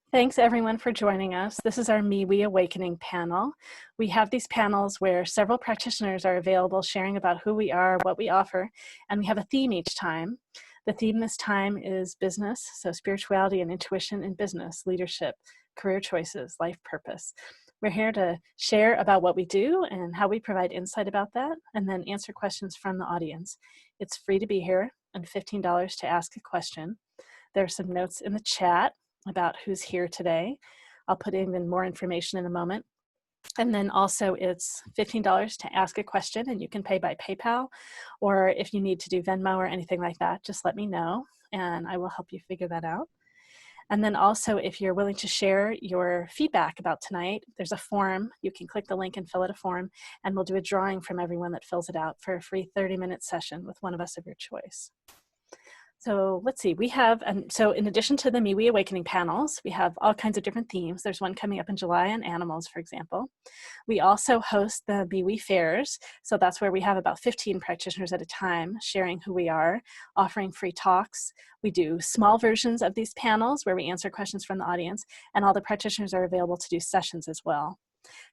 Thanks everyone for joining us. This is our MeWe Awakening panel. We have these panels where several practitioners are available sharing about who we are, what we offer, and we have a theme each time. The theme this time is business, so spirituality and intuition in business, leadership, career choices, life purpose. We're here to share about what we do and how we provide insight about that, and then answer questions from the audience. It's free to be here and $15 to ask a question. There are some notes in the chat about who's here today. I'll put in more information in a moment. And then also it's $15 to ask a question, and you can pay by PayPal, or if you need to do Venmo or anything like that, just let me know and I will help you figure that out. And then also, if you're willing to share your feedback about tonight, there's a form. You can click the link and fill out a form, and we'll do a drawing from everyone that fills it out for a free 30-minute session with one of us of your choice. So let's see, we have, so in addition to the MeWe Awakening panels, we have all kinds of different themes. There's one coming up in July on animals, for example. We also host the MeWe fairs. So that's where we have about 15 practitioners at a time sharing who we are, offering free talks. We do small versions of these panels where we answer questions from the audience, and all the practitioners are available to do sessions as well.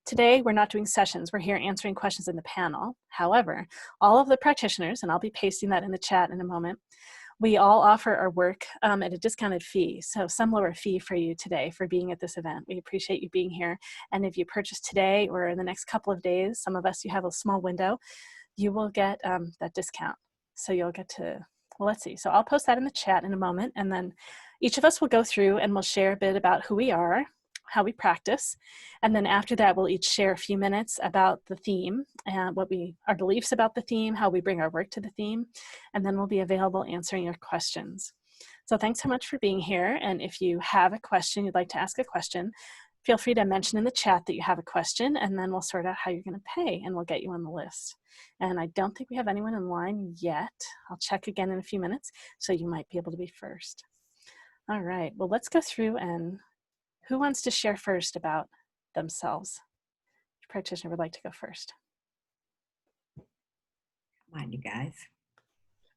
Today, we're not doing sessions. We're here answering questions in the panel. However, all of the practitioners, and I'll be pasting that in the chat in a moment, we all offer our work at a discounted fee, so some lower fee for you today for being at this event. We appreciate you being here, and if you purchase today or in the next couple of days, some of us, you have a small window, you will get that discount. So you'll get to, well, let's see. So I'll post that in the chat in a moment, and then each of us will go through and we'll share a bit about who we are, how we practice, and then after that we'll each share a few minutes about the theme and our beliefs about the theme, how we bring our work to the theme, and then we'll be available answering your questions. So thanks so much for being here, and if you have a question, you'd like to ask a question, feel free to mention in the chat that you have a question, and then we'll sort out how you're going to pay and we'll get you on the list. And I don't think we have anyone in line yet. I'll check again in a few minutes, so you might be able to be first. All right, well, let's go through, and who wants to share first about themselves? Which practitioner would like to go first? Come on, you guys.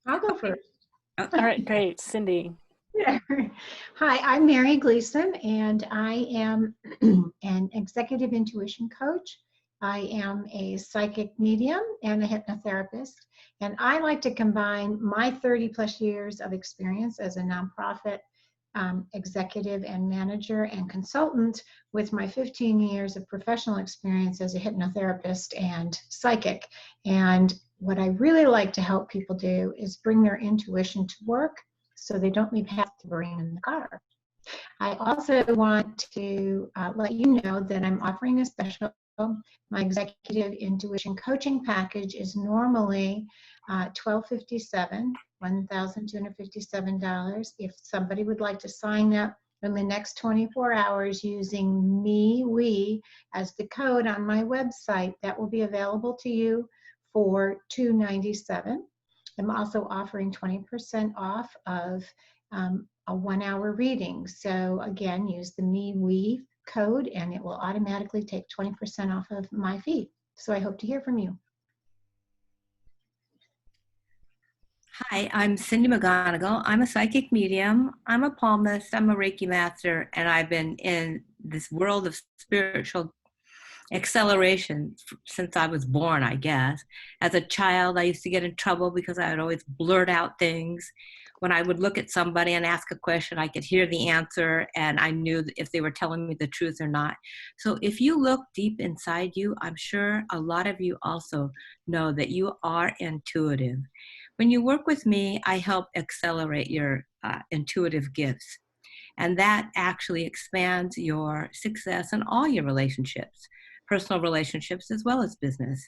I'll go first. All right, great. Cindy. Yeah. Hi, I'm Mary Gleason, and I am an executive intuition coach. I am a psychic medium and a hypnotherapist, and I like to combine my 30+ years of experience as a nonprofit executive and manager and consultant with my 15 years of professional experience as a hypnotherapist and psychic. And what I really like to help people do is bring their intuition to work so they don't leave half the brain in the car. I also want to let you know that I'm offering a special. My executive intuition coaching package is normally $1,257, $1,257. If somebody would like to sign up in the next 24 hours using MeWe as the code on my website, that will be available to you for $297. I'm also offering 20% off of a 1-hour reading. So again, use the MeWe code and it will automatically take 20% off of my fee. So I hope to hear from you. Hi, I'm Cindy McGonigal. I'm a psychic medium. I'm a palmist. I'm a Reiki master, and I've been in this world of spiritual acceleration since I was born, I guess. As a child, I used to get in trouble because I would always blurt out things. When I would look at somebody and ask a question, I could hear the answer, and I knew if they were telling me the truth or not. So if you look deep inside you, I'm sure a lot of you also know that you are intuitive. When you work with me, I help accelerate your intuitive gifts. And that actually expands your success in all your relationships, personal relationships as well as business.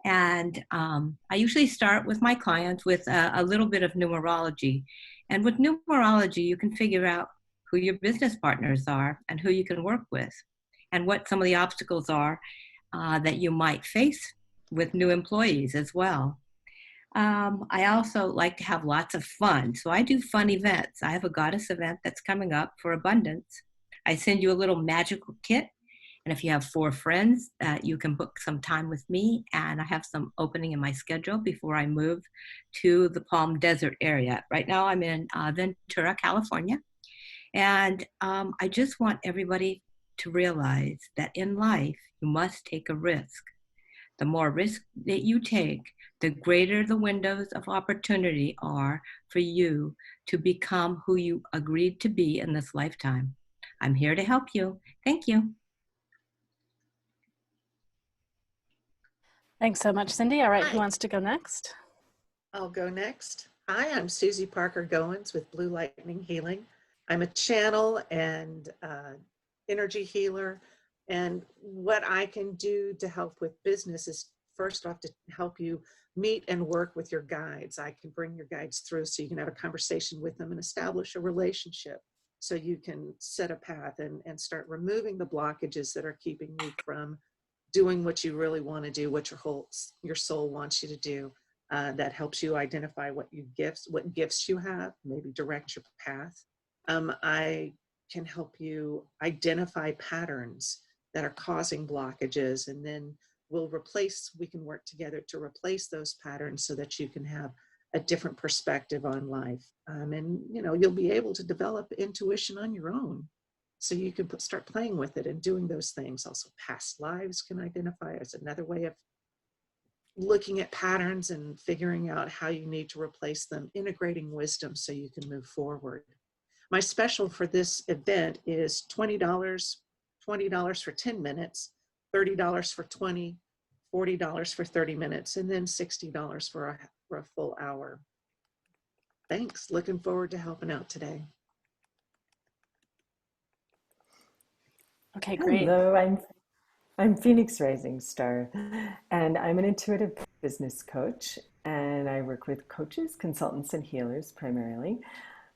And I usually start with my clients with a little bit of numerology. And with numerology, you can figure out who your business partners are and who you can work with and what some of the obstacles are that you might face with new employees as well. I also like to have lots of fun. So I do fun events. I have a goddess event that's coming up for abundance. I send you a little magical kit. And if you have 4 friends, you can book some time with me. And I have some opening in my schedule before I move to the Palm Desert area. Right now I'm in Ventura, California. And I just want everybody to realize that in life, you must take a risk. The more risk that you take, the greater the windows of opportunity are for you to become who you agreed to be in this lifetime. I'm here to help you. Thank you. Thanks so much, Cindy. All right, who Hi, wants to go next? I'll go next. Hi, I'm Susie Parker Goins with Blue Lightning Healing. I'm a channel and energy healer. And what I can do to help with business is first off to help you meet and work with your guides. I can bring your guides through so you can have a conversation with them and establish a relationship so you can set a path and start removing the blockages that are keeping you from doing what you really want to do, what your soul wants you to do. That helps you identify what gifts you have, maybe direct your path. I can help you identify patterns that are causing blockages, and then we can work together to replace those patterns so that you can have a different perspective on life. And you'll be able to develop intuition on your own. So you can start playing with it and doing those things. Also, past lives can identify as another way of looking at patterns and figuring out how you need to replace them, integrating wisdom so you can move forward. My special for this event is $20, $20 for 10 minutes, $30 for 20, $40 for 30 minutes, and then $60 for a full hour. Thanks. Looking forward to helping out today. Okay, great. Hello, I'm Phoenix Rising Star, and I'm an intuitive business coach, and I work with coaches, consultants, and healers primarily.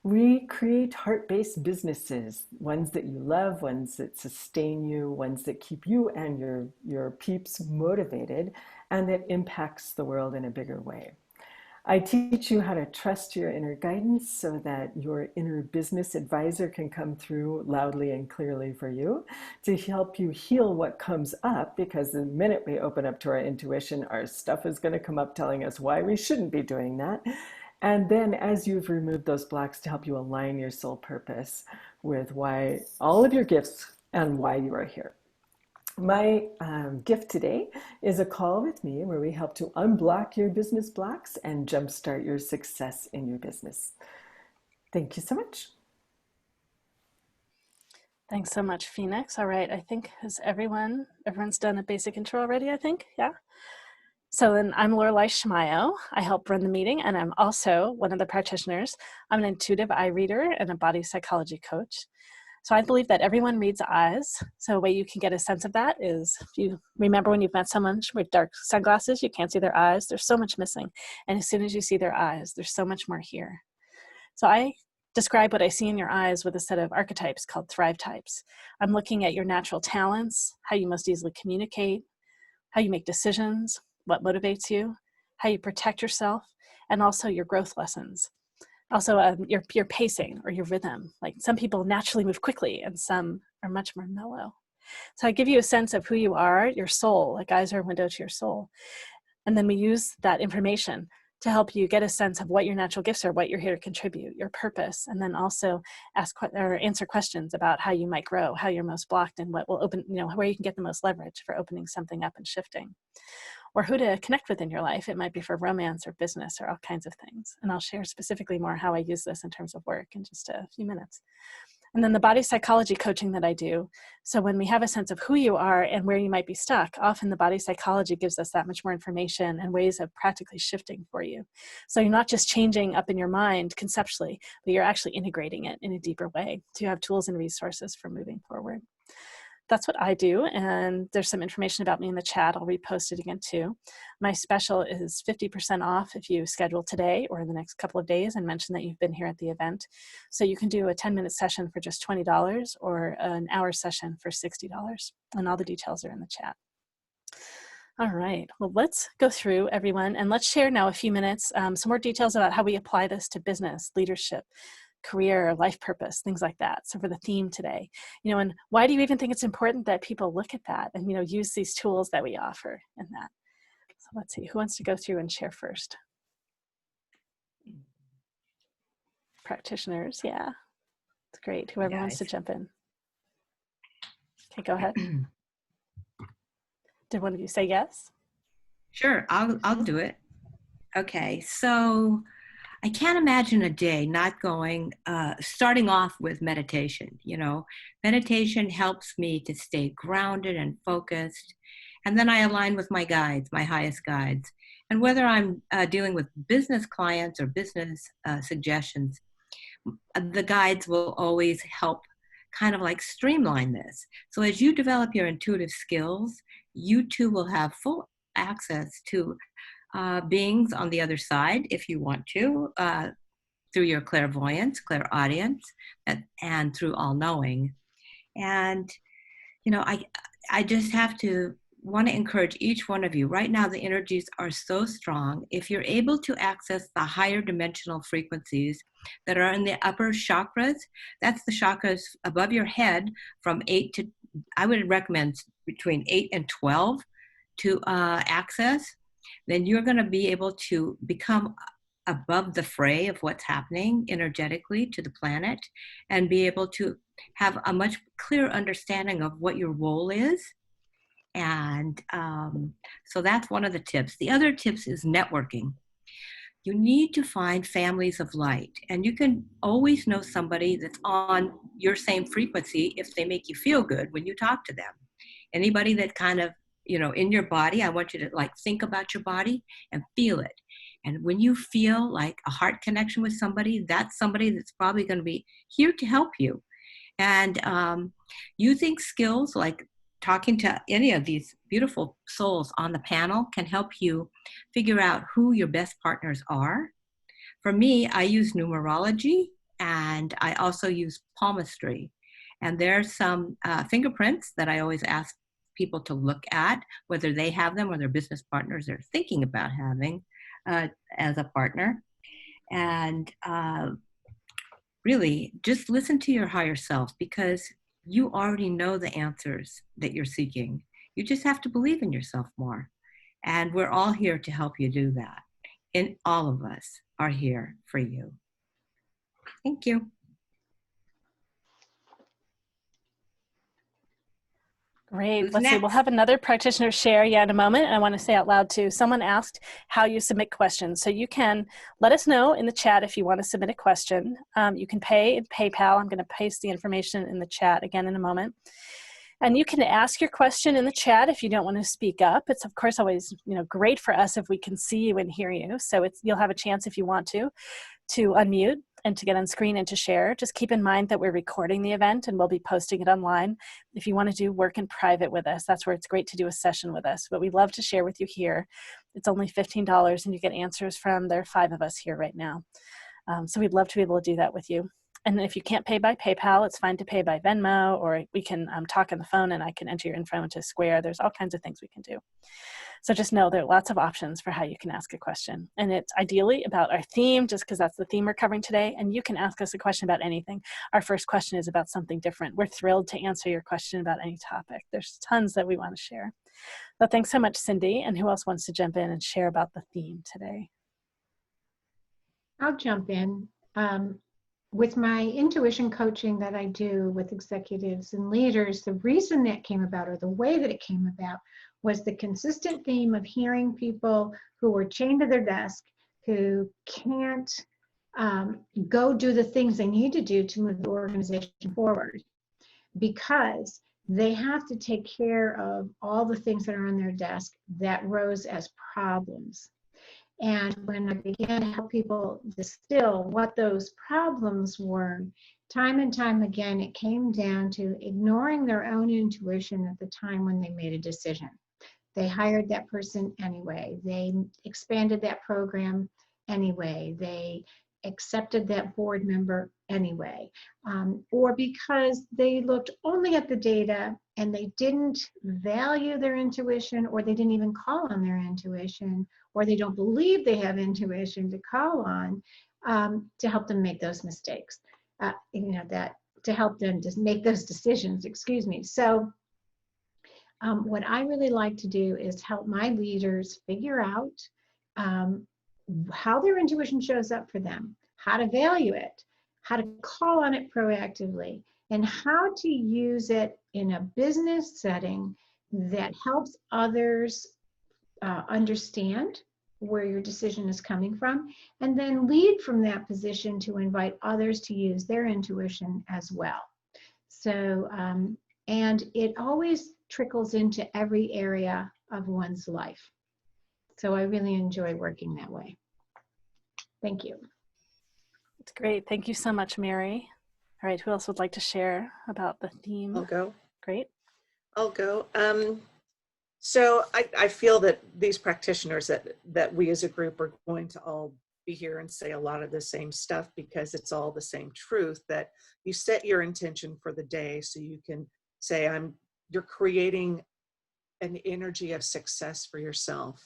We create heart-based businesses, ones that you love, ones that sustain you, ones that keep you and your peeps motivated, and that impacts the world in a bigger way. I teach you how to trust your inner guidance so that your inner business advisor can come through loudly and clearly for you to help you heal what comes up, because the minute we open up to our intuition, our stuff is going to come up telling us why we shouldn't be doing that. And then as you've removed those blocks, to help you align your soul purpose with why all of your gifts and why you are here. My gift today is a call with me where we help to unblock your business blocks and jumpstart your success in your business. Thank you so much. Thanks so much, Phoenix. All right, I think everyone's done a basic intro already, I think, yeah? So then I'm Lorelei Shmayo. I help run the meeting, and I'm also one of the practitioners. I'm an intuitive eye reader and a body psychology coach. So I believe that everyone reads eyes. So a way you can get a sense of that is, if you remember when you've met someone with dark sunglasses, you can't see their eyes. There's so much missing. And as soon as you see their eyes, there's so much more here. So I describe what I see in your eyes with a set of archetypes called Thrive types. I'm looking at your natural talents, how you most easily communicate, how you make decisions, what motivates you, how you protect yourself, and also your growth lessons. Also, your pacing or your rhythm. Like some people naturally move quickly and some are much more mellow. So I give you a sense of who you are, your soul, like eyes are a window to your soul. And then we use that information to help you get a sense of what your natural gifts are, what you're here to contribute, your purpose, and then also answer questions about how you might grow, how you're most blocked, and what will open, where you can get the most leverage for opening something up and shifting. Or who to connect with in your life. It might be for romance or business or all kinds of things. And I'll share specifically more how I use this in terms of work in just a few minutes. And then the body psychology coaching that I do. So when we have a sense of who you are and where you might be stuck, often the body psychology gives us that much more information and ways of practically shifting for you. So you're not just changing up in your mind conceptually, but you're actually integrating it in a deeper way to have tools and resources for moving forward. That's what I do, and there's some information about me in the chat. I'll repost it again too. My special is 50% off if you schedule today or in the next couple of days and mention that you've been here at the event. So you can do a 10-minute session for just $20 or an hour session for $60, and all the details are in the chat. All right, well, let's go through everyone, and let's share now a few minutes, some more details about how we apply this to business, leadership, career, life purpose, things like that. So for the theme today, and why do you even think it's important that people look at that and, use these tools that we offer in that? So let's see, who wants to go through and share first? Practitioners, yeah, great. Whoever wants to jump in. Okay, go ahead. Did one of you say yes? Sure, I'll do it. Okay, so I can't imagine a day not going, starting off with meditation. You know, meditation helps me to stay grounded and focused. And then I align with my guides, my highest guides. And whether I'm dealing with business clients or business suggestions, the guides will always help kind of like streamline this. So as you develop your intuitive skills, you too will have full access to beings on the other side if you want to, through your clairvoyance, clairaudience, and through all-knowing. And, you know, I just have to want to encourage each one of you. Right now, the energies are so strong. If you're able to access the higher dimensional frequencies that are in the upper chakras, that's the chakras above your head from 8 to, I would recommend between 8 and 12 to access, then you're going to be able to become above the fray of what's happening energetically to the planet and be able to have a much clearer understanding of what your role is. And so that's one of the tips. The other tips is networking. You need to find families of light, and you can always know somebody that's on your same frequency if they make you feel good when you talk to them. Anybody that kind of, you know, in your body, I want you to like think about your body and feel it. And when you feel like a heart connection with somebody, that's somebody that's probably going to be here to help you. And using skills like talking to any of these beautiful souls on the panel can help you figure out who your best partners are. For me, I use numerology, and I also use palmistry. And there's some fingerprints that I always ask people to look at, whether they have them or their business partners are thinking about having as a partner. And really, just listen to your higher self, because you already know the answers that you're seeking. You just have to believe in yourself more. And we're all here to help you do that. And all of us are here for you. Thank you. Great. Who's Let's see. We'll next? have another practitioner share in a moment. And I want to say out loud too, someone asked how you submit questions. So you can let us know in the chat if you want to submit a question. You can pay in PayPal. I'm going to paste the information in the chat again in a moment. And you can ask your question in the chat if you don't want to speak up. It's of course always, you know, great for us if we can see you and hear you. So you'll have a chance if you want to unmute and to get on screen and to share. Just keep in mind that we're recording the event and we'll be posting it online. If you want to do work in private with us, that's where it's great to do a session with us. But we'd love to share with you here. It's only $15 and you get answers from, there are 5 of us here right now. So we'd love to be able to do that with you. And if you can't pay by PayPal, it's fine to pay by Venmo, or we can talk on the phone and I can enter your info into Square. There's all kinds of things we can do. So just know there are lots of options for how you can ask a question. And it's ideally about our theme, just because that's the theme we're covering today. And you can ask us a question about anything. Our first question is about something different. We're thrilled to answer your question about any topic. There's tons that we want to share. So thanks so much, Cindy. And who else wants to jump in and share about the theme today? I'll jump in. With my intuition coaching that I do with executives and leaders, the reason that came about, or the way that it came about, was the consistent theme of hearing people who were chained to their desk, who can't go do the things they need to do to move the organization forward, because they have to take care of all the things that are on their desk that rose as problems. And when I began to help people distill what those problems were, time and time again, it came down to ignoring their own intuition at the time when they made a decision. They hired that person anyway. They expanded that program anyway. They accepted that board member anyway. Or because they looked only at the data and they didn't value their intuition, or they didn't even call on their intuition, or they don't believe they have intuition to call on to help them make those mistakes, to help them just make those decisions, excuse me. So what I really like to do is help my leaders figure out how their intuition shows up for them, how to value it, how to call on it proactively, and how to use it in a business setting that helps others understand where your decision is coming from, and then lead from that position to invite others to use their intuition as well. So, and it always trickles into every area of one's life. So I really enjoy working that way. Thank you. It's great. Thank you so much, Mary. All right, who else would like to share about the theme? I'll go. Great. I'll go. So I feel that these practitioners that we as a group are going to all be here and say a lot of the same stuff, because it's all the same truth, that you set your intention for the day so you can say, you're creating an energy of success for yourself.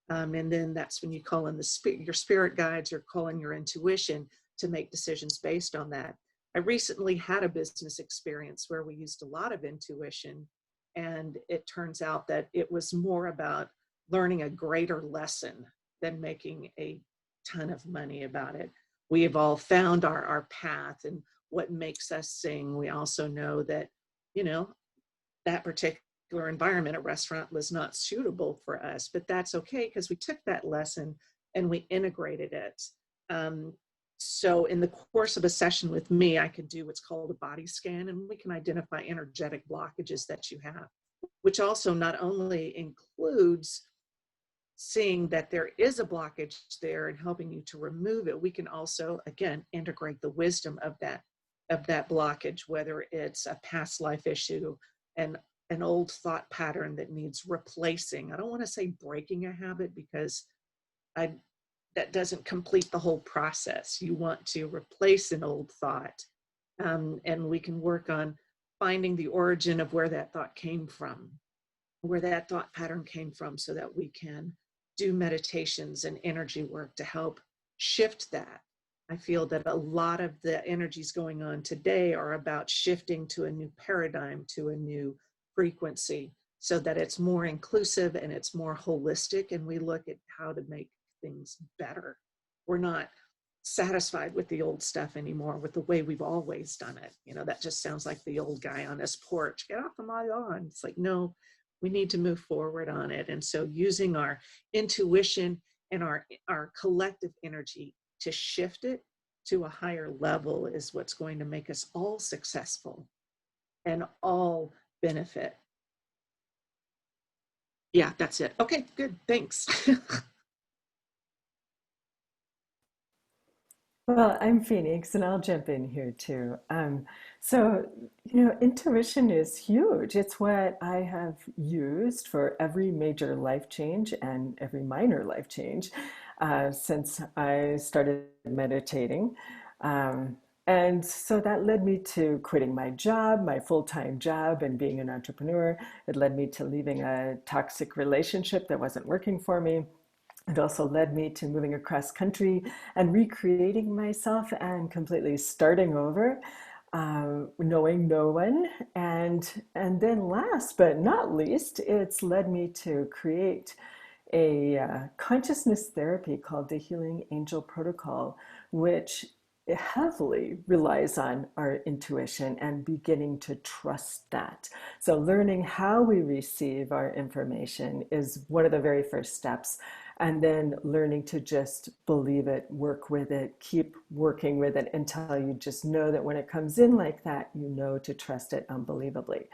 And then that's when you call in your spirit guides, you're calling your intuition to make decisions based on that. I recently had a business experience where we used a lot of intuition, and it turns out that it was more about learning a greater lesson than making a ton of money about it. We have all found our path and what makes us sing. We also know that, that particular environment, a restaurant, was not suitable for us, but that's okay, because we took that lesson and we integrated it. So in the course of a session with me, I could do what's called a body scan, and we can identify energetic blockages that you have, which also not only includes seeing that there is a blockage there and helping you to remove it. We can also, again, integrate the wisdom of that blockage, whether it's a past life issue and an old thought pattern that needs replacing. I don't want to say breaking a habit, because that doesn't complete the whole process. You want to replace an old thought, and we can work on finding the origin of where that thought came from, where that thought pattern came from, so that we can do meditations and energy work to help shift that. I feel that a lot of the energies going on today are about shifting to a new paradigm, to a new frequency, so that it's more inclusive and it's more holistic, and we look at how to make things better. We're not satisfied with the old stuff anymore, with the way we've always done it. That just sounds like the old guy on his porch. Get off of my lawn. It's like, no, we need to move forward on it. And so using our intuition and our collective energy to shift it to a higher level is what's going to make us all successful and all benefit. Yeah, that's it. Okay, good. Thanks. Well, I'm Phoenix, and I'll jump in here too. So, intuition is huge. It's what I have used for every major life change and every minor life change since I started meditating. And so that led me to quitting my job, my full-time job, and being an entrepreneur. It led me to leaving a toxic relationship that wasn't working for me. It also led me to moving across country and recreating myself and completely starting over, knowing no one. And then last but not least, it's led me to create a consciousness therapy called the Healing Angel Protocol, which heavily relies on our intuition and beginning to trust that. So learning how we receive our information is one of the very first steps. And then learning to just believe it, work with it, keep working with it until you just know that when it comes in like that, you know to trust it unbelievably.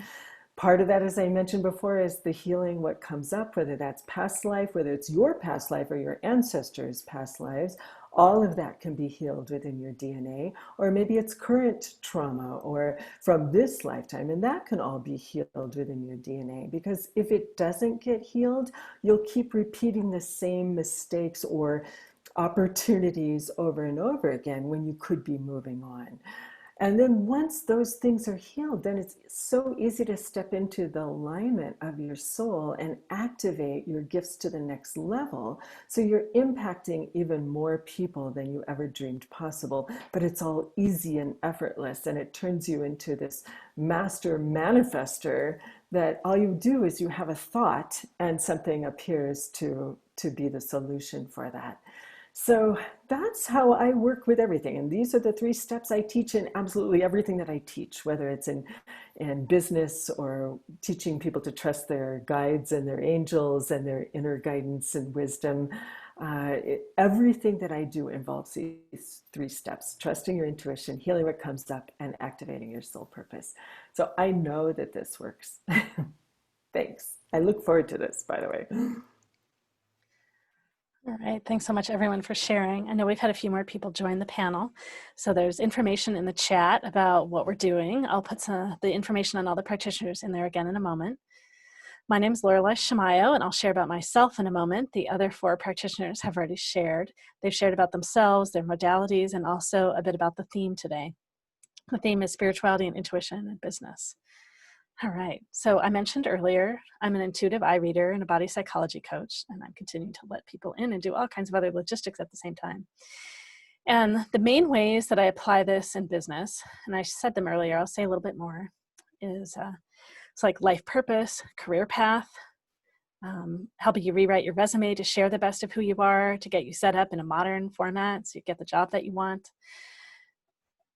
Part of that, as I mentioned before, is the healing what comes up, whether that's past life, whether it's your past life or your ancestors' past lives. All of that can be healed within your DNA, or maybe it's current trauma or from this lifetime, and that can all be healed within your DNA. Because if it doesn't get healed, you'll keep repeating the same mistakes or opportunities over and over again when you could be moving on. And then once those things are healed, then it's so easy to step into the alignment of your soul and activate your gifts to the next level. So you're impacting even more people than you ever dreamed possible, but it's all easy and effortless. And it turns you into this master manifester that all you do is you have a thought and something appears to be the solution for that. So that's how I work with everything. And these are the 3 steps I teach in absolutely everything that I teach, whether it's in business or teaching people to trust their guides and their angels and their inner guidance and wisdom. Everything that I do involves these 3 steps: trusting your intuition, healing what comes up, and activating your soul purpose. So I know that this works. Thanks. I look forward to this, by the way. All right, thanks so much everyone for sharing. I know we've had a few more people join the panel. So there's information in the chat about what we're doing. I'll put the information on all the practitioners in there again in a moment. My name is Lorelei Shamayo, and I'll share about myself in a moment. The other 4 practitioners have already shared. They've shared about themselves, their modalities, and also a bit about the theme today. The theme is spirituality and intuition in business. All right, so I mentioned earlier, I'm an intuitive eye reader and a body psychology coach, and I'm continuing to let people in and do all kinds of other logistics at the same time. And the main ways that I apply this in business, and I said them earlier, I'll say a little bit more, is it's like life purpose, career path, helping you rewrite your resume to share the best of who you are, to get you set up in a modern format so you get the job that you want.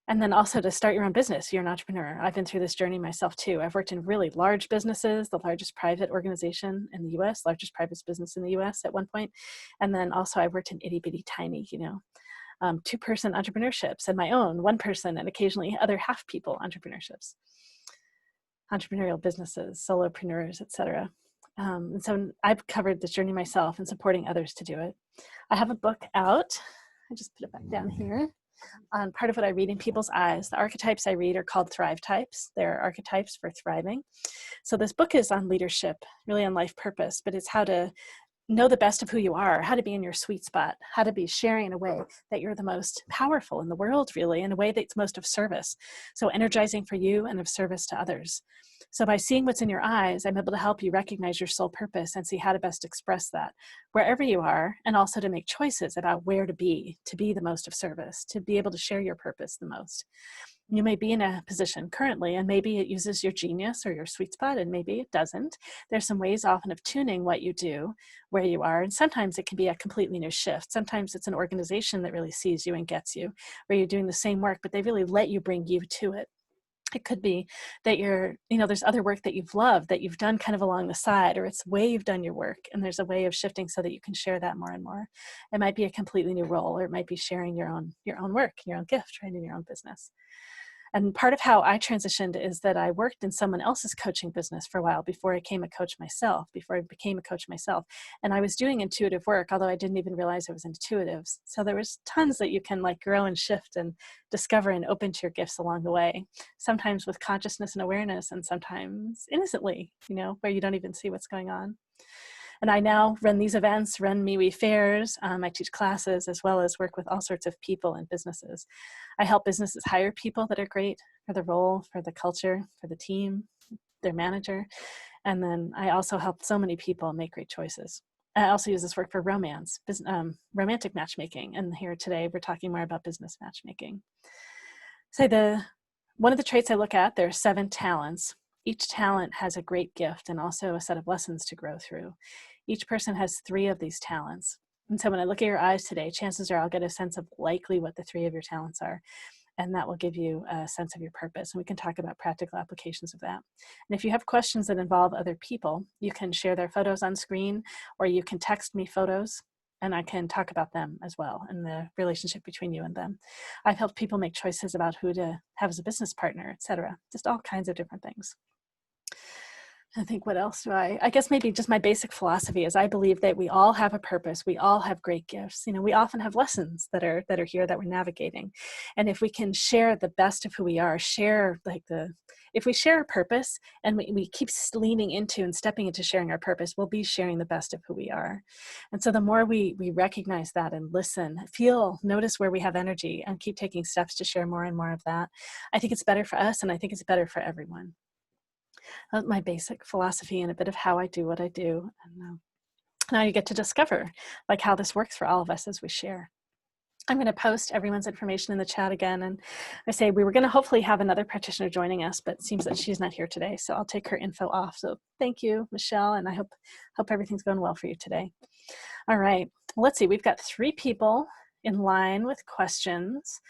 And then also to start your own business. You're an entrepreneur. I've been through this journey myself too. I've worked in really large businesses, the largest private organization in the US, largest private business in the US at one point. And then also I worked in itty bitty tiny, 2-person entrepreneurships and my own 1-person and occasionally other half people entrepreneurships, entrepreneurial businesses, solopreneurs, etc. And so I've covered this journey myself and supporting others to do it. I have a book out. I just put it back down here. On part of what I read in people's eyes. The archetypes I read are called thrive types. They're archetypes for thriving. So this book is on leadership, really on life purpose, but it's how to know the best of who you are, how to be in your sweet spot, how to be sharing in a way that you're the most powerful in the world, really, in a way that's most of service. So energizing for you and of service to others. So by seeing what's in your eyes, I'm able to help you recognize your soul purpose and see how to best express that wherever you are, and also to make choices about where to be the most of service, to be able to share your purpose the most. You may be in a position currently, and maybe it uses your genius or your sweet spot, and maybe it doesn't. There's some ways often of tuning what you do, where you are, and sometimes it can be a completely new shift. Sometimes it's an organization that really sees you and gets you, where you're doing the same work, but they really let you bring you to it. It could be that there's other work that you've loved, that you've done kind of along the side, or it's the way you've done your work, and there's a way of shifting so that you can share that more and more. It might be a completely new role, or it might be sharing your own work, your own gift, right, in your own business. And part of how I transitioned is that I worked in someone else's coaching business for a while before I became a coach myself. And I was doing intuitive work, although I didn't even realize I was intuitive. So there was tons that you can grow and shift and discover and open to your gifts along the way, sometimes with consciousness and awareness, and sometimes innocently, where you don't even see what's going on. And I now run these events, run MeWe fairs. I teach classes, as well as work with all sorts of people and businesses. I help businesses hire people that are great for the role, for the culture, for the team, their manager. And then I also help so many people make great choices. I also use this work for romance, romantic matchmaking. And here today, we're talking more about business matchmaking. So one of the traits I look at, there are 7 talents. Each talent has a great gift and also a set of lessons to grow through. Each person has 3 of these talents. And so when I look at your eyes today, chances are I'll get a sense of likely what the 3 of your talents are. And that will give you a sense of your purpose. And we can talk about practical applications of that. And if you have questions that involve other people, you can share their photos on screen, or you can text me photos, and I can talk about them as well and the relationship between you and them. I've helped people make choices about who to have as a business partner, etc. Just all kinds of different things. I think what else do I guess maybe just my basic philosophy is I believe that we all have a purpose. We all have great gifts. We often have lessons that are here that we're navigating. And if we can share the best of who we are, if we share a purpose and we keep leaning into and stepping into sharing our purpose, we'll be sharing the best of who we are. And so the more we recognize that and listen, notice where we have energy and keep taking steps to share more and more of that, I think it's better for us, and I think it's better for everyone. That's my basic philosophy and a bit of how I do what I do. And now you get to discover how this works for all of us as we share. I'm going to post everyone's information in the chat again. And I say we were going to hopefully have another practitioner joining us, but it seems that she's not here today. So I'll take her info off. So thank you, Michelle. And I hope everything's going well for you today. All right, let's see. We've got 3 people in line with questions.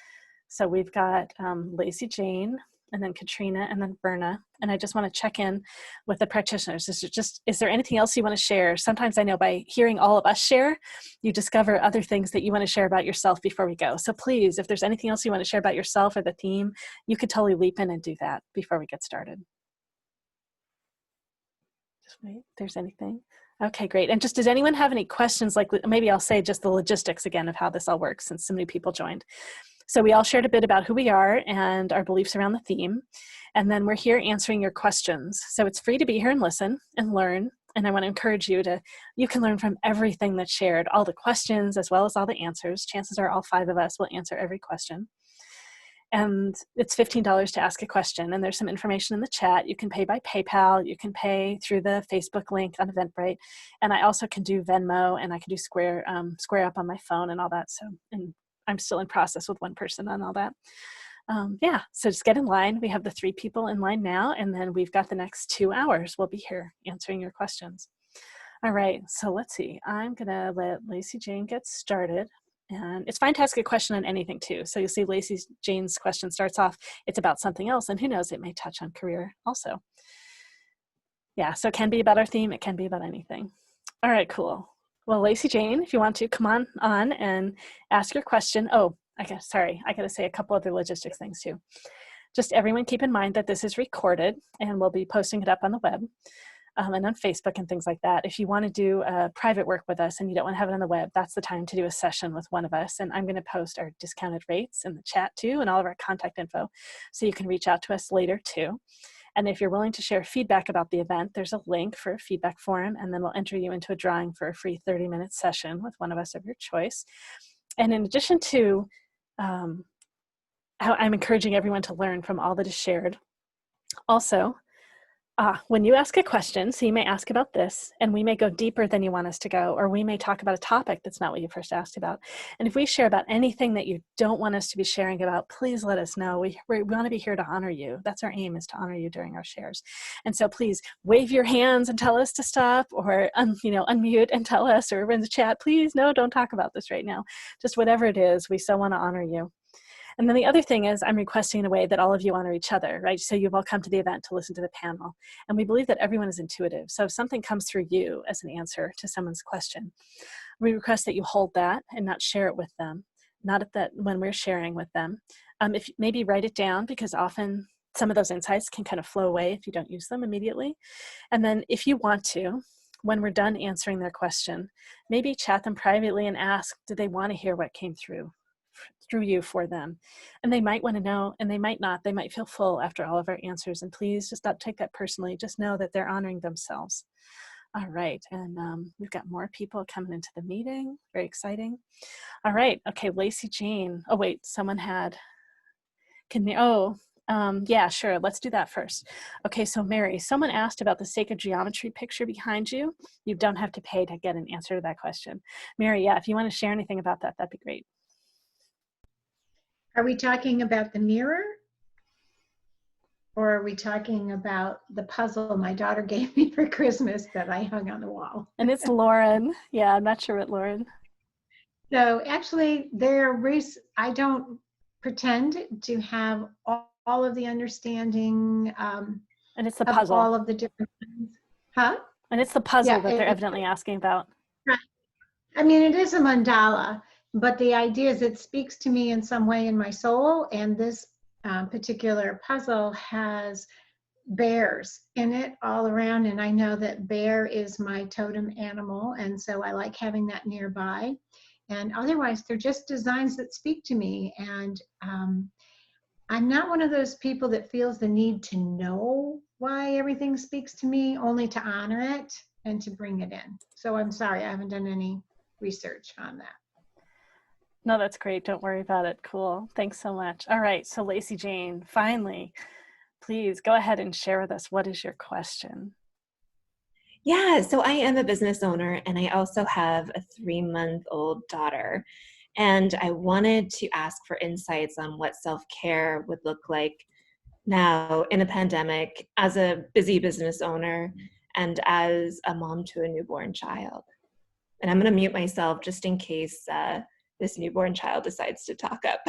So we've got Lacey Jane, and then Katrina, and then Berna. And I just want to check in with the practitioners. Is there anything else you want to share? Sometimes I know by hearing all of us share, you discover other things that you want to share about yourself before we go. So please, if there's anything else you want to share about yourself or the theme, you could totally leap in and do that before we get started. Just wait, if there's anything. Okay, great. And just, does anyone have any questions? Like, maybe I'll say just the logistics again of how this all works, since so many people joined. So we all shared a bit about who we are and our beliefs around the theme. And then we're here answering your questions. So it's free to be here and listen and learn. And I want to encourage you you can learn from everything that's shared, all the questions as well as all the answers. Chances are all 5 of us will answer every question. And it's $15 to ask a question. And there's some information in the chat. You can pay by PayPal. You can pay through the Facebook link on Eventbrite. And I also can do Venmo, and I can do Square Up on my phone and all that. So, and I'm still in process with one person on all that. Yeah, so just get in line. We have the 3 people in line now, and then we've got the next 2 hours. We'll be here answering your questions. All right, so let's see. I'm gonna let Lacey Jane get started. And it's fine to ask a question on anything too. So you'll see Lacey Jane's question starts off, it's about something else, and who knows, it may touch on career also. Yeah, so it can be about our theme, it can be about anything. All right, cool. Well, Lacey Jane, if you want to come on and ask your question. Oh, I got to say a couple other logistics things too. Just everyone keep in mind that this is recorded, and we'll be posting it up on the web and on Facebook and things like that. If you want to do private work with us and you don't want to have it on the web, that's the time to do a session with one of us. And I'm going to post our discounted rates in the chat too, and all of our contact info, so you can reach out to us later too. And if you're willing to share feedback about the event, there's a link for a feedback forum, and then we'll enter you into a drawing for a free 30-minute session with one of us of your choice. And in addition to how I'm encouraging everyone to learn from all that is shared, also, when you ask a question, so you may ask about this, and we may go deeper than you want us to go, or we may talk about a topic that's not what you first asked about. And if we share about anything that you don't want us to be sharing about, please let us know. We want to be here to honor you. That's our aim, is to honor you during our shares. And so please wave your hands and tell us to stop, or unmute and tell us, or in the chat, please, no, don't talk about this right now. Just whatever it is, we so want to honor you. And then the other thing is, I'm requesting in a way that all of you honor each other, right? So you've all come to the event to listen to the panel. And we believe that everyone is intuitive. So if something comes through you as an answer to someone's question, we request that you hold that and not share it with them, not at that when we're sharing with them. If maybe write it down, because often some of those insights can kind of flow away if you don't use them immediately. And then if you want to, when we're done answering their question, maybe chat them privately and ask, do they want to hear what came through you for them? And they might want to know, and they might not. They might feel full after all of our answers. And please just don't take that personally. Just know that they're honoring themselves. All right, and we've got more people coming into the meeting. Very exciting. All right, okay, Lacey Jane. Oh wait, someone had, yeah, sure, let's do that first. Okay, so Mary, someone asked about the sacred geometry picture behind you. You don't have to pay to get an answer to that question. Mary, yeah, if you want to share anything about that, that'd be great. Are we talking about the mirror? Or are we talking about the puzzle my daughter gave me for Christmas that I hung on the wall? And it's Lauren. Yeah, I'm not sure what Lauren. So actually, I don't pretend to have all of the understanding And it's the of puzzle. all of the different things. Huh? And it's the puzzle Yeah, that they're evidently asking about. Right. I mean, it is a mandala, but the idea is it speaks to me in some way in my soul. And this particular puzzle has bears in it all around. And I know that bear is my totem animal. And so I like having that nearby. And otherwise, they're just designs that speak to me. And I'm not one of those people that feels the need to know why everything speaks to me, only to honor it and to bring it in. So I'm sorry, I haven't done any research on that. No, that's great. Don't worry about it. Cool. Thanks so much. All right. So Lacey Jane, finally, please go ahead and share with us, what is your question? Yeah, so I am a business owner, and I also have a 3-month-old daughter. And I wanted to ask for insights on what self-care would look like now in a pandemic, as a busy business owner and as a mom to a newborn child. And I'm going to mute myself just in case this newborn child decides to talk up.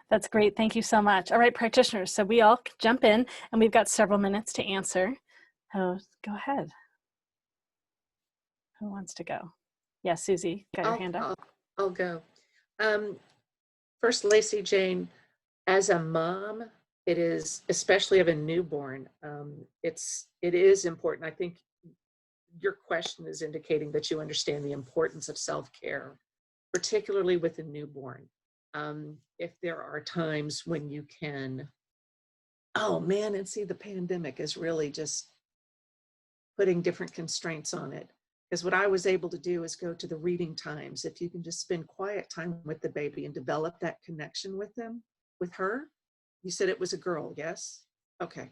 That's great. Thank you so much. All right, practitioners. So we all jump in, and we've got several minutes to answer. Oh, go ahead. Who wants to go? Yeah, Susie, got your hand up. I'll go. First, Lacey Jane, as a mom, it is, especially of a newborn, it is important. I think your question is indicating that you understand the importance of self-care, particularly with a newborn. If there are times when you can, oh man, and see, the pandemic is really just putting different constraints on it. Because what I was able to do is go to the reading times. If you can just spend quiet time with the baby and develop that connection with them, with her. You said it was a girl, yes? Okay.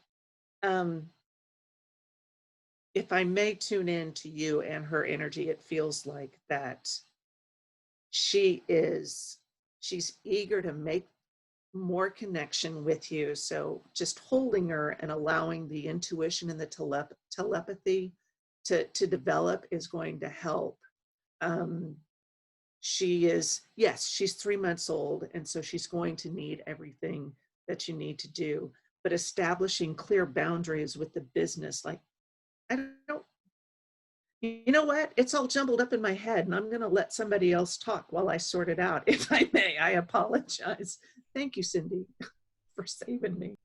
If I may tune in to you and her energy, it feels like that she's eager to make more connection with you. So just holding her and allowing the intuition and the telepathy to develop is going to help. She's 3 months old, and so she's going to need everything that you need to do, but establishing clear boundaries with the business, like, you know what? It's all jumbled up in my head, and I'm going to let somebody else talk while I sort it out. If I may, I apologize. Thank you, Cindy, for saving me.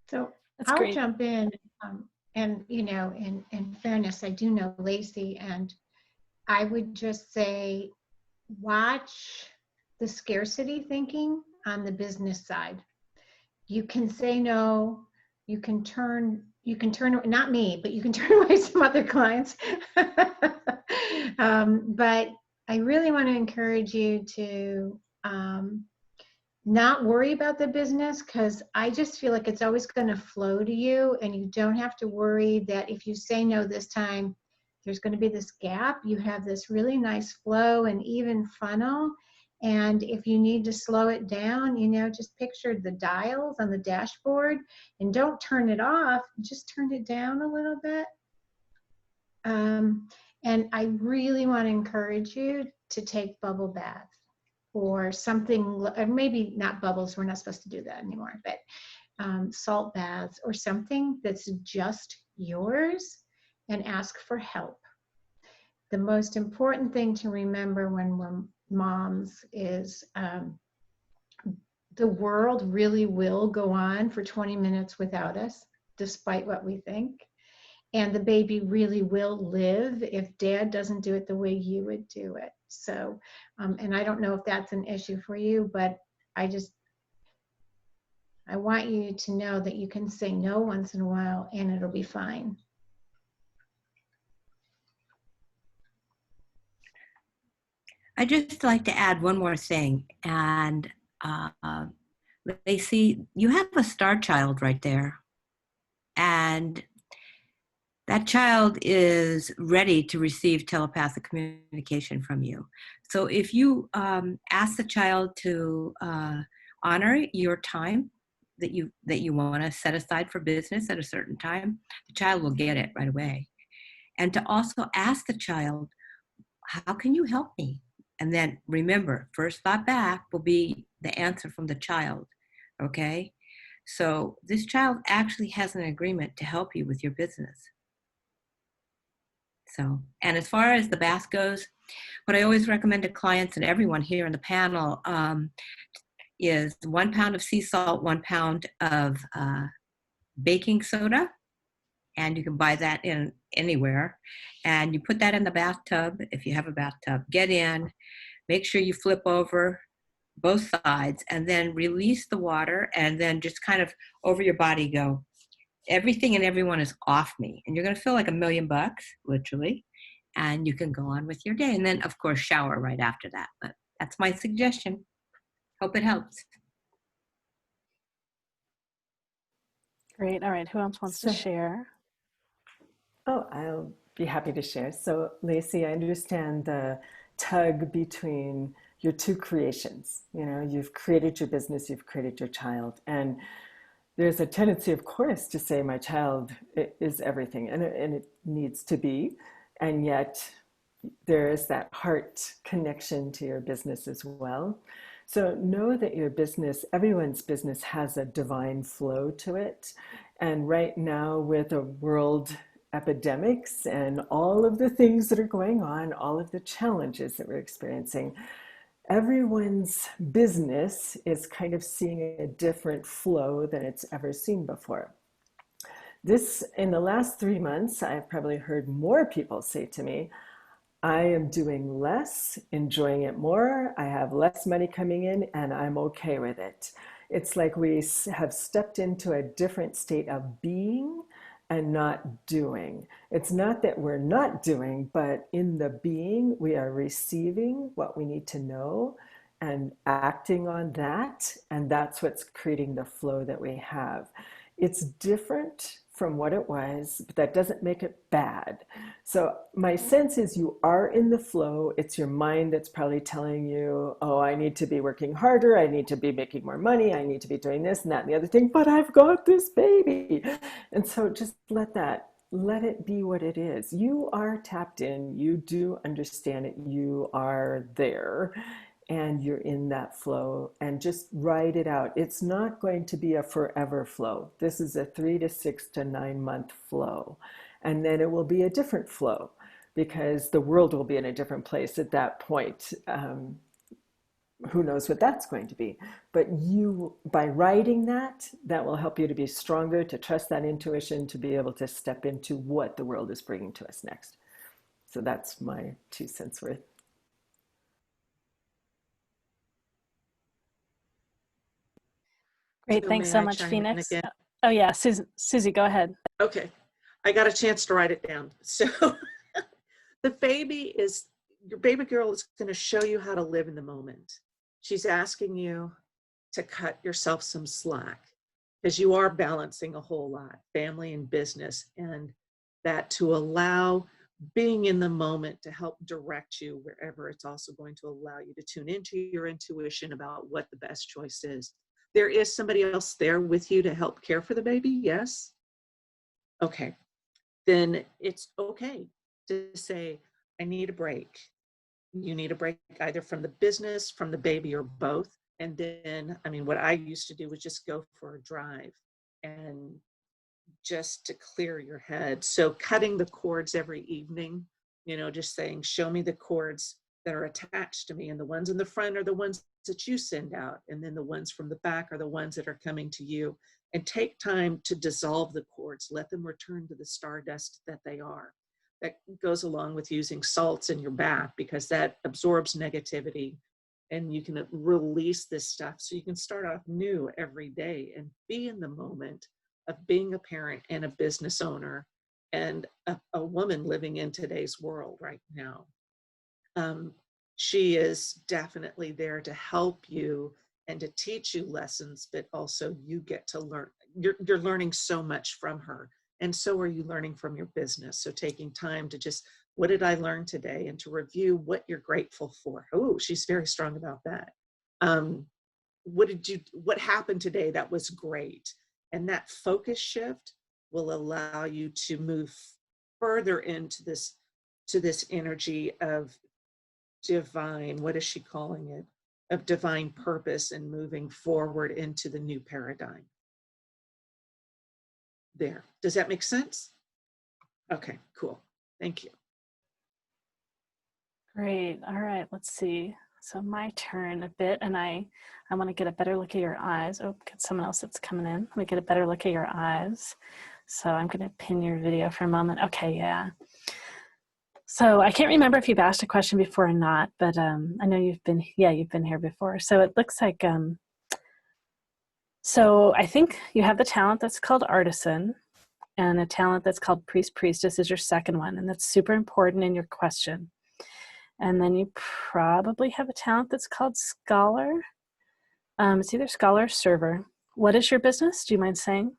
So That's I'll great. jump in. And, you know, in fairness, I do know Lacey, and I would just say, watch the scarcity thinking on the business side. You can say no, you can turn, not me, but you can turn away some other clients. But I really want to encourage you to not worry about the business, because I just feel like it's always going to flow to you, and you don't have to worry that if you say no this time, there's going to be this gap. You have this really nice flow and even funnel. And if you need to slow it down, you know, just picture the dials on the dashboard and don't turn it off, just turn it down a little bit. And I really want to encourage you to take bubble baths or something, maybe not bubbles, we're not supposed to do that anymore, but salt baths or something that's just yours, and ask for help. The most important thing to remember when we're moms is the world really will go on for 20 minutes without us, despite what we think. And the baby really will live if dad doesn't do it the way you would do it. So, and I don't know if that's an issue for you, but I want you to know that you can say no once in a while and it'll be fine. I'd just like to add one more thing. And Lacey, you have a star child right there. And that child is ready to receive telepathic communication from you. So if you ask the child to honor your time that you want to set aside for business at a certain time, the child will get it right away. And to also ask the child, how can you help me? And then remember, first thought back will be the answer from the child, okay? So this child actually has an agreement to help you with your business. So, and as far as the bath goes, what I always recommend to clients and everyone here in the panel is 1 pound of sea salt, 1 pound of baking soda, and you can buy that in anywhere. And you put that in the bathtub, if you have a bathtub. Get in, make sure you flip over both sides, and then release the water, and then just kind of over your body go, everything and everyone is off me. And you're going to feel like $1 million, literally. And you can go on with your day. And then, of course, shower right after that. But that's my suggestion. Hope it helps. Great. All right. Who else wants to share? Oh, I'll be happy to share. So, Lacey, I understand the tug between your two creations. You know, you've created your business, you've created your child. And there's a tendency, of course, to say my child is everything, and it needs to be. And yet there is that heart connection to your business as well. So know that your business, everyone's business, has a divine flow to it. And right now, with a world epidemics and all of the things that are going on, all of the challenges that we're experiencing, everyone's business is kind of seeing a different flow than it's ever seen before. This, in the last 3 months, I've probably heard more people say to me, I am doing less, enjoying it more. I have less money coming in, and I'm okay with it. It's like we have stepped into a different state of being and not doing. It's not that we're not doing, but in the being, we are receiving what we need to know and acting on that. And that's what's creating the flow that we have. It's different from what it was, but that doesn't make it bad. So my sense is you are in the flow. It's your mind that's probably telling you, oh, I need to be working harder. I need to be making more money. I need to be doing this and that and the other thing, but I've got this baby. And so just let it be what it is. You are tapped in. You do understand it. You are there. And you're in that flow, and just ride it out. It's not going to be a forever flow. This is a 3 to 6 to 9 month flow. And then it will be a different flow because the world will be in a different place at that point. Who knows what that's going to be? But you, by riding that, that will help you to be stronger, to trust that intuition, to be able to step into what the world is bringing to us next. So that's my 2 cents worth. Great. So Thanks may so I much, chime in Phoenix. again? Oh, yeah. Susie, go ahead. Okay, I got a chance to write it down. So your baby girl is going to show you how to live in the moment. She's asking you to cut yourself some slack because you are balancing a whole lot, family and business, and that to allow being in the moment to help direct you wherever. It's also going to allow you to tune into your intuition about what the best choice is. There is somebody else there with you to help care for the baby, yes? Okay, then it's okay to say, I need a break. You need a break either from the business, from the baby, or both. And then, I mean, what I used to do was just go for a drive and just to clear your head. So cutting the cords every evening, just saying, show me the cords that are attached to me. And the ones in the front are the ones that you send out. And then the ones from the back are the ones that are coming to you. And take time to dissolve the cords, let them return to the stardust that they are. That goes along with using salts in your bath because that absorbs negativity and you can release this stuff so you can start off new every day and be in the moment of being a parent and a business owner and a woman living in today's world right now. She is definitely there to help you and to teach you lessons, but also you get to learn. You're learning so much from her, and so are you learning from your business. So taking time to just, what did I learn today, and to review what you're grateful for. Oh, she's very strong about that. What happened today that was great? And that focus shift will allow you to move further into this energy of divine, what is she calling it? Of divine purpose and moving forward into the new paradigm. There. Does that make sense? Okay, cool. Thank you. Great. All right. Let's see. So my turn a bit, and I want to get a better look at your eyes. Oh, get someone else that's coming in. Let me get a better look at your eyes. So I'm going to pin your video for a moment. Okay, yeah. So I can't remember if you've asked a question before or not, but I know you've been here before. So it looks like, so I think you have the talent that's called artisan, and a talent that's called priest priestess is your second one, and that's super important in your question. And then you probably have a talent that's called scholar. It's either scholar or server. What is your business? Do you mind saying?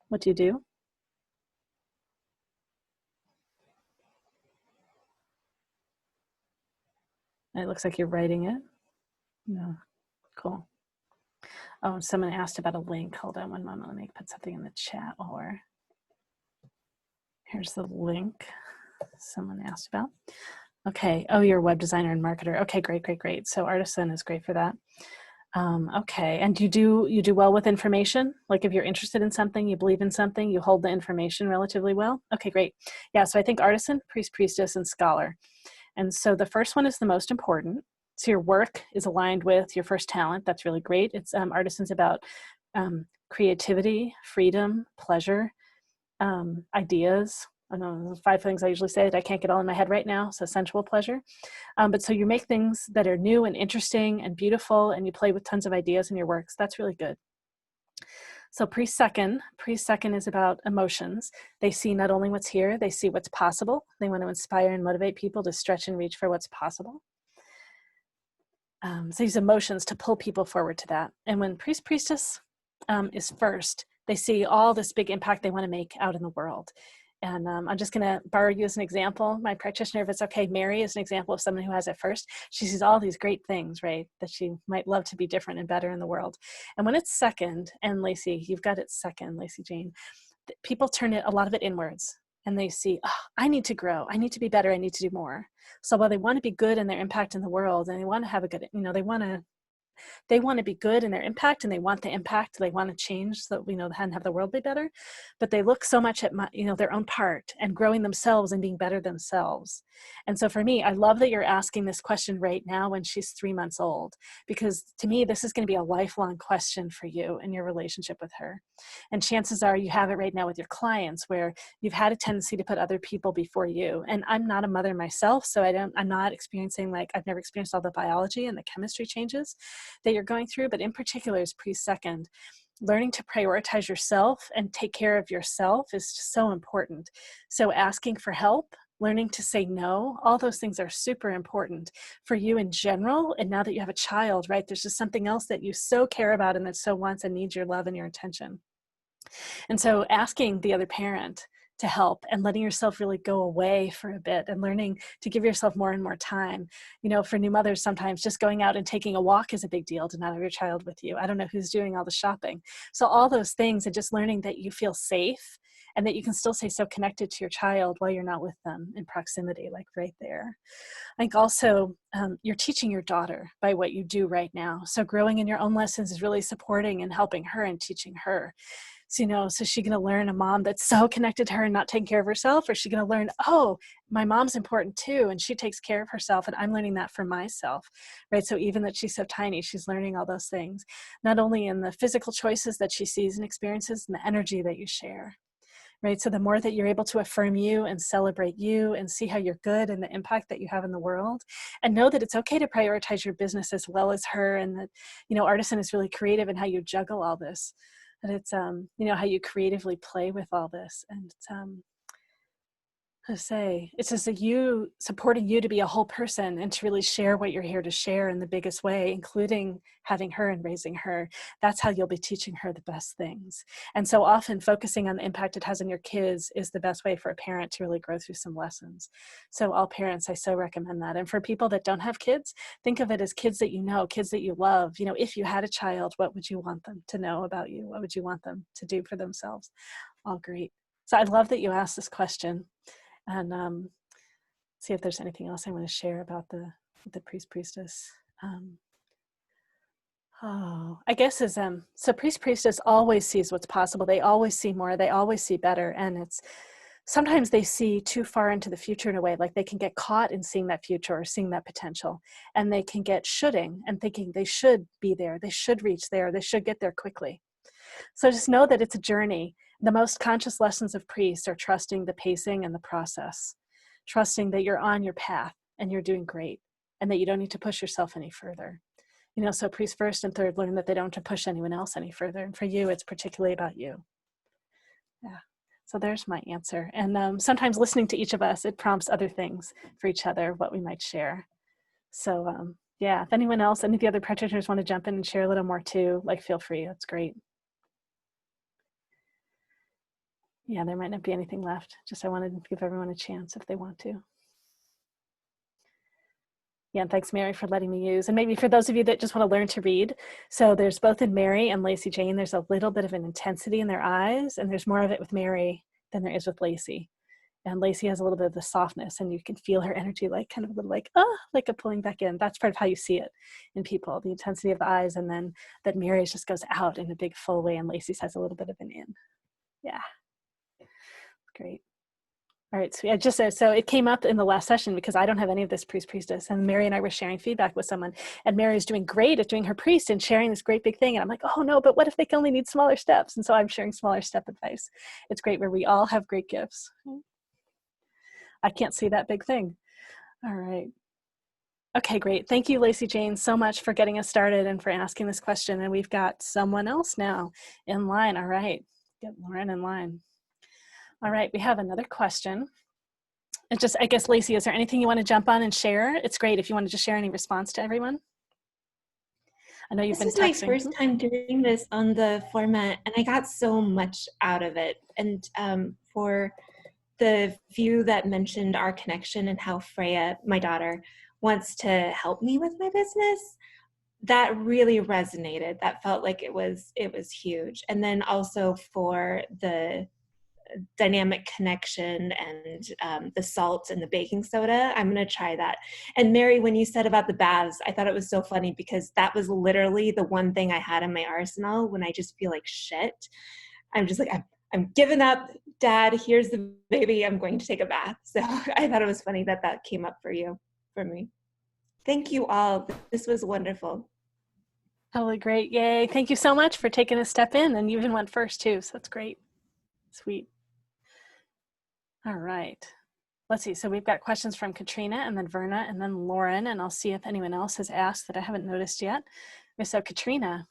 What do you do? It looks like you're writing it. No. Cool. Oh, someone asked about a link. Hold on one moment. Let me put something in the chat. Or here's the link someone asked about. Okay. Oh, you're a web designer and marketer. Okay, great, great, great. So Artisan is great for that. Okay. And you do well with information? Like if you're interested in something, you believe in something, you hold the information relatively well? Okay, great. Yeah, so I think Artisan, Priest, Priestess, and Scholar. And so the first one is the most important. So your work is aligned with your first talent. That's really great. It's Artisan's about creativity, freedom, pleasure, ideas. I know 5 things I usually say that I can't get all in my head right now. So sensual pleasure. But so you make things that are new and interesting and beautiful, and you play with tons of ideas in your works. That's really good. So pre-second is about emotions. They see not only what's here, they see what's possible. They want to inspire and motivate people to stretch and reach for what's possible. So use emotions to pull people forward to that. And when priest, priestess is first, they see all this big impact they want to make out in the world. And I'm just going to borrow you as an example. My practitioner, if it's okay, Mary is an example of someone who has it first. She sees all these great things, right, that she might love to be different and better in the world. And when it's second, and Lacey, you've got it second, Lacey Jane, people turn it, a lot of it inwards. And they see, oh, I need to grow. I need to be better. I need to do more. So while they want to be good in their impact in the world, and they want to have a good, they want to be good in their impact, and they want the impact, they want to change so that, and have the world be better, but they look so much at their own part and growing themselves and being better themselves. And so for me, I love that you're asking this question right now when she's 3 months old, because to me, this is going to be a lifelong question for you in your relationship with her. And chances are you have it right now with your clients, where you've had a tendency to put other people before you. And I'm not a mother myself, so I'm not experiencing, I've never experienced all the biology and the chemistry changes that you're going through, but in particular is pre-second. Learning to prioritize yourself and take care of yourself is just so important. So asking for help, learning to say no, all those things are super important for you in general. And now that you have a child, right, there's just something else that you so care about and that so wants and needs your love and your attention. And so asking the other parent to help and letting yourself really go away for a bit and learning to give yourself more and more time. For new mothers, sometimes just going out and taking a walk is a big deal to not have your child with you. I don't know who's doing all the shopping. So all those things, and just learning that you feel safe and that you can still stay so connected to your child while you're not with them in proximity, like right there. I think also you're teaching your daughter by what you do right now. So growing in your own lessons is really supporting and helping her and teaching her. So, so she going to learn a mom that's so connected to her and not taking care of herself, or is she going to learn, oh, my mom's important too, and she takes care of herself, and I'm learning that for myself, right? So even that she's so tiny, she's learning all those things, not only in the physical choices that she sees and experiences, and the energy that you share, right? So the more that you're able to affirm you and celebrate you and see how you're good and the impact that you have in the world, and know that it's okay to prioritize your business as well as her, and that, Artisan is really creative in how you juggle all this. And it's, how you creatively play with all this. And it's, it's just you supporting you to be a whole person and to really share what you're here to share in the biggest way, including having her and raising her. That's how you'll be teaching her the best things. And so often focusing on the impact it has on your kids is the best way for a parent to really grow through some lessons. So all parents, I so recommend that. And for people that don't have kids, think of it as kids that kids that you love. If you had a child, what would you want them to know about you? What would you want them to do for themselves? All great. So I love that you asked this question. And see if there's anything else I want to share about the priest priestess. I guess so priest priestess always sees what's possible. They always see more. They always see better. And it's sometimes they see too far into the future in a way, like they can get caught in seeing that future or seeing that potential, and they can get shoulding and thinking they should be there. They should reach there. They should get there quickly. So just know that it's a journey. The most conscious lessons of priests are trusting the pacing and the process, trusting that you're on your path and you're doing great, and that you don't need to push yourself any further. So priests first and third learn that they don't have to push anyone else any further. And for you, it's particularly about you. Yeah. So there's my answer. And sometimes listening to each of us, it prompts other things for each other, what we might share. So yeah, if anyone else, any of the other practitioners want to jump in and share a little more too, feel free. That's great. Yeah, there might not be anything left. Just I wanted to give everyone a chance if they want to. Yeah, and thanks, Mary, for letting me use. And maybe for those of you that just want to learn to read, so there's both in Mary and Lacey Jane, there's a little bit of an intensity in their eyes, and there's more of it with Mary than there is with Lacey. And Lacey has a little bit of the softness, and you can feel her energy, like kind of a little like, like a pulling back in. That's part of how you see it in people, the intensity of the eyes, and then that Mary's just goes out in a big full way, and Lacey's has a little bit of an in. Yeah, great. All right, so I just so it came up in the last session because I don't have any of this priestess, and Mary and I were sharing feedback with someone, and Mary's doing great at doing her priest and sharing this great big thing, and I'm like, oh no, but what if they can only need smaller steps? And so I'm sharing smaller step advice. It's great where we all have great gifts. I can't see that big thing. All right. Okay, great. Thank you, Lacey Jane, so much for getting us started and for asking this question. And we've got someone else now in line. All right, get Lauren in line. All right, we have another question. And just, I guess, Lacey, is there anything you want to jump on and share? It's great if you want to just share any response to everyone. I know you've been texting. This is my first time doing this on the format, and I got so much out of it. And for the few that mentioned our connection and how Freya, my daughter, wants to help me with my business, that really resonated. That felt like it was huge. And then also for the dynamic connection and the salt and the baking soda, I'm going to try that. And Mary, when you said about the baths, I thought it was so funny because that was literally the one thing I had in my arsenal when I just feel like shit. I'm just like, I'm giving up, Dad, here's the baby, I'm going to take a bath. So I thought it was funny that that came up for me. Thank you all. This was wonderful. Totally great. Yay. Thank you so much for taking a step in, and you even went first too. So that's great. Sweet. All right. Let's see. So we've got questions from Katrina and then Verna and then Lauren, and I'll see if anyone else has asked that I haven't noticed yet. So Katrina,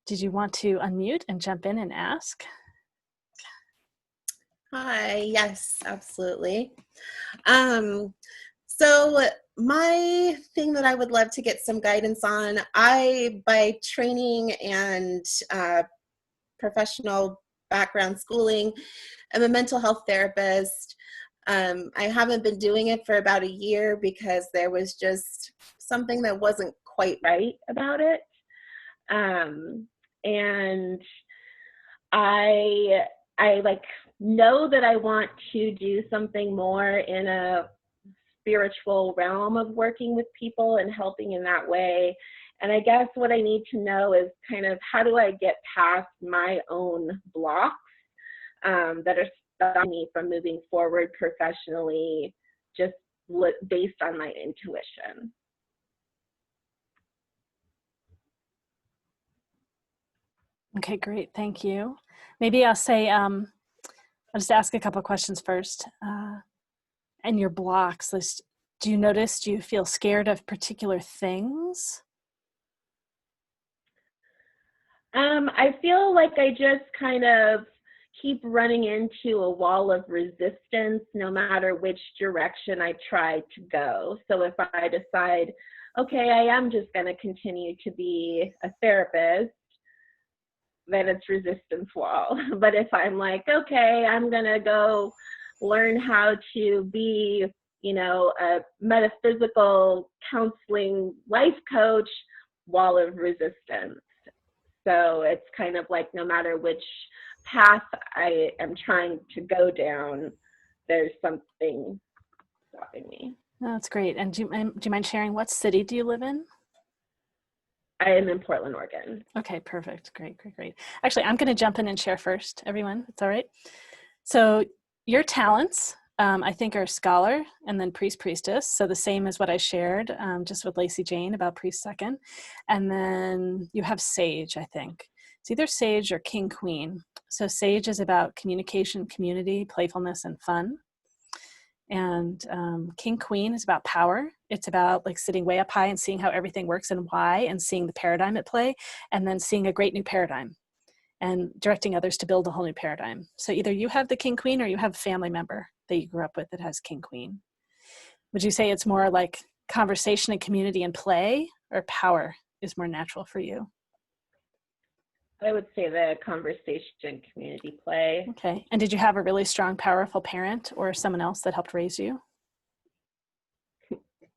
did you want to unmute and jump in and ask? Hi, yes, absolutely. So my thing that I would love to get some guidance on, by training and professional background schooling, I'm a mental health therapist. I haven't been doing it for about a year because there was just something that wasn't quite right about it. And I like know that I want to do something more in a spiritual realm of working with people and helping in that way. And I guess what I need to know is kind of how do I get past my own blocks that are stopping me from moving forward professionally, just based on my intuition. Okay, great. Thank you. Maybe I'll say, I'll just ask a couple of questions first. And your blocks list, do you feel scared of particular things? I feel like I just kind of keep running into a wall of resistance no matter which direction I try to go. So if I decide, okay, I am just going to continue to be a therapist, then it's resistance wall. But if I'm like, okay, I'm going to go learn how to be, a metaphysical counseling life coach, wall of resistance. So it's kind of like no matter which path I am trying to go down, there's something stopping me. Oh, that's great. And do you mind sharing what city do you live in? I am in Portland, Oregon. Okay, perfect. Great. Actually, I'm going to jump in and share first, everyone. It's all right. So your talents, I think, are scholar and then priest, priestess. So the same as what I shared just with Lacey Jane about priest second. And then you have sage, I think. It's either sage or king, queen. So sage is about communication, community, playfulness, and fun. And king, queen is about power. It's about like sitting way up high and seeing how everything works and why, and seeing the paradigm at play, and then seeing a great new paradigm and directing others to build a whole new paradigm. So either you have the king, queen, or you have a family member that you grew up with that has king, queen. Would you say it's more like conversation and community and play, or power is more natural for you? I would say the conversation, community, play. Okay. And did you have a really strong, powerful parent or someone else that helped raise you?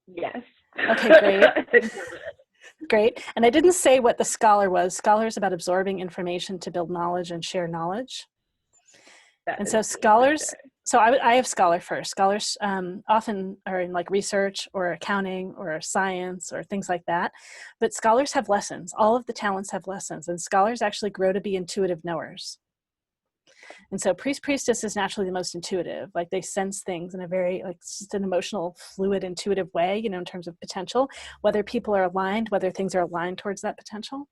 Yes. Okay, great. Great. And I didn't say what the scholar was. Scholar is about absorbing information to build knowledge and share knowledge. And so scholars, so I have scholar first. Scholars often are in like research or accounting or science or things like that. But scholars have lessons. All of the talents have lessons. And scholars actually grow to be intuitive knowers. And so priest, priestess is naturally the most intuitive. Like they sense things in a very, like just an emotional, fluid, intuitive way, you know, in terms of potential, whether people are aligned, whether things are aligned towards that potential.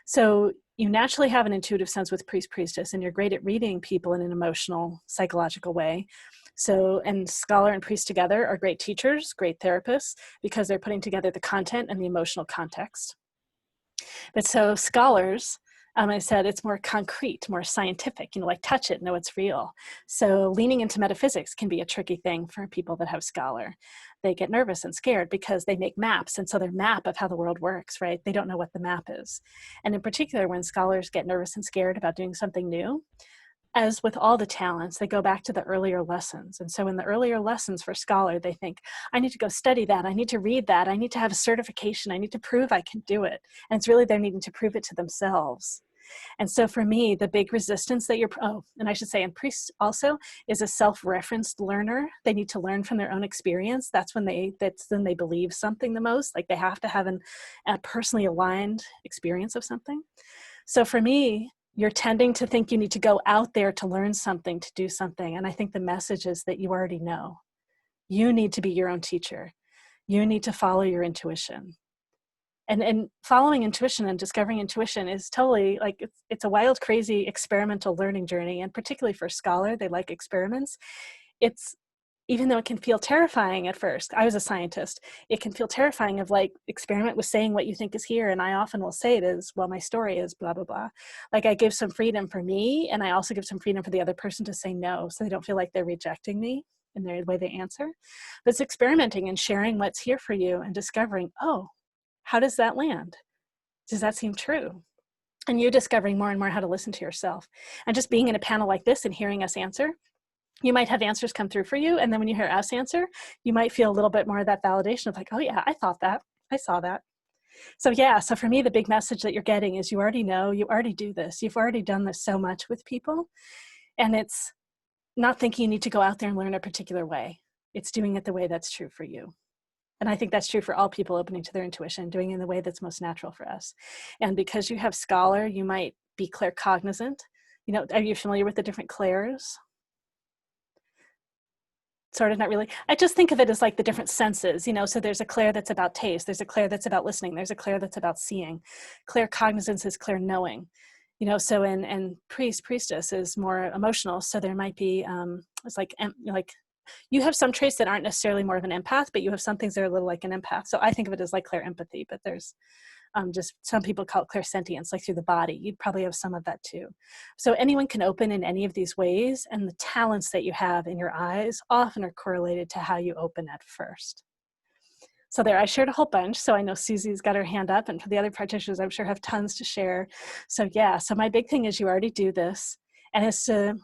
So you naturally have an intuitive sense with priest, priestess, and you're great at reading people in an emotional, psychological way. So, and scholar and priest together are great teachers, great therapists, because they're putting together the content and the emotional context. But so scholars, I said it's more concrete, more scientific, you know, like touch it, know it's real. So leaning into metaphysics can be a tricky thing for people that have scholar. They get nervous and scared because they make maps. And so their map of how the world works, right? They don't know what the map is. And in particular, when scholars get nervous and scared about doing something new, as with all the talents, they go back to the earlier lessons. And so in the earlier lessons for scholar, they think, I need to go study that. I need to read that. I need to have a certification. I need to prove I can do it. And it's really they're needing to prove it to themselves. And so for me, the big resistance that and I should say, and priest also is a self-referenced learner. They need to learn from their own experience. That's when they believe something the most. Like they have to have a personally aligned experience of something. So for me, you're tending to think you need to go out there to learn something, to do something. And I think the message is that you already know. You need to be your own teacher. You need to follow your intuition. And following intuition and discovering intuition is totally like, it's a wild, crazy experimental learning journey. And particularly for scholar, they like experiments. It's, even though it can feel terrifying at first, I was a scientist, it can feel terrifying of like experiment with saying what you think is here. And I often will say it is, well, my story is blah, blah, blah. Like I give some freedom for me. And I also give some freedom for the other person to say no. So they don't feel like they're rejecting me in the way they answer. But it's experimenting and sharing what's here for you and discovering, oh, how does that land? Does that seem true? And you discovering more and more how to listen to yourself. And just being in a panel like this and hearing us answer, you might have answers come through for you. And then when you hear us answer, you might feel a little bit more of that validation of like, oh yeah, I thought that, I saw that. So yeah, so for me, the big message that you're getting is you already know, you already do this. You've already done this so much with people. And it's not thinking you need to go out there and learn a particular way. It's doing it the way that's true for you. And I think that's true for all people opening to their intuition, doing it in the way that's most natural for us. And because you have scholar, you might be claircognizant. You know, are you familiar with the different clairs? Sort of, not really. I just think of it as like the different senses, you know, so there's a clair that's about taste. There's a clair that's about listening. There's a clair that's about seeing. Claircognizance is clear knowing, you know, so and priestess is more emotional. So there might be, it's like you have some traits that aren't necessarily more of an empath, but you have some things that are a little like an empath. So I think of it as like clair empathy, but there's just some people call it clairsentience, like through the body. You'd probably have some of that too. So anyone can open in any of these ways, and the talents that you have in your eyes often are correlated to how you open at first. So there, I shared a whole bunch. So I know Susie's got her hand up, and for the other practitioners, I'm sure have tons to share. So yeah, so my big thing is you already do this, and it's to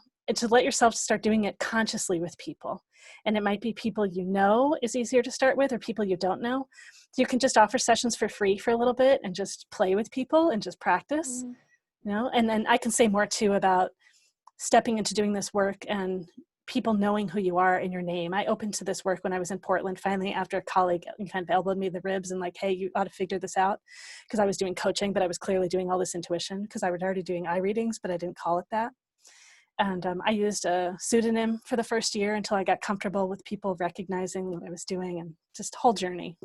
let yourself start doing it consciously with people. And it might be people you know is easier to start with, or people you don't know. You can just offer sessions for free for a little bit and just play with people and just practice, you know. And then I can say more too about stepping into doing this work and people knowing who you are in your name. I opened to this work when I was in Portland, finally, after a colleague kind of elbowed me in the ribs and like, hey, you ought to figure this out. Because I was doing coaching, but I was clearly doing all this intuition because I was already doing eye readings, but I didn't call it that. And I used a pseudonym for the first year until I got comfortable with people recognizing what I was doing, and just whole journey.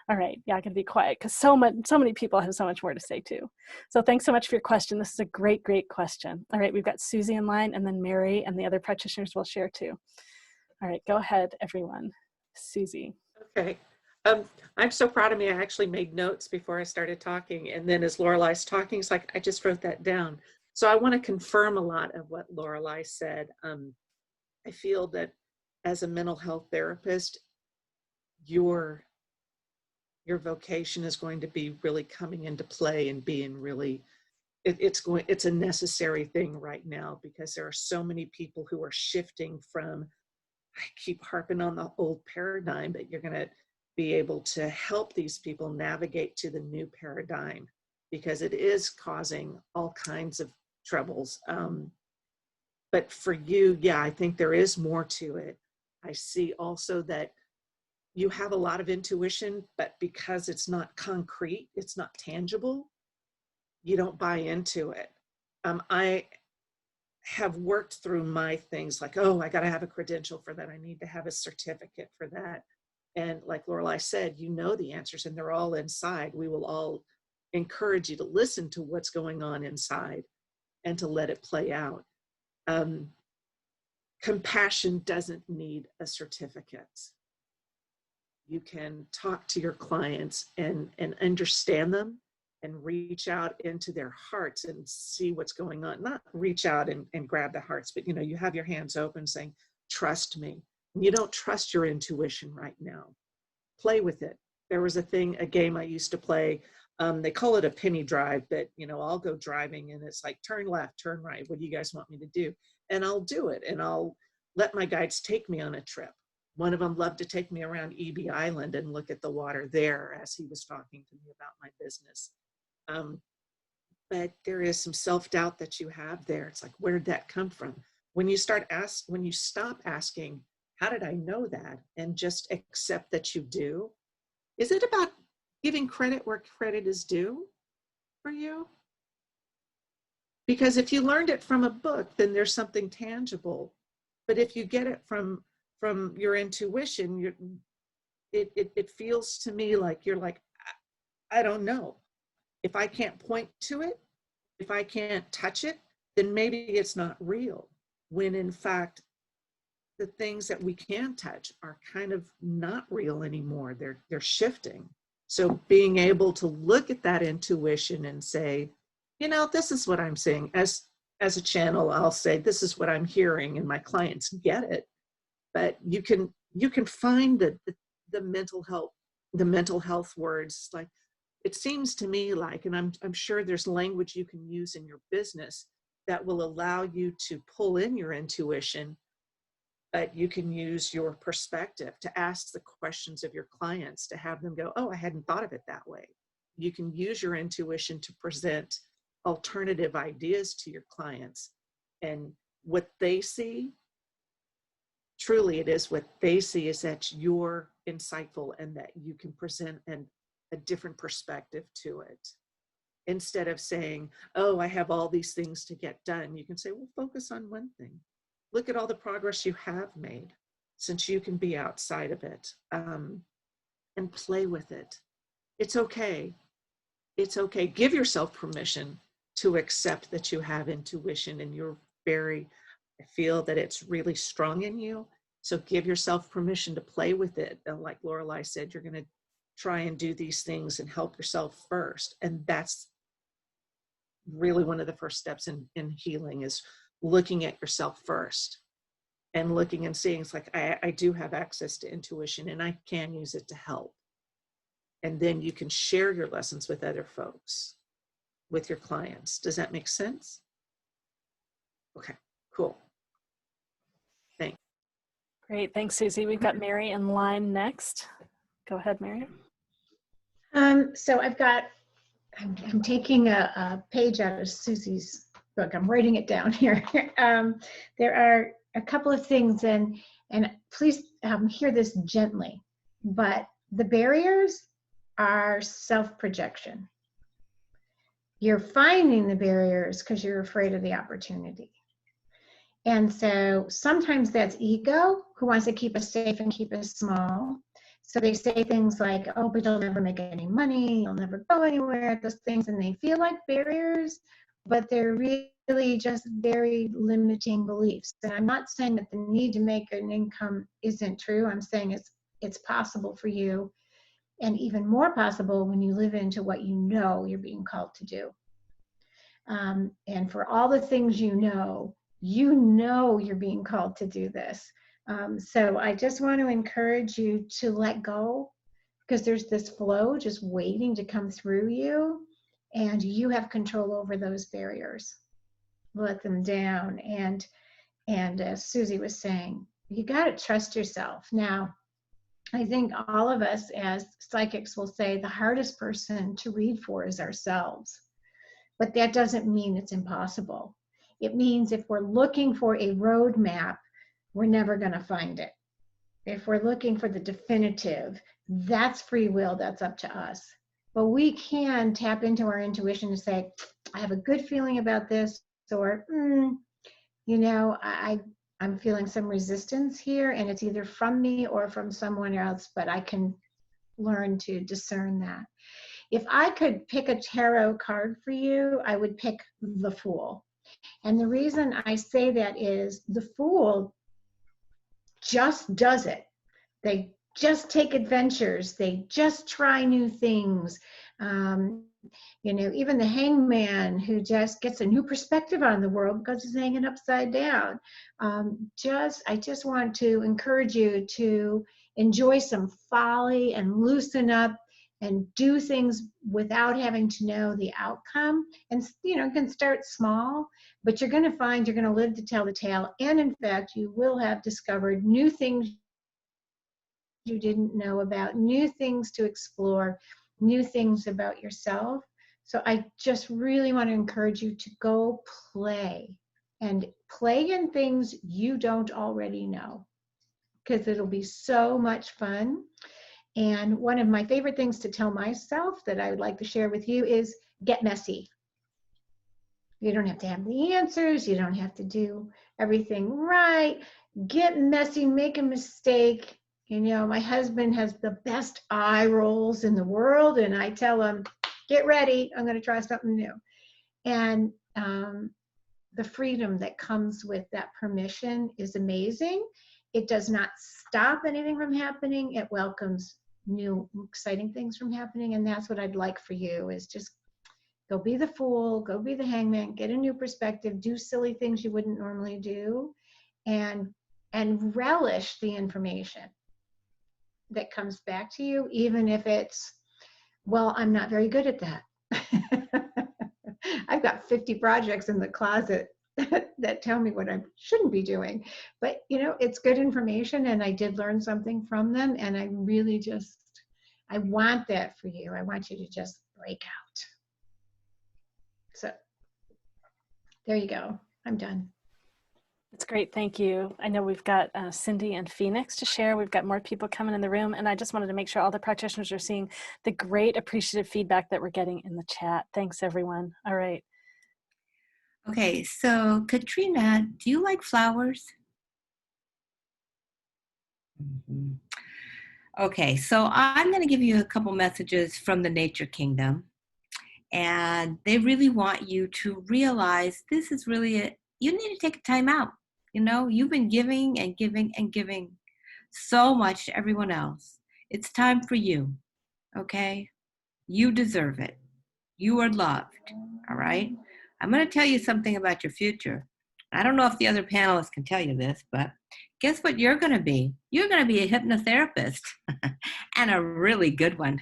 All right, yeah, I can be quiet because so many people have so much more to say too. So thanks so much for your question. This is a great, great question. All right, we've got Susie in line, and then Mary and the other practitioners will share too. All right, go ahead, everyone. Susie. Okay. I'm so proud of me. I actually made notes before I started talking. And then as Lorelai's talking, it's like, I just wrote that down. So I want to confirm a lot of what Lorelai said. I feel that as a mental health therapist, your vocation is going to be really coming into play and being really, it's a necessary thing right now, because there are so many people who are shifting from, I keep harping on the old paradigm, but you're going to be able to help these people navigate to the new paradigm, because it is causing all kinds of troubles. But for you, yeah, I think there is more to it. I see also that you have a lot of intuition, but because it's not concrete, it's not tangible, you don't buy into it. I have worked through my things like, oh, I got to have a credential for that. I need to have a certificate for that. And like Lorelei said, you know the answers and they're all inside. We will all encourage you to listen to what's going on inside and to let it play out. Compassion doesn't need a certificate. You can talk to your clients and understand them and reach out into their hearts and see what's going on. Not reach out and grab the hearts, but you have your hands open saying, trust me. And you don't trust your intuition right now. Play with it. There was a game I used to play. They call it a penny drive, but I'll go driving and it's like, turn left, turn right. What do you guys want me to do? And I'll do it. And I'll let my guides take me on a trip. One of them loved to take me around EB Island and look at the water there as he was talking to me about my business. But there is some self-doubt that you have there. It's like, where did that come from? When you stop asking, how did I know that? And just accept that you do. Is it about giving credit where credit is due for you? Because if you learned it from a book, then there's something tangible. But if you get it from your intuition, it feels to me like you're like, I don't know. If I can't point to it, if I can't touch it, then maybe it's not real. When in fact, the things that we can touch are kind of not real anymore. They're shifting. So being able to look at that intuition and say, this is what I'm saying. As a channel, I'll say, this is what I'm hearing, and my clients get it. But you can find the mental health words. Like, it seems to me like, and I'm sure there's language you can use in your business that will allow you to pull in your intuition, but you can use your perspective to ask the questions of your clients, to have them go, oh, I hadn't thought of it that way. You can use your intuition to present alternative ideas to your clients, and what they see, truly it is what they see, is that you're insightful and that you can present a different perspective to it. Instead of saying, oh, I have all these things to get done, you can say, well, focus on one thing. Look at all the progress you have made, since you can be outside of it, and play with it. It's okay. It's okay. Give yourself permission to accept that you have intuition and I feel that it's really strong in you. So give yourself permission to play with it. And like Lorelei said, you're going to try and do these things and help yourself first. And that's really one of the first steps in healing, is looking at yourself first and looking and seeing, it's like, I do have access to intuition and I can use it to help. And then you can share your lessons with other folks, with your clients. Does that make sense? Okay, cool. Thanks. Great, thanks, Susie. We've got Mary in line next. Go ahead, Mary. So I'm taking a page out of Susie's book. I'm writing it down here. There are a couple of things, and please hear this gently, but the barriers are self-projection. You're finding the barriers because you're afraid of the opportunity. And so sometimes that's ego, who wants to keep us safe and keep us small. So they say things like, oh, but you'll never make any money, you'll never go anywhere, those things, and they feel like barriers, but they're really just very limiting beliefs. And I'm not saying that the need to make an income isn't true. I'm saying it's possible for you, and even more possible when you live into what you know you're being called to do. And for all the things you know you're being called to do this. So I just want to encourage you to let go, because there's this flow just waiting to come through you, and you have control over those barriers. Let them down. And as Susie was saying, you got to trust yourself. Now, I think all of us as psychics will say the hardest person to read for is ourselves. But that doesn't mean it's impossible. It means if we're looking for a roadmap, we're never going to find it. If we're looking for the definitive, that's free will, that's up to us. But we can tap into our intuition and say, I have a good feeling about this, or, you know, I'm feeling some resistance here, and it's either from me or from someone else, but I can learn to discern that. If I could pick a tarot card for you, I would pick the Fool. And the reason I say that is the Fool just does it. They just take adventures. They just try new things. You know, even the hangman who just gets a new perspective on the world because he's hanging upside down. I just want to encourage you to enjoy some folly and loosen up and do things without having to know the outcome. And, you know, you can start small, but you're going to find you're going to live to tell the tale. And in fact, you will have discovered new things you didn't know about, new things to explore, new things about yourself. So I just really want to encourage you to go play and play in things you don't already know, because it'll be so much fun. And one of my favorite things to tell myself that I would like to share with you is get messy. You don't have to have the answers. You don't have to do everything right. Get messy, make a mistake. You know, my husband has the best eye rolls in the world, and I tell him, get ready, I'm going to try something new. And the freedom that comes with that permission is amazing. It does not stop anything from happening. It welcomes new, exciting things from happening. And that's what I'd like for you, is just go be the Fool, go be the hangman, get a new perspective, do silly things you wouldn't normally do, and relish the information that comes back to you, even if it's, well, I'm not very good at that. I've got 50 projects in the closet that tell me what I shouldn't be doing. But, you know, it's good information, and I did learn something from them, and I really just, I want that for you. I want you to just break out. So there you go. I'm done. That's great. Thank you. I know we've got Cindy and Phoenix to share. We've got more people coming in the room, and I just wanted to make sure all the practitioners are seeing the great appreciative feedback that we're getting in the chat. Thanks, everyone. All right. Okay, so Katrina, do you like flowers? Mm-hmm. Okay, so I'm going to give you a couple messages from the nature kingdom, and they really want you to realize this is really you need to take a time out. You know, you've been giving and giving and giving so much to everyone else. It's time for you, okay? You deserve it. You are loved, all right? I'm going to tell you something about your future. I don't know if the other panelists can tell you this, but guess what you're going to be? You're going to be a hypnotherapist and a really good one,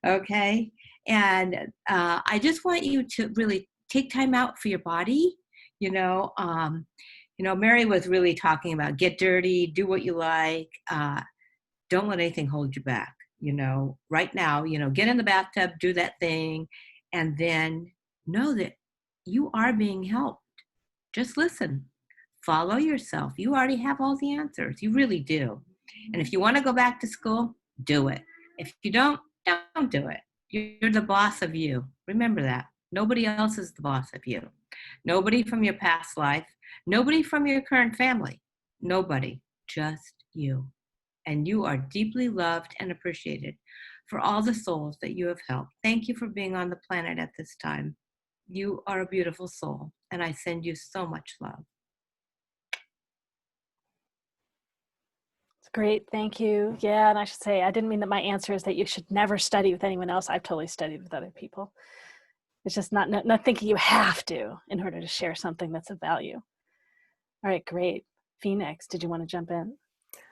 okay? And I just want you to really take time out for your body. You know, Mary was really talking about get dirty, do what you like. Don't let anything hold you back. You know, right now, you know, get in the bathtub, do that thing, and then know that you are being helped. Just listen. Follow yourself. You already have all the answers. You really do. And if you want to go back to school, do it. If you don't do it. You're the boss of you. Remember that. Nobody else is the boss of you. Nobody from your past life. Nobody from your current family. Nobody. Just you. And you are deeply loved and appreciated for all the souls that you have helped. Thank you for being on the planet at this time. You are a beautiful soul, and I send you so much love. It's great. Thank you. Yeah, and I should say, I didn't mean that my answer is that you should never study with anyone else. I've totally studied with other people. It's just not thinking you have to in order to share something that's of value. All right, great. Phoenix, did you want to jump in?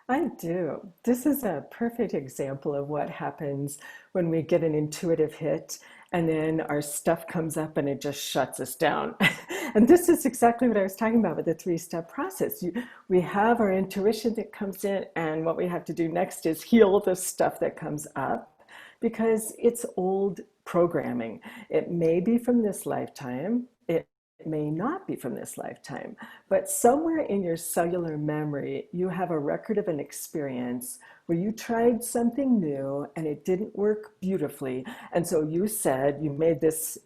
I do. This is a perfect example of what happens when we get an intuitive hit and then our stuff comes up and it just shuts us down. And this is exactly what I was talking about with the three-step process. We have our intuition that comes in, and what we have to do next is heal the stuff that comes up because it's old programming. It may be from this lifetime. It may not be from this lifetime, but somewhere in your cellular memory, you have a record of an experience where you tried something new and it didn't work beautifully. And so you made this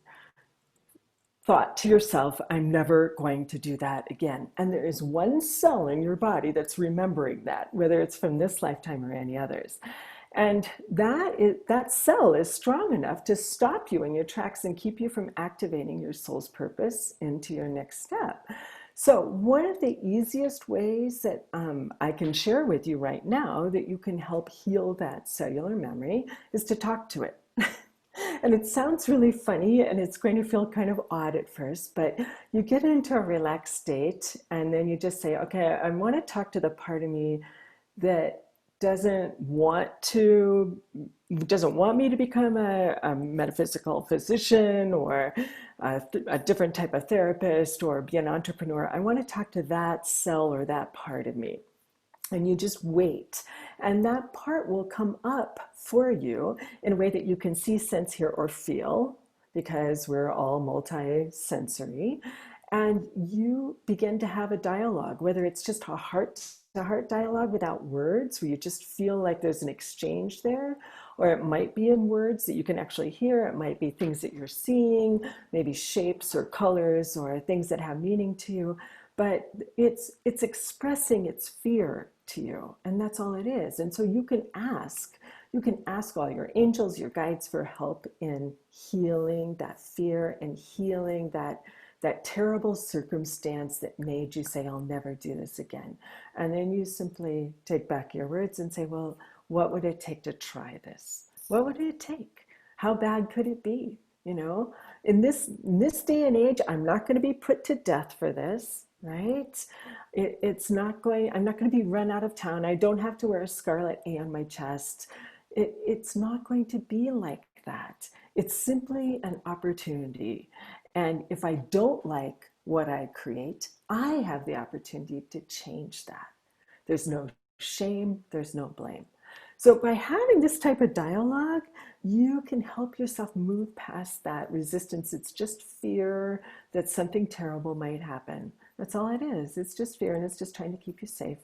thought to yourself, I'm never going to do that again. And there is one cell in your body that's remembering that, whether it's from this lifetime or any others. And that cell is strong enough to stop you in your tracks and keep you from activating your soul's purpose into your next step. So one of the easiest ways that I can share with you right now that you can help heal that cellular memory is to talk to it. And it sounds really funny and it's going to feel kind of odd at first, but you get into a relaxed state and then you just say, okay, I want to talk to the part of me that doesn't want me to become a metaphysical physician or a different type of therapist or be an entrepreneur. I want to talk to that cell or that part of me. And you just wait. And that part will come up for you in a way that you can see, sense, hear, or feel, because we're all multi-sensory. And you begin to have a dialogue, whether it's just a heart-to-heart dialogue without words, where you just feel like there's an exchange there, or it might be in words that you can actually hear. It might be things that you're seeing, maybe shapes or colors or things that have meaning to you. But it's expressing its fear to you, and that's all it is. And so you can ask all your angels, your guides for help in healing that fear and healing that terrible circumstance that made you say, I'll never do this again. And then you simply take back your words and say, well, what would it take to try this? What would it take? How bad could it be? You know, in this day and age, I'm not going to be put to death for this, right? I'm not going to be run out of town. I don't have to wear a scarlet A on my chest. It's not going to be like that. It's simply an opportunity. And if I don't like what I create, I have the opportunity to change that. There's no shame, there's no blame. So by having this type of dialogue, you can help yourself move past that resistance. It's just fear that something terrible might happen. That's all it is. It's just fear, and it's just trying to keep you safe.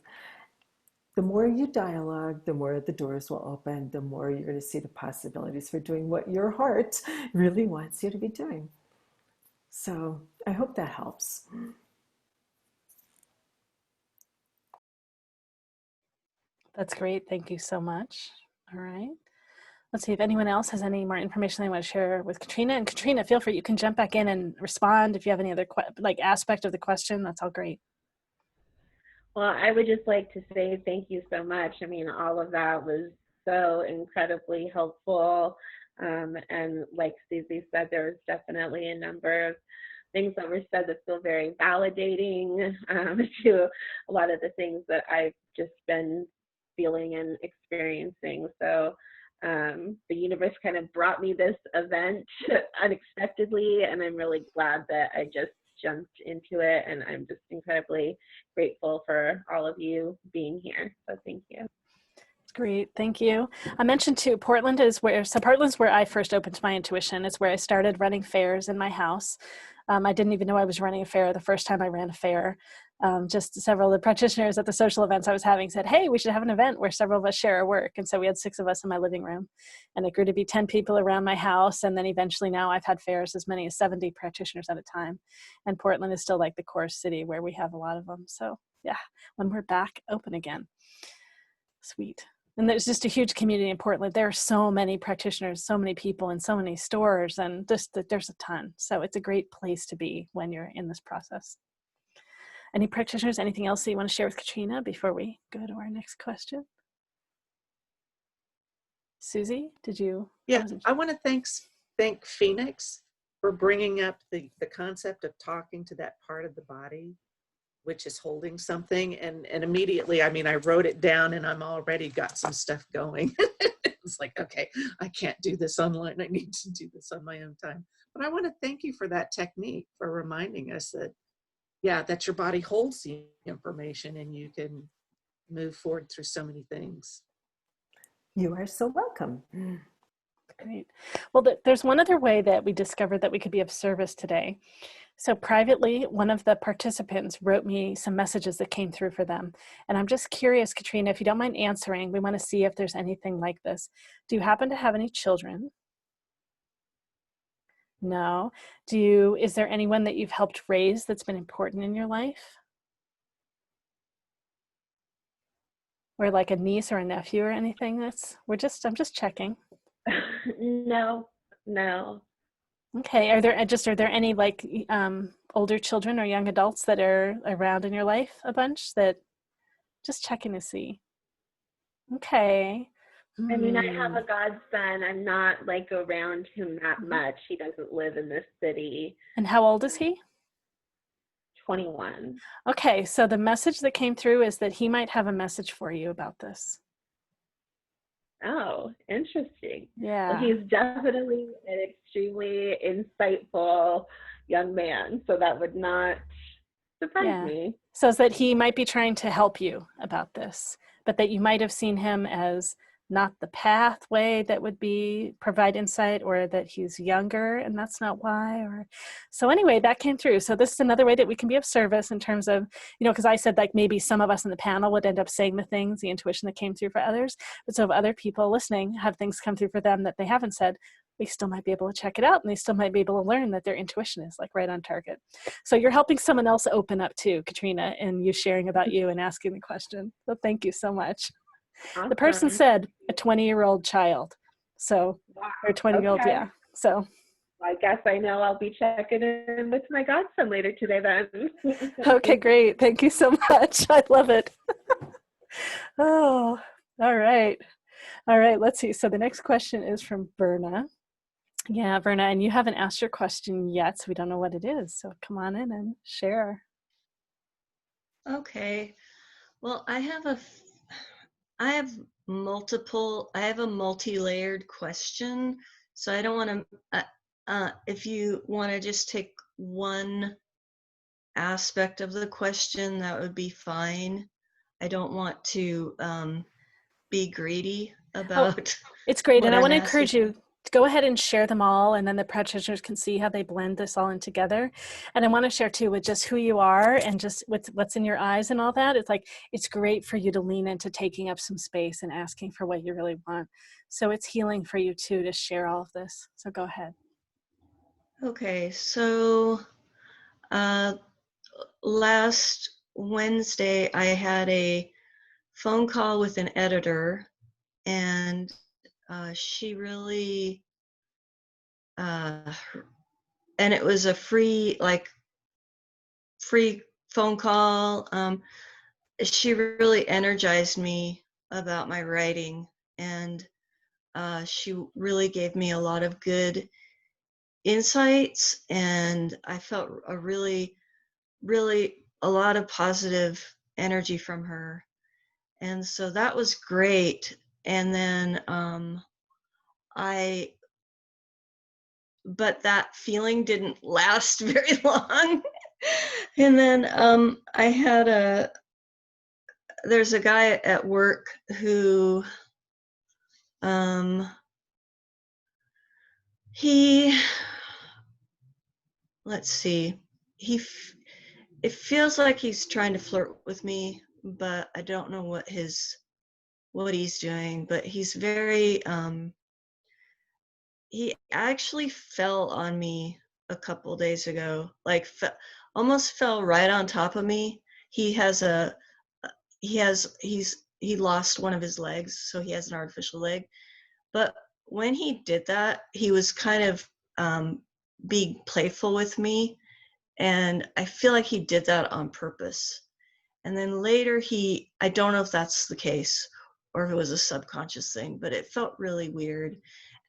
The more you dialogue, the more the doors will open, the more you're going to see the possibilities for doing what your heart really wants you to be doing. So I hope that helps. That's great. Thank you so much. All right. Let's see if anyone else has any more information they want to share with Katrina. And Katrina, feel free, you can jump back in and respond if you have any other aspect of the question. That's all great. Well, I would just like to say thank you so much. I mean, all of that was so incredibly helpful. And like Susie said, there was definitely a number of things that were said that feel very validating to a lot of the things that I've just been feeling and experiencing. So the universe kind of brought me this event unexpectedly, and I'm really glad that I just jumped into it, and I'm just incredibly grateful for all of you being here. So thank you. Great, thank you. I mentioned too, Portland's where I first opened my intuition. It's where I started running fairs in my house. I didn't even know I was running a fair the first time I ran a fair. Just several of the practitioners at the social events I was having said, hey, we should have an event where several of us share our work. And so we had 6 of us in my living room, and it grew to be 10 people around my house. And then eventually now I've had fairs as many as 70 practitioners at a time. And Portland is still like the core city where we have a lot of them. So yeah, when we're back open again. Sweet. And there's just a huge community in Portland. There are so many practitioners, so many people, and so many stores, and just there's a ton. So it's a great place to be when you're in this process. Any practitioners, anything else that you want to share with Katrina before we go to our next question? Susie, did you? Yeah, I want to thank Phoenix for bringing up the concept of talking to that part of the body which is holding something. And immediately, I mean, I wrote it down and I'm already got some stuff going. It's like, okay, I can't do this online. I need to do this on my own time. But I want to thank you for that technique, for reminding us that, yeah, that your body holds the information and you can move forward through so many things. You are so welcome. Great. Well, there's one other way that we discovered that we could be of service today. So privately, one of the participants wrote me some messages that came through for them. And I'm just curious, Katrina, if you don't mind answering, we want to see if there's anything like this. Do you happen to have any children? No. Is there anyone that you've helped raise that's been important in your life? Or like a niece or a nephew or anything? I'm just checking. No. Okay. Are there any like older children or young adults that are around in your life a bunch, that just checking to see? Okay. I mean, I have a godson. I'm not like around him that much. He doesn't live in this city. And how old is he? 21. Okay, so the message that came through is that he might have a message for you about this. Oh, interesting. Yeah. Well, he's definitely an extremely insightful young man, so that would not surprise me. So it's that he might be trying to help you about this, but that you might have seen him as not the pathway that would provide insight, or that he's younger and that's not why. So anyway, that came through. So this is another way that we can be of service in terms of, because I said like maybe some of us in the panel would end up saying the intuition that came through for others. But so if other people listening have things come through for them that they haven't said, we still might be able to check it out, and they still might be able to learn that their intuition is like right on target. So you're helping someone else open up too, Katrina, and you sharing about you and asking the question. So thank you so much. Awesome. The person said a 20-year-old child. So, wow. Or 20-year-old, okay. yeah. So I guess I know I'll be checking in with my godson later today then. Okay, great. Thank you so much. I love it. Oh, all right. All right, let's see. So the next question is from Verna. Yeah, Verna, and you haven't asked your question yet, so we don't know what it is. So come on in and share. Okay. Well, I have a multi-layered question. So I don't want to, if you want to just take one aspect of the question, that would be fine. I don't want to be greedy about. It's great. And I want to encourage you to go ahead and share them all, and then the practitioners can see how they blend this all in together. And I want to share too with just who you are and just what's in your eyes and all that. It's like, it's great for you to lean into taking up some space and asking for what you really want. So it's healing for you too to share all of this. So go ahead. Okay, so last Wednesday I had a phone call with an editor, and she really and it was a free phone call. She really energized me about my writing, and she really gave me a lot of good insights, and I felt a lot of positive energy from her. And so that was great. And then but that feeling didn't last very long. And then there's a guy at work who let's see, it feels like he's trying to flirt with me, but I don't know what he's doing. But he's very he actually fell on me a couple days ago, like almost fell right on top of me. He lost one of his legs, so he has an artificial leg. But when he did that, he was kind of being playful with me, and I feel like he did that on purpose. And then later I don't know if that's the case or if it was a subconscious thing, but it felt really weird.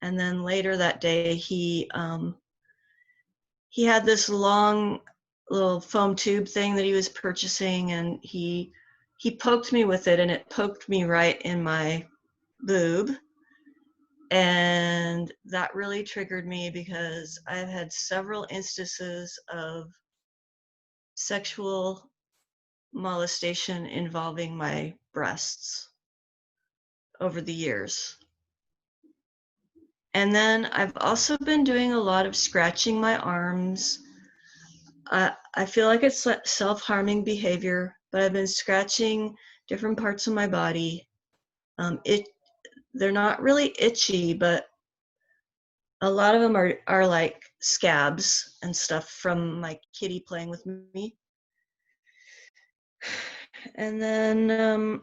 And then later that day, he had this long little foam tube thing that he was purchasing, and he poked me with it, and it poked me right in my boob. And that really triggered me because I've had several instances of sexual molestation involving my breasts over the years. And then I've also been doing a lot of scratching my arms. I feel like it's self-harming behavior, but I've been scratching different parts of my body. They're not really itchy, but a lot of them are like scabs and stuff from my kitty playing with me. And then,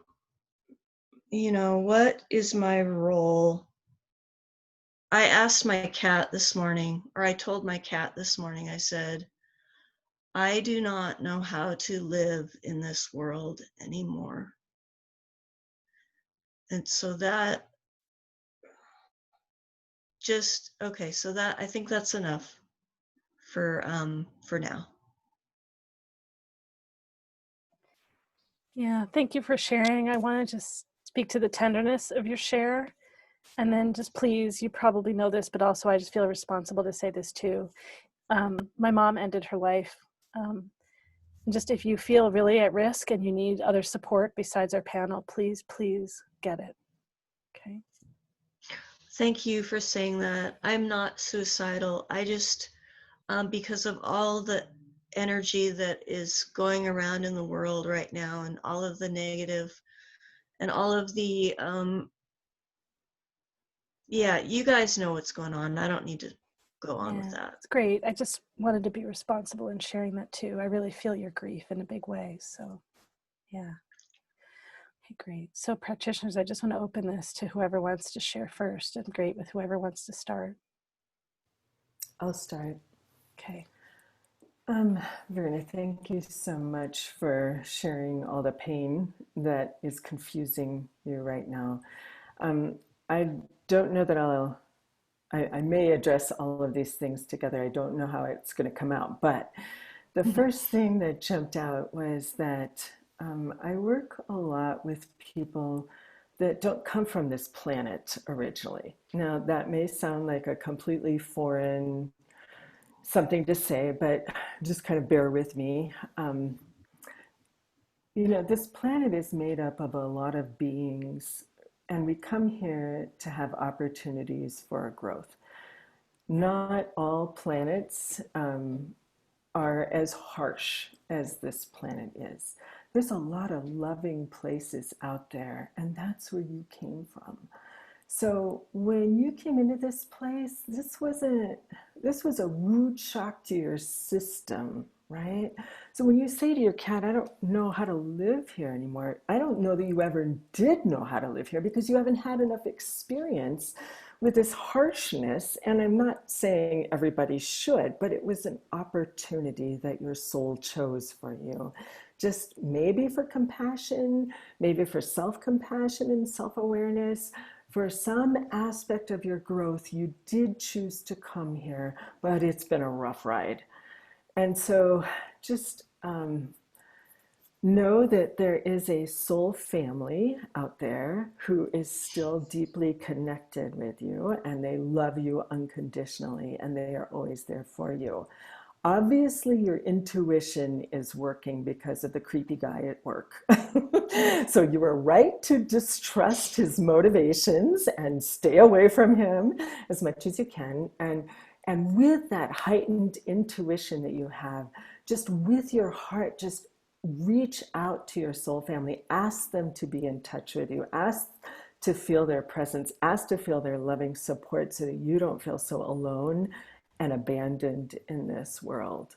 what is my role? I asked my cat this morning, or I told my cat this morning, I said, I do not know how to live in this world anymore. And so that so that I think that's enough for now. Yeah, thank you for sharing. I want to just speak to the tenderness of your share. And then just please, you probably know this, but also I just feel responsible to say this too. My mom ended her life. Just if you feel really at risk and you need other support besides our panel, please get it. Okay. Thank you for saying that. I'm not suicidal. I just, because of all the energy that is going around in the world right now and all of the negative and all of the, you guys know what's going on. I don't need to go on with that. It's great. I just wanted to be responsible in sharing that too. I really feel your grief in a big way. So, yeah. Okay, great. So practitioners, I just want to open this to whoever wants to share first, and great with whoever wants to start. I'll start. Okay. Verena, thank you so much for sharing all the pain that is confusing you right now. I don't know that I may address all of these things together. I don't know how it's going to come out, but the first thing that jumped out was that I work a lot with people that don't come from this planet originally. Now, that may sound like a completely foreign something to say, but just kind of bear with me. This planet is made up of a lot of beings, and we come here to have opportunities for our growth. Not all planets are as harsh as this planet is. There's a lot of loving places out there, and that's where you came from. So when you came into this place, this was a rude shock to your system, right? So when you say to your cat, I don't know how to live here anymore, I don't know that you ever did know how to live here because you haven't had enough experience with this harshness. And I'm not saying everybody should, but it was an opportunity that your soul chose for you. Just maybe for compassion, maybe for self-compassion and self-awareness. For some aspect of your growth, you did choose to come here, but it's been a rough ride. And so just know that there is a soul family out there who is still deeply connected with you, and they love you unconditionally, and they are always there for you. Obviously, your intuition is working because of the creepy guy at work. So you were right to distrust his motivations and stay away from him as much as you can. And with that heightened intuition that you have, just with your heart, just reach out to your soul family. Ask them to be in touch with you. Ask to feel their presence. Ask to feel their loving support so that you don't feel so alone and abandoned in this world.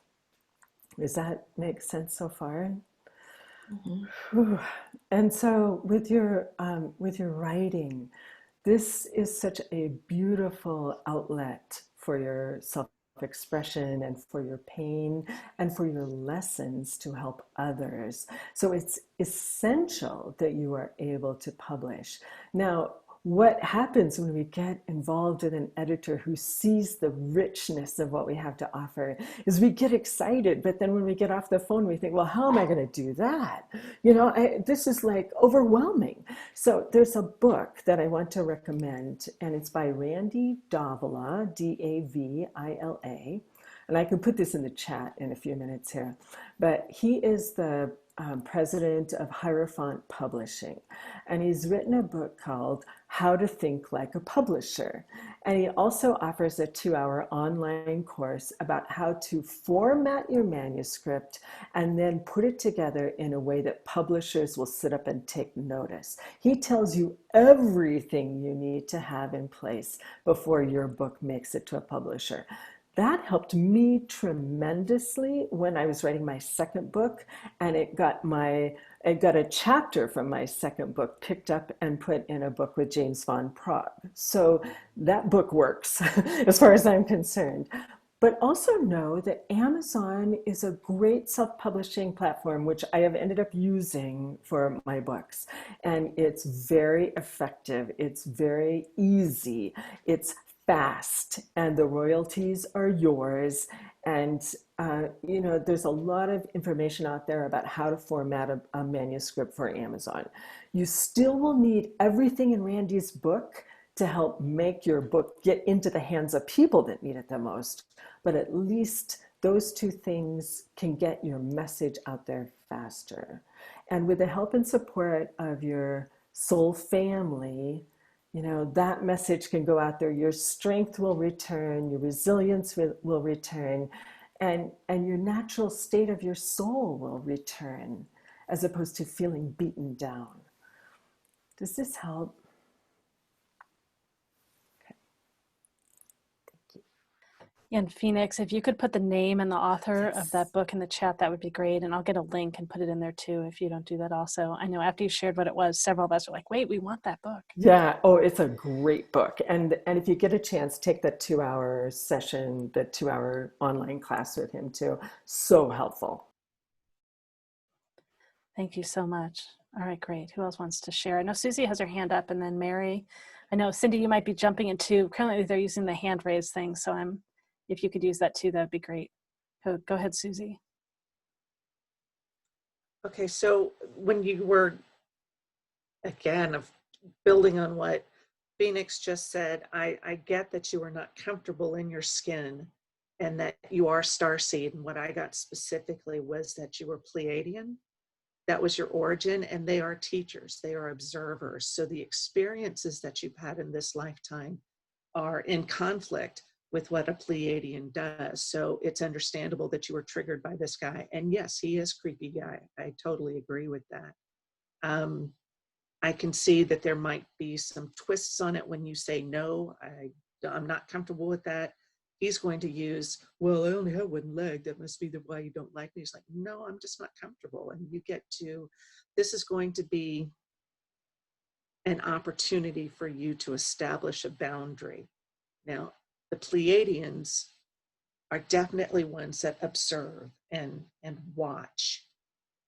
Does that make sense so far? Mm-hmm. And so with your writing, this is such a beautiful outlet for your self-expression and for your pain and for your lessons to help others. So it's essential that you are able to publish. Now, what happens when we get involved with an editor who sees the richness of what we have to offer is we get excited, but then when we get off the phone, we think, well, how am I going to do that? This is like overwhelming. So there's a book that I want to recommend, and it's by Randy Davila, Davila. And I can put this in the chat in a few minutes here, but he is the president of Hierophant Publishing, and he's written a book called How to Think Like a Publisher. And he also offers a 2-hour online course about how to format your manuscript and then put it together in a way that publishers will sit up and take notice. He tells you everything you need to have in place before your book makes it to a publisher. That helped me tremendously when I was writing my second book, and it got a chapter from my second book picked up and put in a book with James Von Prague. So that book works as far as I'm concerned. But also know that Amazon is a great self-publishing platform, which I have ended up using for my books. And it's very effective. It's very easy. It's fast, and the royalties are yours. And there's a lot of information out there about how to format a manuscript for Amazon. You still will need everything in Randy's book to help make your book get into the hands of people that need it the most. But at least those two things can get your message out there faster. And with the help and support of your soul family, that message can go out there. Your strength will return, your resilience will return, and your natural state of your soul will return, as opposed to feeling beaten down. Does this help? And Phoenix, if you could put the name and the author of that book in the chat, that would be great. And I'll get a link and put it in there too, if you don't do that also. I know after you shared what it was, several of us were like, wait, we want that book. Yeah. Oh, it's a great book. And if you get a chance, take that 2-hour session, the 2-hour online class with him too. So helpful. Thank you so much. All right, great. Who else wants to share? I know Susie has her hand up, and then Mary. I know Cindy, you might be jumping into, currently they're using the hand raise thing. So if you could use that too, that'd be great. Go ahead, Susie. Okay, so when you were, again, of building on what Phoenix just said, I get that you are not comfortable in your skin and that you are starseed. And what I got specifically was that you were Pleiadian. That was your origin, and they are teachers, they are observers. So the experiences that you've had in this lifetime are in conflict with what a Pleiadian does. So it's understandable that you were triggered by this guy. And yes, he is a creepy guy. I totally agree with that. I can see that there might be some twists on it when you say, no, I'm not comfortable with that. He's going to use, well, I only have one leg. That must be the why you don't like me. He's like, no, I'm just not comfortable. And this is going to be an opportunity for you to establish a boundary. Now, the Pleiadians are definitely ones that observe and watch,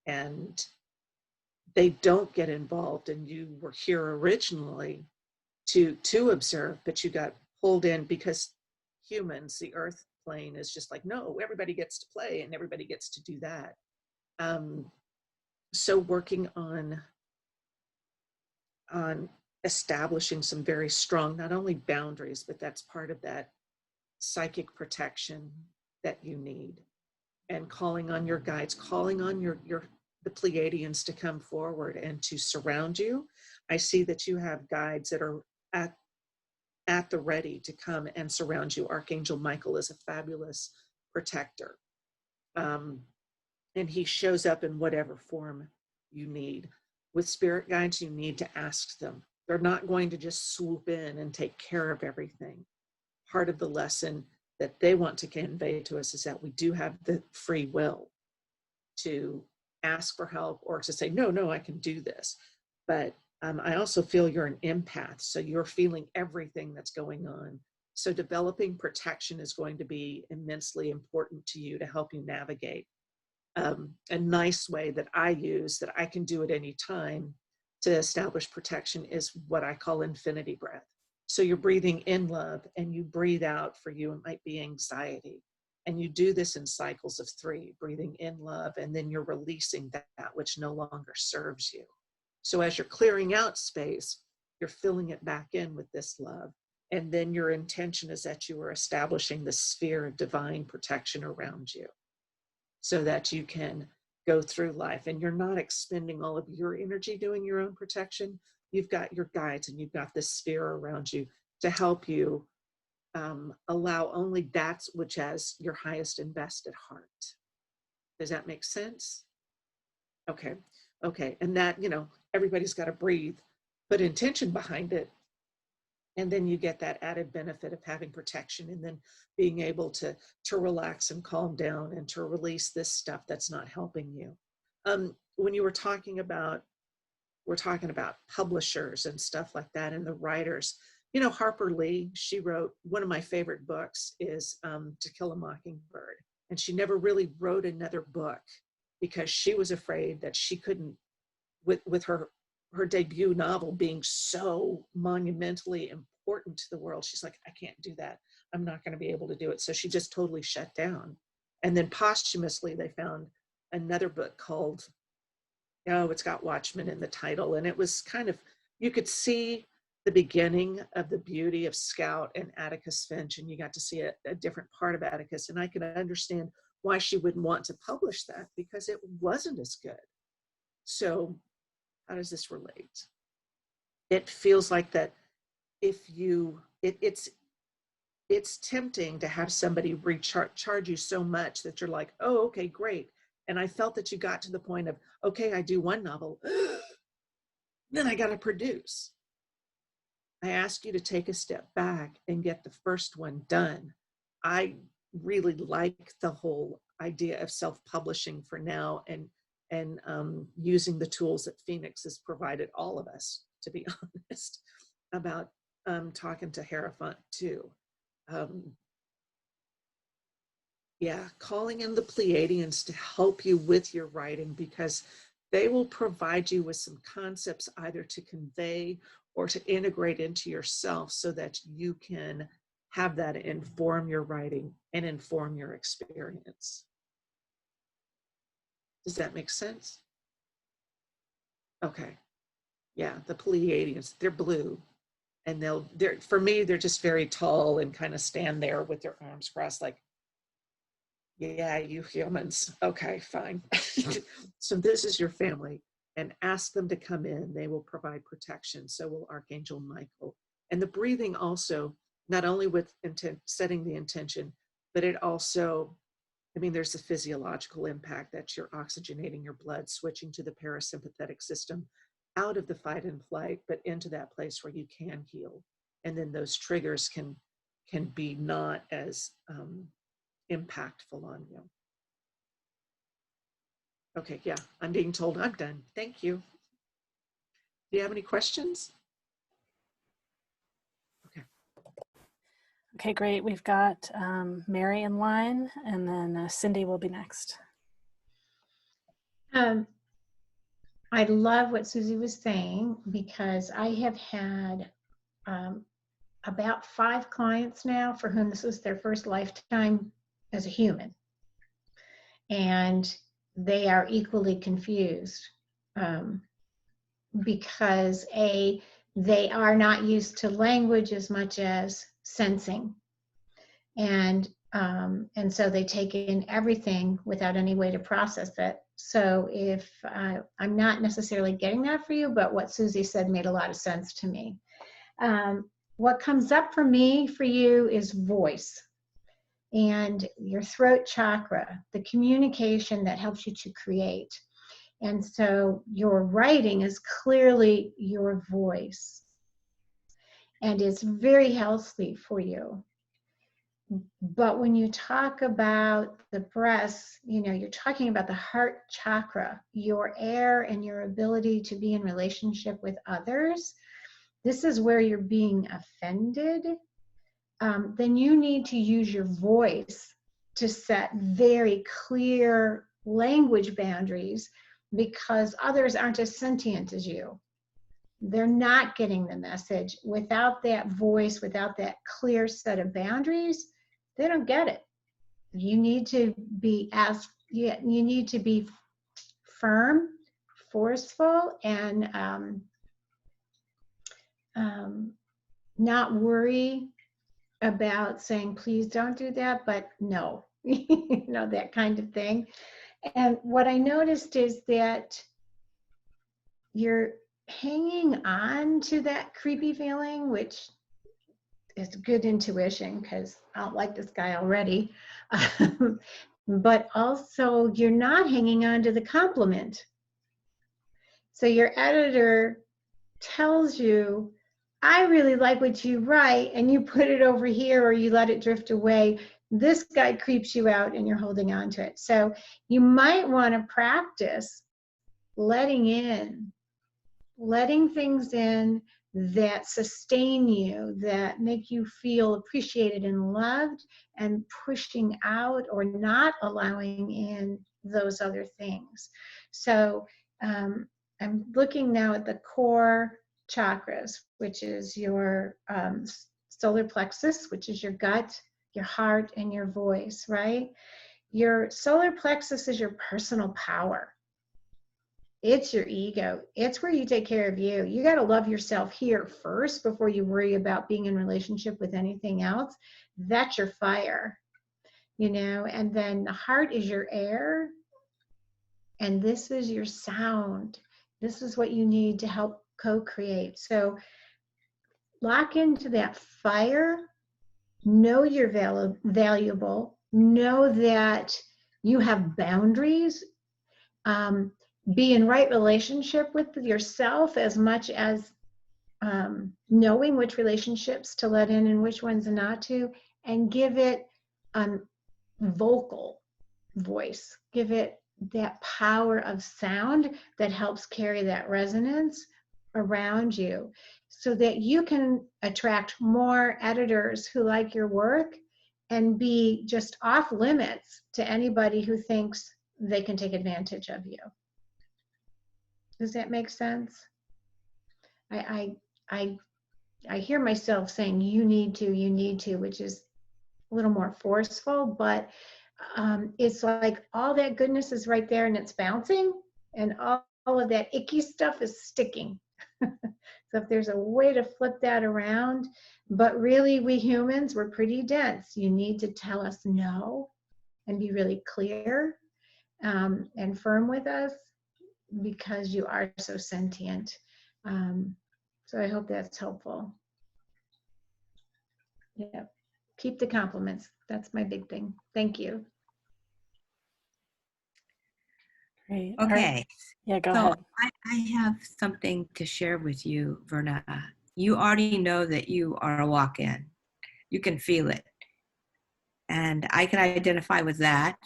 and they don't get involved. And you were here originally to observe, but you got pulled in because humans, the earth plane is just like, no, everybody gets to play and everybody gets to do that. So working on establishing some very strong, not only boundaries, but that's part of that psychic protection that you need, and calling on your guides, calling on the Pleiadians to come forward and to surround you. I see that you have guides that are at the ready to come and surround you. Archangel Michael is a fabulous protector. And he shows up in whatever form you need. With spirit guides, you need to ask them. They're not going to just swoop in and take care of everything. Part of the lesson that they want to convey to us is that we do have the free will to ask for help or to say, no, I can do this. But I also feel you're an empath, so you're feeling everything that's going on. So developing protection is going to be immensely important to you to help you navigate. A nice way that I use that I can do at any time to establish protection is what I call infinity breath. So you're breathing in love and you breathe out, for you it might be anxiety. And you do this in cycles of 3, breathing in love, and then you're releasing that which no longer serves you. So as you're clearing out space, you're filling it back in with this love. And then your intention is that you are establishing the sphere of divine protection around you so that you can go through life and you're not expending all of your energy doing your own protection. You've got your guides and you've got this sphere around you to help you allow only that which has your highest and best at heart. Does that make sense? Okay. Okay. And that, you know, everybody's got to breathe, put intention behind it. And then you get that added benefit of having protection and then being able to relax and calm down and to release this stuff that's not helping you. When you were talking about, we're talking about publishers and stuff like that and the writers, you know, Harper Lee, she wrote, one of my favorite books is To Kill a Mockingbird. And she never really wrote another book because she was afraid that she couldn't, with her debut novel being so monumentally important to the world, she's like, I can't do that. I'm not going to be able to do it. So she just totally shut down. And then posthumously, they found another book called, oh, it's got Watchmen in the title. And it was kind of, you could see the beginning of the beauty of Scout and Atticus Finch, and you got to see a different part of Atticus. And I can understand why she wouldn't want to publish that because it wasn't as good. So how does this relate? It feels like that if you, it's tempting to have somebody charge you so much that you're like, oh, okay, great. And I felt that you got to the point of, okay, I do one novel, then I got to produce. I ask you to take a step back and get the first one done. I really like the whole idea of self-publishing for now and using the tools that Phoenix has provided all of us, to be honest, about talking to Hierophant too. Yeah, calling in the Pleiadians to help you with your writing because they will provide you with some concepts either to convey or to integrate into yourself so that you can have that inform your writing and inform your experience. Does that make sense? Okay. Yeah, the Pleiadians, they're blue. And for me, they're just very tall and kind of stand there with their arms crossed like, yeah, you humans. Okay, fine. So this is your family and ask them to come in. They will provide protection. So will Archangel Michael. And the breathing also, not only with setting the intention, but it also, I mean, there's a physiological impact that you're oxygenating your blood, switching to the parasympathetic system out of the fight and flight, but into that place where you can heal. And then those triggers can be not as impactful on you. Okay, yeah, I'm being told I'm done. Thank you. Do you have any questions? Okay. Okay, great. We've got Mary in line, and then Cindy will be next. I love what Susie was saying because I have had about 5 clients now for whom this was their first lifetime as a human. And they are equally confused because they are not used to language as much as sensing. And so they take in everything without any way to process it. So if I'm not necessarily getting that for you, but what Susie said made a lot of sense to me. What comes up for me for you is voice and your throat chakra, the communication that helps you to create. And so your writing is clearly your voice, and it's very healthy for you. But when you talk about the breaths, you know, you're talking about the heart chakra, your air and your ability to be in relationship with others. This is where you're being offended. Then you need to use your voice to set very clear language boundaries because others aren't as sentient as you. they're not getting the message. Without that voice, without that clear set of boundaries, they don't get it. You need to be you need to be firm, forceful, and not worry about saying, please don't do that, but no, you know, that kind of thing. And what I noticed is that you're hanging on to that creepy feeling, which is good intuition because I don't like this guy already. But also, you're not hanging on to the compliment. So your editor tells you, I really like what you write, and you put it over here or you let it drift away. This guy creeps you out and you're holding on to it. So you might want to practice letting things in that sustain you, that make you feel appreciated and loved, and pushing out or not allowing in those other things. So I'm looking now at the core chakras, which is your solar plexus, which is your gut, your heart, and your voice, right? Your solar plexus is your personal power. It's your ego. It's where you take care of you. You got to love yourself here first before you worry about being in relationship with anything else. That's your fire, you know, and then the heart is your air. And this is your sound. This is what you need to help co-create. So lock into that fire. Know you're valuable. Know that you have boundaries. Be in right relationship with yourself as much as knowing which relationships to let in and which ones not to, and give it a vocal voice. Give it that power of sound that helps carry that resonance around you so that you can attract more editors who like your work and be just off limits to anybody who thinks they can take advantage of you. Does that make sense? I hear myself saying you need to, which is a little more forceful, but it's like all that goodness is right there and it's bouncing, and all of that icky stuff is sticking. So if there's a way to flip that around, but really we humans, we're pretty dense. You need to tell us no and be really clear and firm with us, because you are so sentient. So I hope that's helpful. Yeah, keep the compliments. That's my big thing. Thank you. Great. Okay. Yeah, go So ahead. I have something to share with you, Verna. You already know that you are a walk-in. You can feel it. And I can identify with that.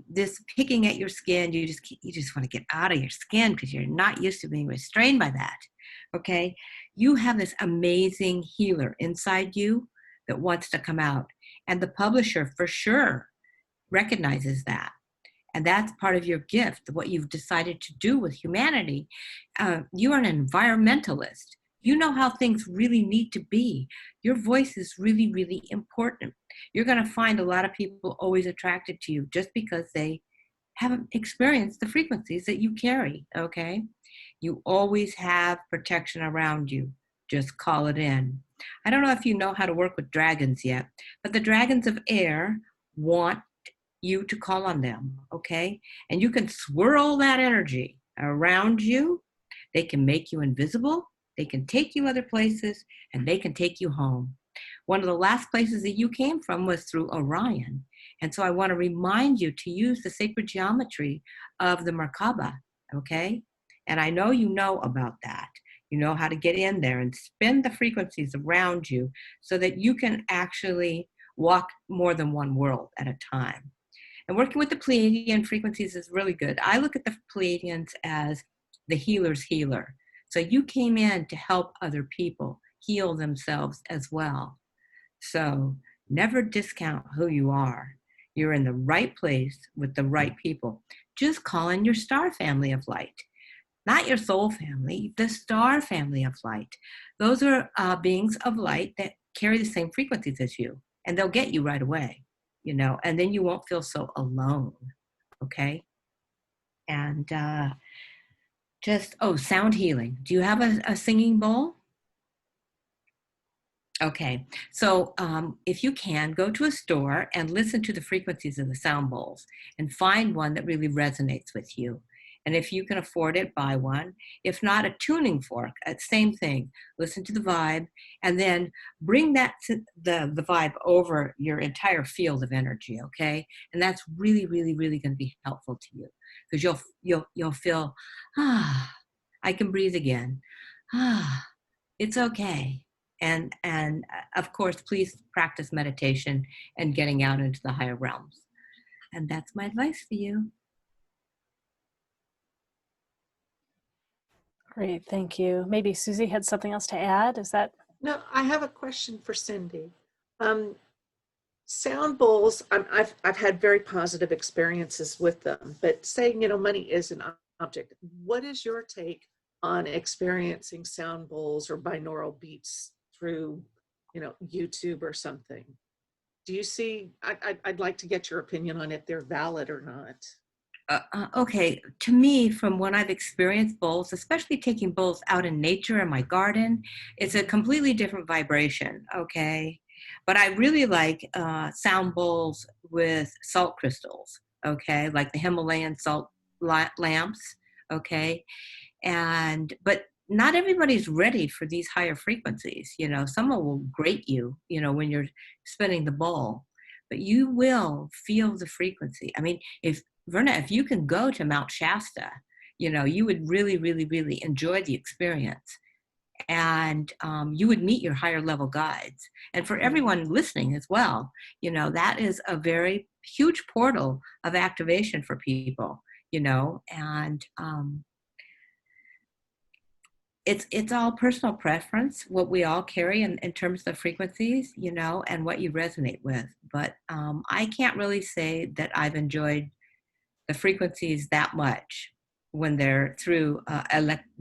This picking at your skin, you just want to get out of your skin because you're not used to being restrained by that. Okay? You have this amazing healer inside you that wants to come out. And the publisher for sure recognizes that. And that's part of your gift, what you've decided to do with humanity. You are an environmentalist. You know how things really need to be. Your voice is really, really important. You're going to find a lot of people always attracted to you just because they haven't experienced the frequencies that you carry, okay? You always have protection around you. Just call it in. I don't know if you know how to work with dragons yet, but the dragons of air want you to call on them, okay? And you can swirl that energy around you. They can make you invisible. They can take you other places, and they can take you home. One of the last places that you came from was through Orion. And so I want to remind you to use the sacred geometry of the Merkaba, okay? And I know you know about that. You know how to get in there and spin the frequencies around you so that you can actually walk more than one world at a time. And working with the Pleiadian frequencies is really good. I look at the Pleiadians as the healer's healer. So you came in to help other people heal themselves as well. So never discount who you are. You're in the right place with the right people. Just call in your star family of light. not your soul family, the star family of light. Those are beings of light that carry the same frequencies as you, and they'll get you right away, and then you won't feel so alone. Okay. And sound healing. Do you have a singing bowl? Okay, so if you can, go to a store and listen to the frequencies of the sound bowls and find one that really resonates with you. And if you can afford it, buy one. If not, a tuning fork, same thing. Listen to the vibe and then bring that to the vibe over your entire field of energy, okay? And that's really, really, really going to be helpful to you because you'll feel, I can breathe again. It's okay. And of course, please practice meditation and getting out into the higher realms. And that's my advice for you. Great, thank you. Maybe Susie had something else to add. Is that? No, I have a question for Cindy. Sound bowls, I've had very positive experiences with them, but saying, money is an object. What is your take on experiencing sound bowls or binaural beats through, YouTube or something? Do you see, I'd like to get your opinion on if they're valid or not. Okay, to me, from when I've experienced bowls, especially taking bowls out in nature in my garden, it's a completely different vibration, okay? But I really like sound bowls with salt crystals, okay? Like the Himalayan salt lamps, okay? But not everybody's ready for these higher frequencies, Someone will grate you, when you're spinning the bowl, but you will feel the frequency. I mean, Verna, if you can go to Mount Shasta, you would really, really, really enjoy the experience. And you would meet your higher level guides. And for everyone listening as well, that is a very huge portal of activation for people, and it's all personal preference, what we all carry in terms of frequencies, and what you resonate with. But I can't really say that I've enjoyed the frequencies that much when they're through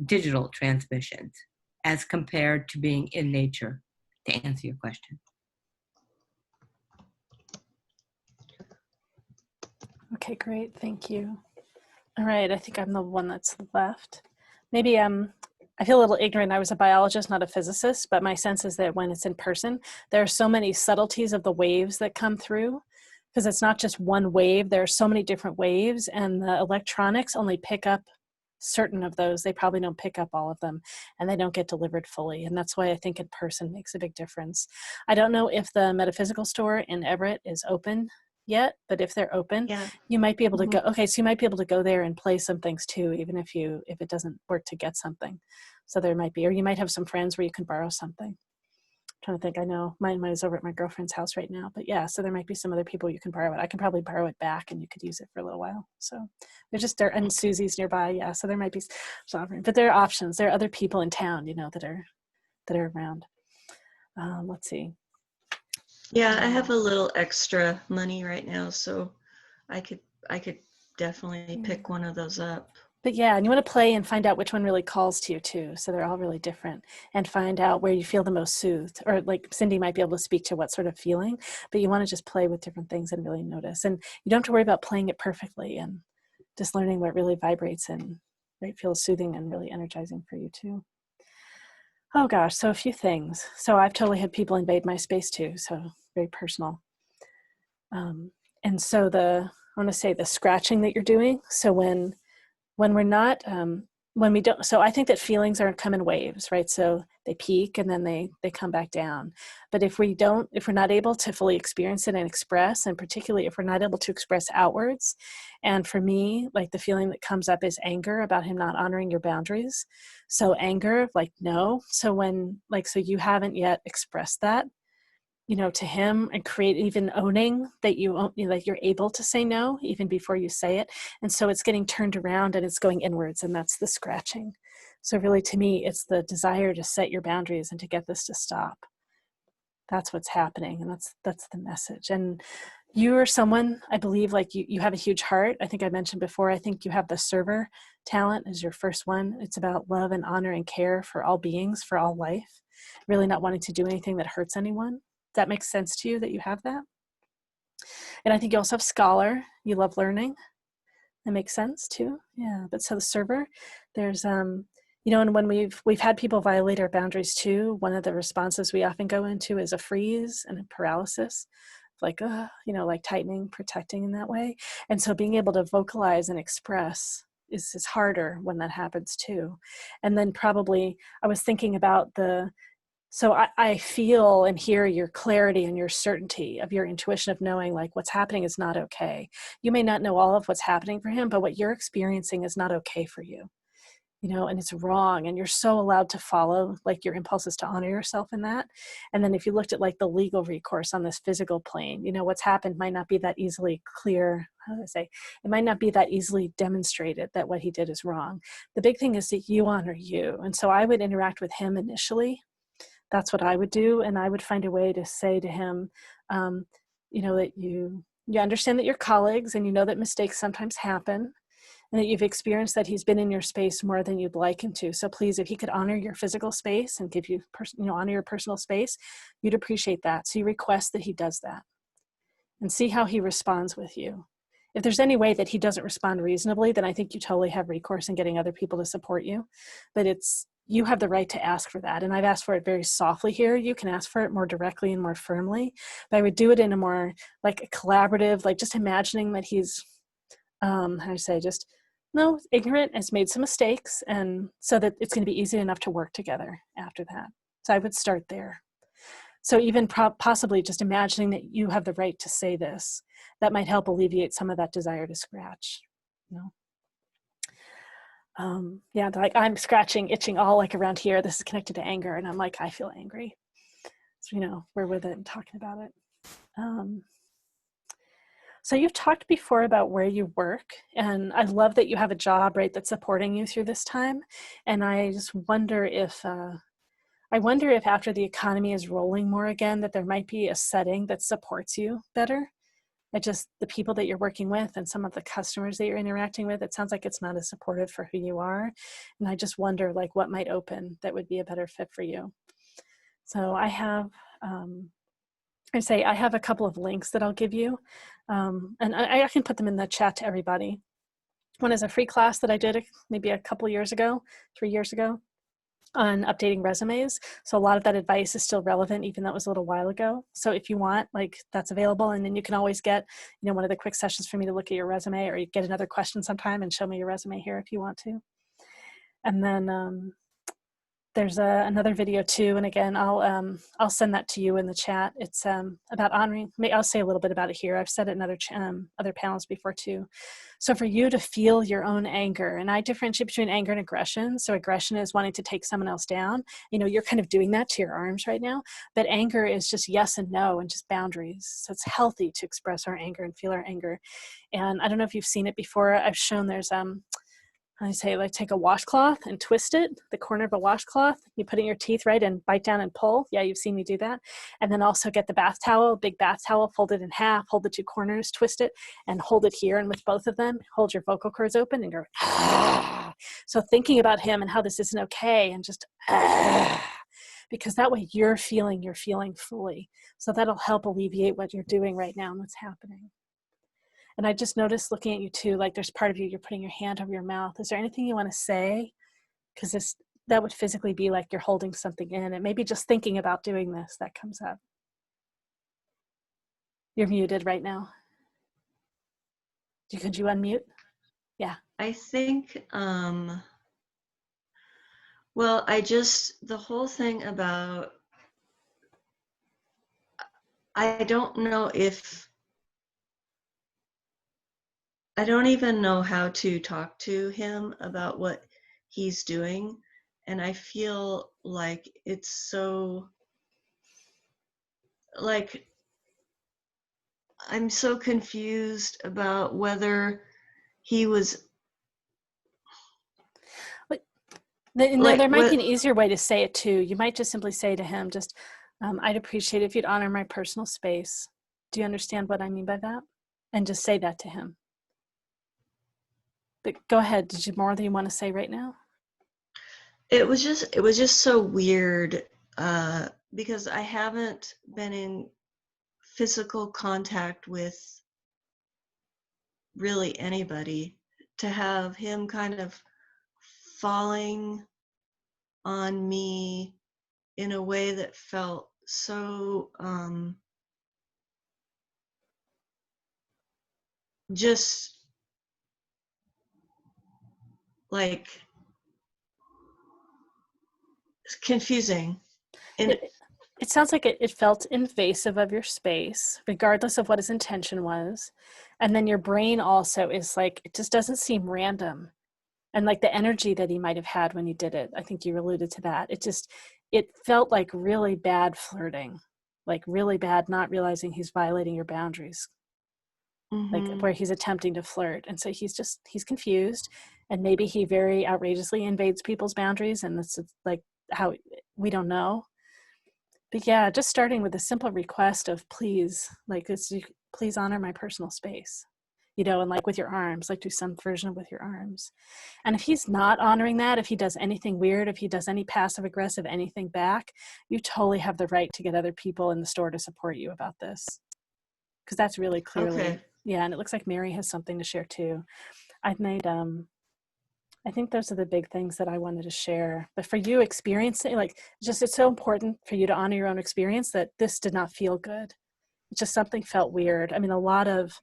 digital transmissions as compared to being in nature, to answer your question. Okay, great, thank you. All right, I think I'm the one that's left. Maybe I feel a little ignorant. I was a biologist, not a physicist, but my sense is that when it's in person, there are so many subtleties of the waves that come through, because it's not just one wave. There are so many different waves, and the electronics only pick up certain of those. They probably don't pick up all of them, and they don't get delivered fully. And that's why I think in person makes a big difference. I don't know if the metaphysical store in Everett is open yet, but if they're open, you might be able to go. Okay, so you might be able to go there and play some things too, even if it doesn't work to get something. So there might be, or you might have some friends where you can borrow something. I'm trying to think. I know mine is over at my girlfriend's house right now, but yeah, so there might be some other people you can borrow it. I can probably borrow it back and you could use it for a little while. So they're just there, and Susie's nearby. Yeah, so there might be sovereign, but there are options. There are other people in town, that are around. Let's see. Yeah, I have a little extra money right now, so I could definitely pick one of those up. But yeah, and you want to play and find out which one really calls to you too. So they're all really different, and find out where you feel the most soothed. Or like Cindy might be able to speak to what sort of feeling, but you want to just play with different things and really notice. And you don't have to worry about playing it perfectly, and just learning what really vibrates and feels soothing and really energizing for you too. Oh gosh, so a few things. So I've totally had people invade my space too, so very personal. And so I want to say the scratching that you're doing. So when we're not, when we don't, so I think that feelings come in waves, right? So they peak and then they come back down. But if we're not able to fully experience it and express, and particularly if we're not able to express outwards, and for me, like the feeling that comes up is anger about him not honoring your boundaries. So anger, like no. So so you haven't yet expressed that, to him, and create even owning that you're able to say no even before you say it. And so it's getting turned around and it's going inwards, and that's the scratching. So really, to me, it's the desire to set your boundaries and to get this to stop. That's what's happening, and that's the message. And You are someone, I believe, like you have a huge heart. I think I mentioned before, I think you have the server talent as your first one. It's about love and honor and care for all beings, for all life, really not wanting to do anything that hurts anyone. That makes sense to you that you have that? And I think you also have scholar. You love learning. That makes sense too. Yeah. But so the server, there's and when we've had people violate our boundaries too, one of the responses we often go into is a freeze and a paralysis, like like tightening, protecting in that way. And so being able to vocalize and express is harder when that happens too. And then probably I was thinking about so I feel and hear your clarity and your certainty of your intuition of knowing like what's happening is not okay. You may not know all of what's happening for him, but what you're experiencing is not okay for you, and it's wrong. And you're so allowed to follow like your impulses to honor yourself in that. And then if you looked at like the legal recourse on this physical plane, what's happened might not be that easily clear. How do I say? It might not be that easily demonstrated that what he did is wrong. The big thing is that you honor you. And so I would interact with him initially. That's what I would do. And I would find a way to say to him, that you understand that you're colleagues and you know that mistakes sometimes happen and that you've experienced that he's been in your space more than you'd like him to. So please, if he could honor your physical space and give you, honor your personal space, you'd appreciate that. So you request that he does that and see how he responds with you. If there's any way that he doesn't respond reasonably, then I think you totally have recourse in getting other people to support you. But you have the right to ask for that. And I've asked for it very softly here. You can ask for it more directly and more firmly, but I would do it in a more like a collaborative, like just imagining that he's, ignorant, has made some mistakes, and so that it's going to be easy enough to work together after that. So I would start there. So even possibly just imagining that you have the right to say this, that might help alleviate some of that desire to scratch, like I'm scratching, itching all like around here. This is connected to anger. And I'm like, I feel angry. So, we're with it and talking about it. So you've talked before about where you work, and I love that you have a job, right, that's supporting you through this time. And I just wonder if after the economy is rolling more again, that there might be a setting that supports you better. The people that you're working with and some of the customers that you're interacting with, it sounds like it's not as supportive for who you are. And I just wonder like what might open that would be a better fit for you. So I have, I have a couple of links that I'll give you. And I can put them in the chat to everybody. One is a free class that I did maybe a couple years ago, 3 years ago, on updating resumes. So a lot of that advice is still relevant, even though it was a little while ago. So if you want, like, that's available. And then you can always get, one of the quick sessions for me to look at your resume, or you get another question sometime and show me your resume here if you want to. And then there's another video too. And again, I'll send that to you in the chat. It's about honoring. I'll say a little bit about it here. I've said it in other panels before too. So for you to feel your own anger, and I differentiate between anger and aggression. So aggression is wanting to take someone else down. You're kind of doing that to your arms right now. But anger is just yes and no and just boundaries. So it's healthy to express our anger and feel our anger. And I don't know if you've seen it before. I've shown there's like take a washcloth and twist it, the corner of a washcloth. You put it in your teeth, right, and bite down and pull. Yeah, you've seen me do that. And then also get the bath towel, big bath towel, fold it in half, hold the two corners, twist it, and hold it here. And with both of them, hold your vocal cords open and go, ah. So thinking about him and how this isn't okay, and just, ah. Because that way you're feeling fully. So that'll help alleviate what you're doing right now and what's happening. And I just noticed looking at you too, like there's part of you, you're putting your hand over your mouth. Is there anything you want to say? Because that would physically be like you're holding something in, and maybe just thinking about doing this, that comes up. You're muted right now. Could you unmute? Yeah. I think, the whole thing about, I don't even know how to talk to him about what he's doing. And I feel like it's so, like, I'm so confused about whether he was. There might be an easier way to say it too. You might just simply say to him, I'd appreciate it if you'd honor my personal space. Do you understand what I mean by that? And just say that to him. But go ahead. Did you more than you want to say right now? It was just so weird because I haven't been in physical contact with really anybody, to have him kind of falling on me in a way that felt so just like confusing. And It sounds like it felt invasive of your space, regardless of what his intention was. And then your brain also is like, it just doesn't seem random. And like the energy that he might have had when he did it, I think you alluded to that. It felt like really bad flirting, like really bad, not realizing he's violating your boundaries, like where he's attempting to flirt. And so he's confused, and maybe he very outrageously invades people's boundaries. And this is like how we don't know. But yeah, just starting with a simple request of please, please honor my personal space, and like with your arms, like do some version of with your arms. And if he's not honoring that, if he does anything weird, if he does any passive aggressive anything back, you totally have the right to get other people in the store to support you about this. Because that's really clearly, yeah. And it looks like Mary has something to share too. I think those are the big things that I wanted to share. But for you experiencing, it's so important for you to honor your own experience that this did not feel good. It's just something felt weird. I mean, a lot of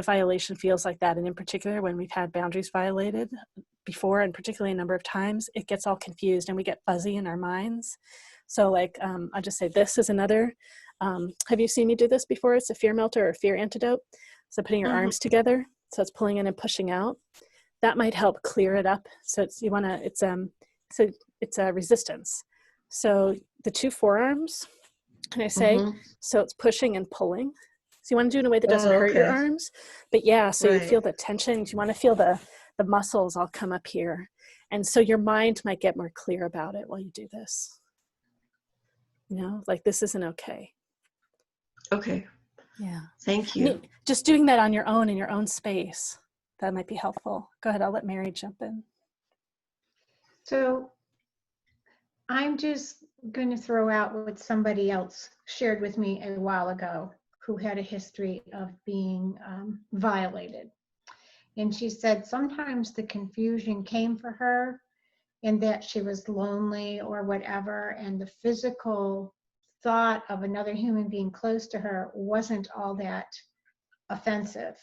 violation feels like that. And in particular, when we've had boundaries violated before, and particularly a number of times, it gets all confused and we get fuzzy in our minds. So I'll just say this is another, have you seen me do this before? It's a fear melter or fear antidote. So putting your arms together, so it's pulling in and pushing out. That might help clear it up. So it's a resistance. So the two forearms, can I say? So it's pushing and pulling. So you want to do it in a way that doesn't hurt your arms. But yeah, so you feel the tension. You want to feel the muscles all come up here. And so your mind might get more clear about it while you do this. This isn't okay. Okay. Yeah. Thank you. Just doing that on your own in your own space. That might be helpful. Go ahead. I'll let Mary jump in. So I'm just going to throw out what somebody else shared with me a while ago who had a history of being violated. And she said sometimes the confusion came for her in that she was lonely or whatever, and the physical thought of another human being close to her wasn't all that offensive,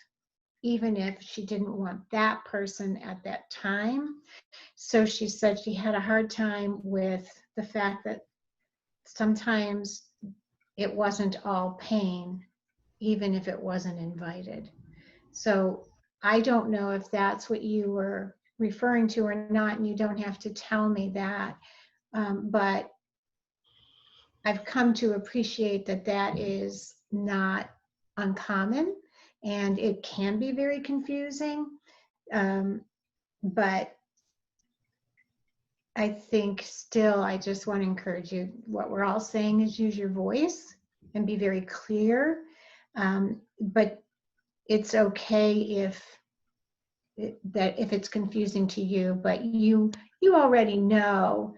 even if she didn't want that person at that time. So she said she had a hard time with the fact that sometimes it wasn't all pain, even if it wasn't invited. So I don't know if that's what you were referring to or not, and you don't have to tell me that. But I've come to appreciate that that is not uncommon, and it can be very confusing. But I think still, I just want to encourage you. What we're all saying is use your voice and be very clear. But it's okay if it's confusing to you, but you already know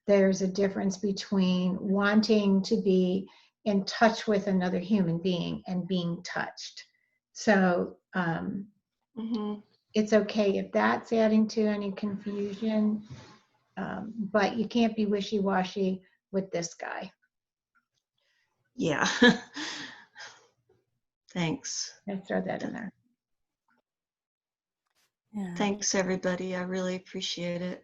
there's a difference between wanting to be in touch with another human being and being touched. So it's okay if that's adding to any confusion, but you can't be wishy-washy with this guy. Yeah. Thanks. I'll throw that in there. Yeah. Thanks, everybody. I really appreciate it.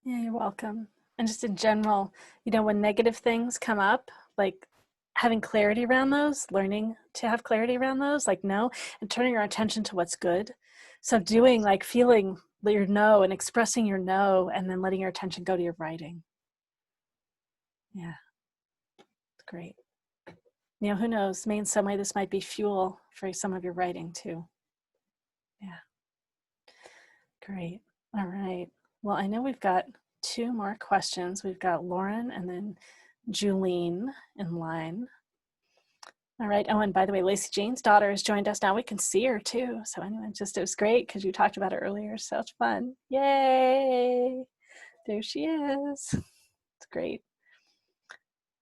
Yeah, you're welcome. And just in general, when negative things come up, like having clarity around those, learning to have clarity around those, no, and turning our attention to what's good. So doing feeling your no and expressing your no, and then letting your attention go to your writing. Yeah, it's great. Who knows? Maybe in some way this might be fuel for some of your writing too. Yeah. Great. All right. Well, I know we've got two more questions. We've got Lauren and then Julene in line. All right. Oh, and by the way, Lacey Jane's daughter has joined us now. We can see her too. So anyway, it was great because you talked about it earlier. Such fun. Yay. There she is. It's great.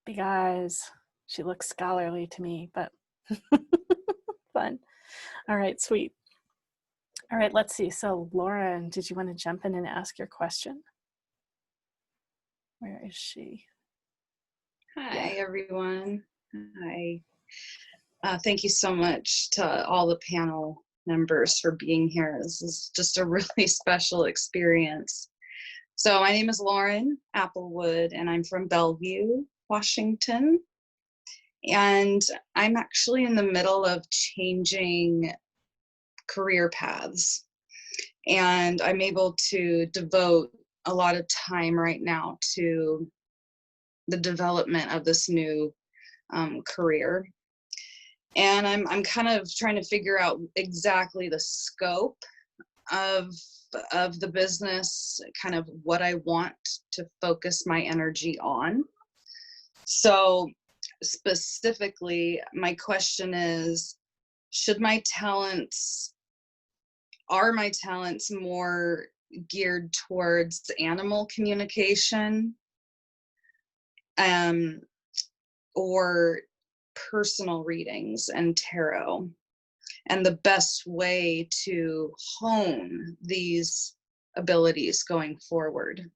Big eyes. She looks scholarly to me, but fun. All right, sweet. All right, let's see. So Lauren, did you want to jump in and ask your question? Where is she? Hi, everyone. Hi. Thank you so much to all the panel members for being here. This is just a really special experience. So my name is Lauren Applewood, and I'm from Bellevue, Washington. And I'm actually in the middle of changing career paths. And I'm able to devote a lot of time right now to the development of this new career. And I'm kind of trying to figure out exactly the scope of the business, kind of what I want to focus my energy on. So specifically, my question is, are my talents more geared towards animal communication, or personal readings and tarot, and the best way to hone these abilities going forward?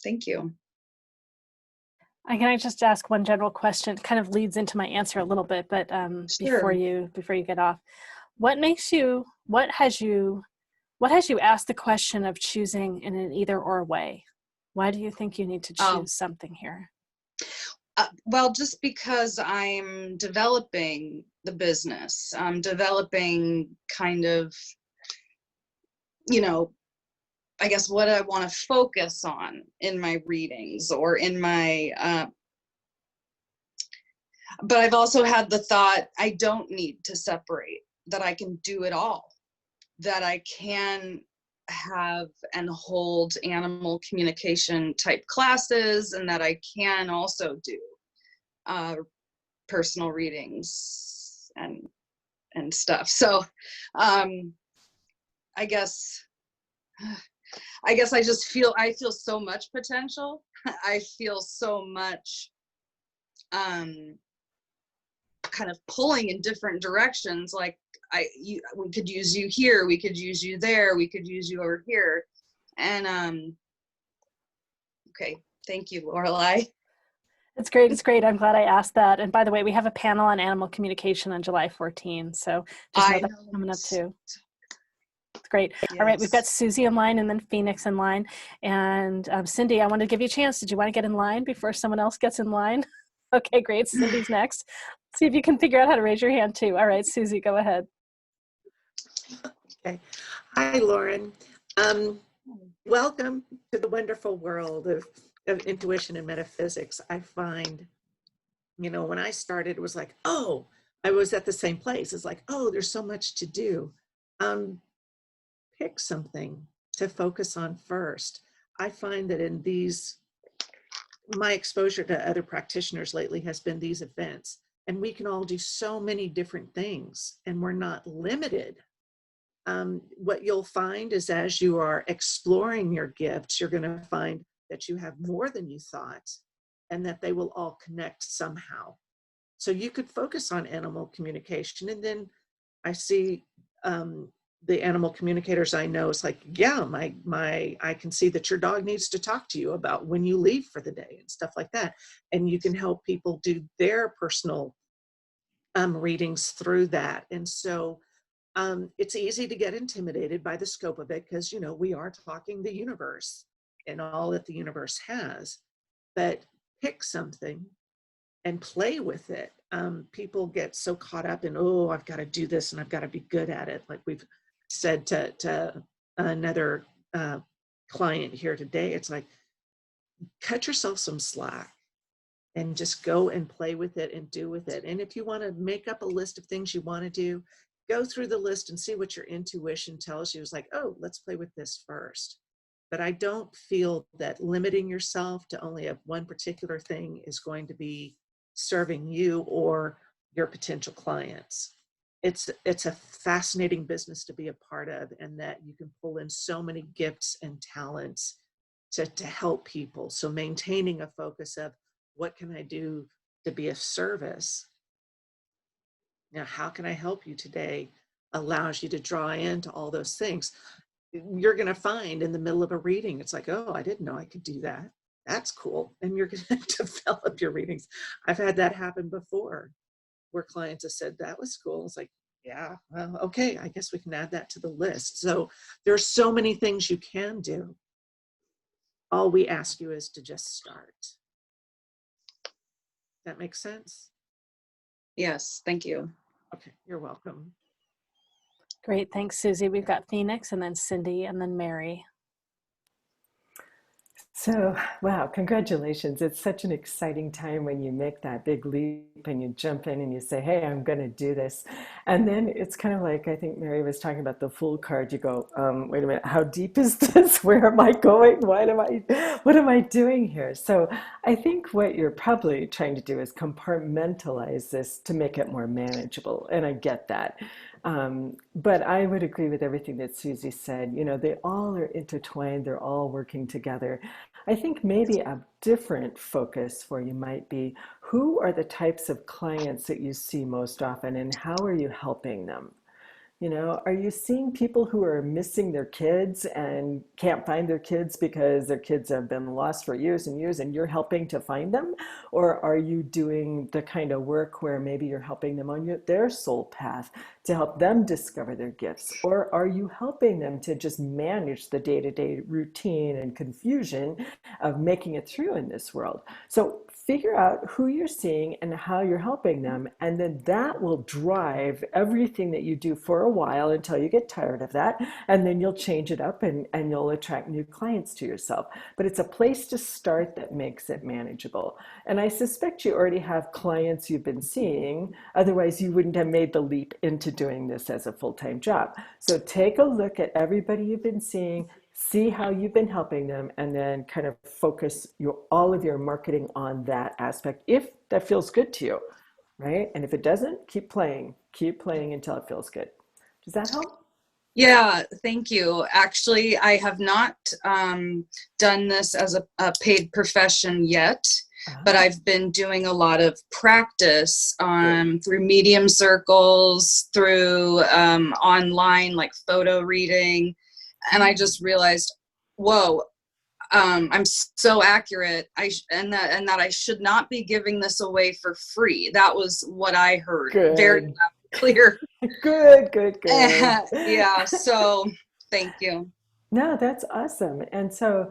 Thank you. Can I just ask one general question? It kind of leads into my answer a little bit, but Sure. before you get off, what has you asked the question of choosing in an either or way? Why do you think you need to choose something here? Well, just because I'm developing the business, I'm developing kind of, I guess what I want to focus on in my readings or in my, but I've also had the thought, I don't need to separate, that I can do it all, that I can have and hold animal communication type classes, and that I can also do personal readings and stuff. So I guess I feel so much potential. I feel so much kind of pulling in different directions. Like we could use you here, we could use you there, we could use you over here. And okay, thank you, Lorelei. It's great. It's great. I'm glad I asked that. And by the way, we have a panel on animal communication on July 14. So just know that's coming up too. It's great. Yes. All right. We've got Susie in line and then Phoenix in line. And Cindy, I want to give you a chance. Did you want to get in line before someone else gets in line? Okay, great. Cindy's next. See if you can figure out how to raise your hand too. All right, Susie, go ahead. Okay. Hi, Lauren. Welcome to the wonderful world of intuition and metaphysics. I find, when I started, it was like, oh, I was at the same place. It's like, oh, there's so much to do. Pick something to focus on first. I find that in my exposure to other practitioners lately has been these events, and we can all do so many different things, and we're not limited. What you'll find is as you are exploring your gifts, you're going to find that you have more than you thought, and that they will all connect somehow. So you could focus on animal communication, and then I see the animal communicators I know, it's like, yeah, I can see that your dog needs to talk to you about when you leave for the day and stuff like that. And you can help people do their personal readings through that. And so it's easy to get intimidated by the scope of it because, we are talking the universe and all that the universe has, but pick something and play with it. People get so caught up in, oh, I've got to do this and I've got to be good at it. Like we've said to another client here today, it's like, cut yourself some slack and just go and play with it and do with it. And if you want to make up a list of things you want to do, go through the list and see what your intuition tells you. It's like, oh, let's play with this first. But I don't feel that limiting yourself to only have one particular thing is going to be serving you or your potential clients. It's a fascinating business to be a part of, and that you can pull in so many gifts and talents to help people. So maintaining a focus of what can I do to be of service? Now, how can I help you today allows you to draw into all those things. You're going to find in the middle of a reading, it's like, oh, I didn't know I could do that. That's cool. And you're going to develop your readings. I've had that happen before where clients have said, that was cool. It's like, yeah, well, okay, I guess we can add that to the list. So there's so many things you can do. All we ask you is to just start. That makes sense? Yes, thank you. Okay, you're welcome. Great, thanks, Susie. We've got Phoenix and then Cindy and then Mary. So, wow, congratulations. It's such an exciting time when you make that big leap and you jump in and you say, hey, I'm going to do this. And then it's kind of like, I think Mary was talking about the Fool card. You go, wait a minute, how deep is this? Where am I going? What am I doing here? So I think what you're probably trying to do is compartmentalize this to make it more manageable. And I get that. But I would agree with everything that Susie said. You know, they all are intertwined. They're all working together. I think maybe a different focus for you might be, who are the types of clients that you see most often and how are you helping them? You know, are you seeing people who are missing their kids and can't find their kids because their kids have been lost for years and years and you're helping to find them? Or are you doing the kind of work where maybe you're helping them on their soul path to help them discover their gifts? Or are you helping them to just manage the day-to-day routine and confusion of making it through in this world? So figure out who you're seeing and how you're helping them, and then that will drive everything that you do for a while until you get tired of that, and then you'll change it up and you'll attract new clients to yourself. But it's a place to start that makes it manageable. And I suspect you already have clients you've been seeing, otherwise you wouldn't have made the leap into doing this as a full-time job. So take a look at everybody you've been seeing, see how you've been helping them, and then kind of focus all of your marketing on that aspect, if that feels good to you, right? And if it doesn't, keep playing until it feels good. Does that help? Yeah, thank you. Actually, I have not done this as a paid profession yet, but I've been doing a lot of practice through medium circles, through online, like photo reading. And I just realized, whoa, I'm so accurate. And that I should not be giving this away for free. That was what I heard. Good. Very clear. Good. Yeah. So thank you. No, that's awesome. And so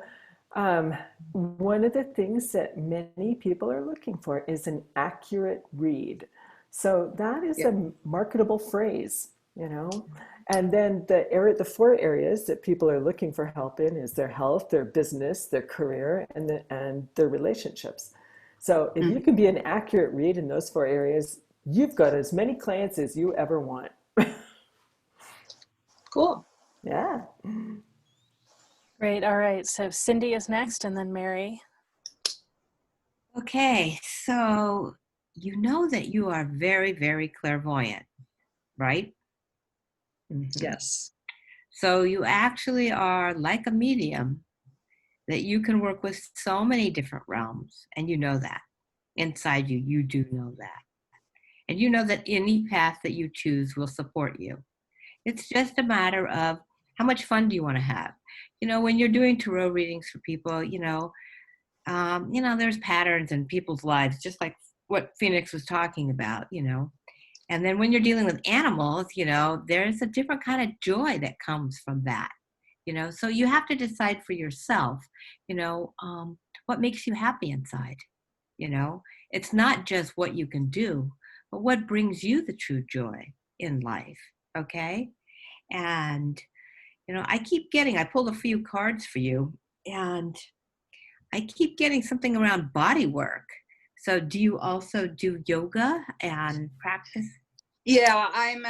one of the things that many people are looking for is an accurate read. So that is a marketable phrase, you know. And then the 4 areas that people are looking for help in is their health, their business, their career, and their relationships. So if you can be an accurate read in those 4 areas, you've got as many clients as you ever want. Cool. Yeah. Great, all right, so Cindy is next and then Mary. Okay, so you know that you are very, very clairvoyant, right? Mm-hmm. Yes. So you actually are like a medium that you can work with so many different realms, and you know that. Inside you, you do know that. And you know that any path that you choose will support you. It's just a matter of how much fun do you want to have. You know, when you're doing tarot readings for people, there's patterns in people's lives, just like what Phoenix was talking about, you know. And then when you're dealing with animals, you know, there's a different kind of joy that comes from that, you know. So you have to decide for yourself, you know, what makes you happy inside, you know. It's not just what you can do, but what brings you the true joy in life, okay? And, you know, I pulled a few cards for you, and I keep getting something around body work. So do you also do yoga and practice? Yeah, I'm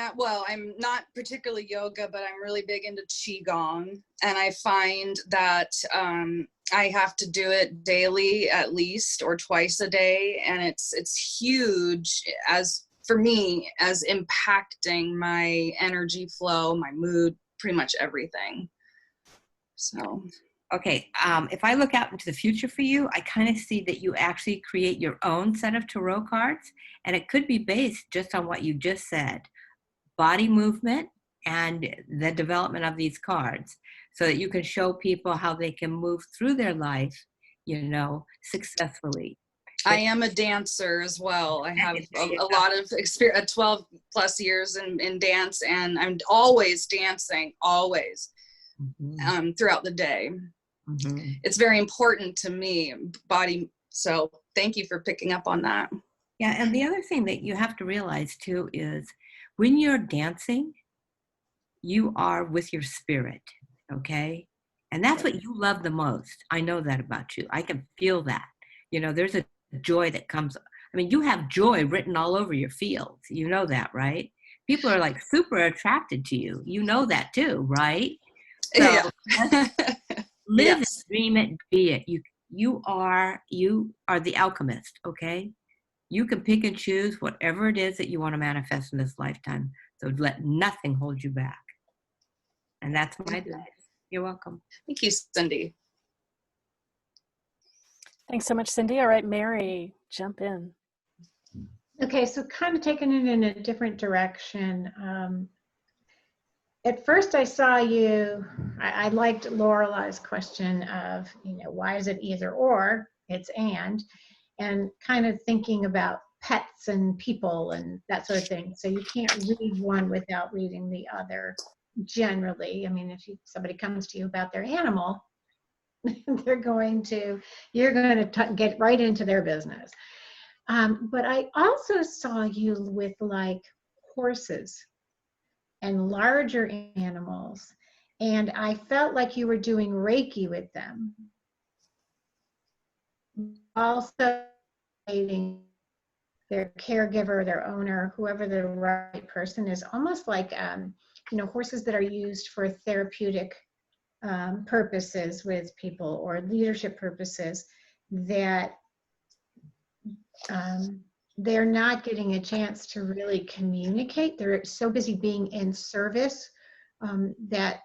not particularly yoga, but I'm really big into Qigong. And I find that I have to do it daily at least, or twice a day. And it's huge as for me, as impacting my energy flow, my mood, pretty much everything. So. Okay, if I look out into the future for you, I kind of see that you actually create your own set of tarot cards, and it could be based just on what you just said, body movement and the development of these cards, so that you can show people how they can move through their life, successfully. I am a dancer as well. I have a lot of experience, 12 plus years in dance, and I'm always dancing, always, throughout the day. Mm-hmm. It's very important to me, body. So thank you for picking up on that. Yeah, and the other thing that you have to realize too is when you're dancing, you are with your spirit, okay? And that's what you love the most. I know that about you. I can feel that. There's a joy that comes. I mean, you have joy written all over your fields. You know that, right? People are like super attracted to you. You know that too, right? So, yeah. Live yes. it, dream it, be it. You are the alchemist, okay? You can pick and choose whatever it is that you want to manifest in this lifetime. So let nothing hold you back. And that's my advice. You're welcome. Thank you, Cindy. Thanks so much, Cindy. All right, Mary, jump in. Okay, so kind of taking it in a different direction. At first I saw you, I liked Lorelei's question of, why is it either or? It's and kind of thinking about pets and people and that sort of thing. So you can't read one without reading the other generally. I mean, if somebody comes to you about their animal, you're going to get right into their business. But I also saw you with like horses and larger animals, and I felt like you were doing Reiki with them. Also, their caregiver, their owner, whoever the right person is, almost like horses that are used for therapeutic purposes with people or leadership purposes, that they're not getting a chance to really communicate. They're so busy being in service that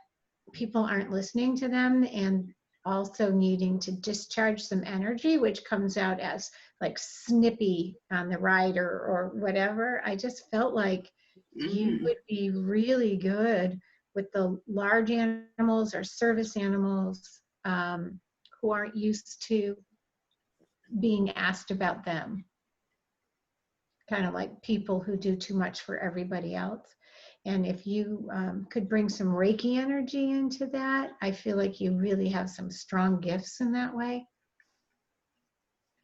people aren't listening to them, and also needing to discharge some energy, which comes out as like snippy on the ride or whatever. I just felt like you would be really good with the large animals or service animals who aren't used to being asked about them. Kind of like people who do too much for everybody else. And if you could bring some Reiki energy into that, I feel like you really have some strong gifts in that way.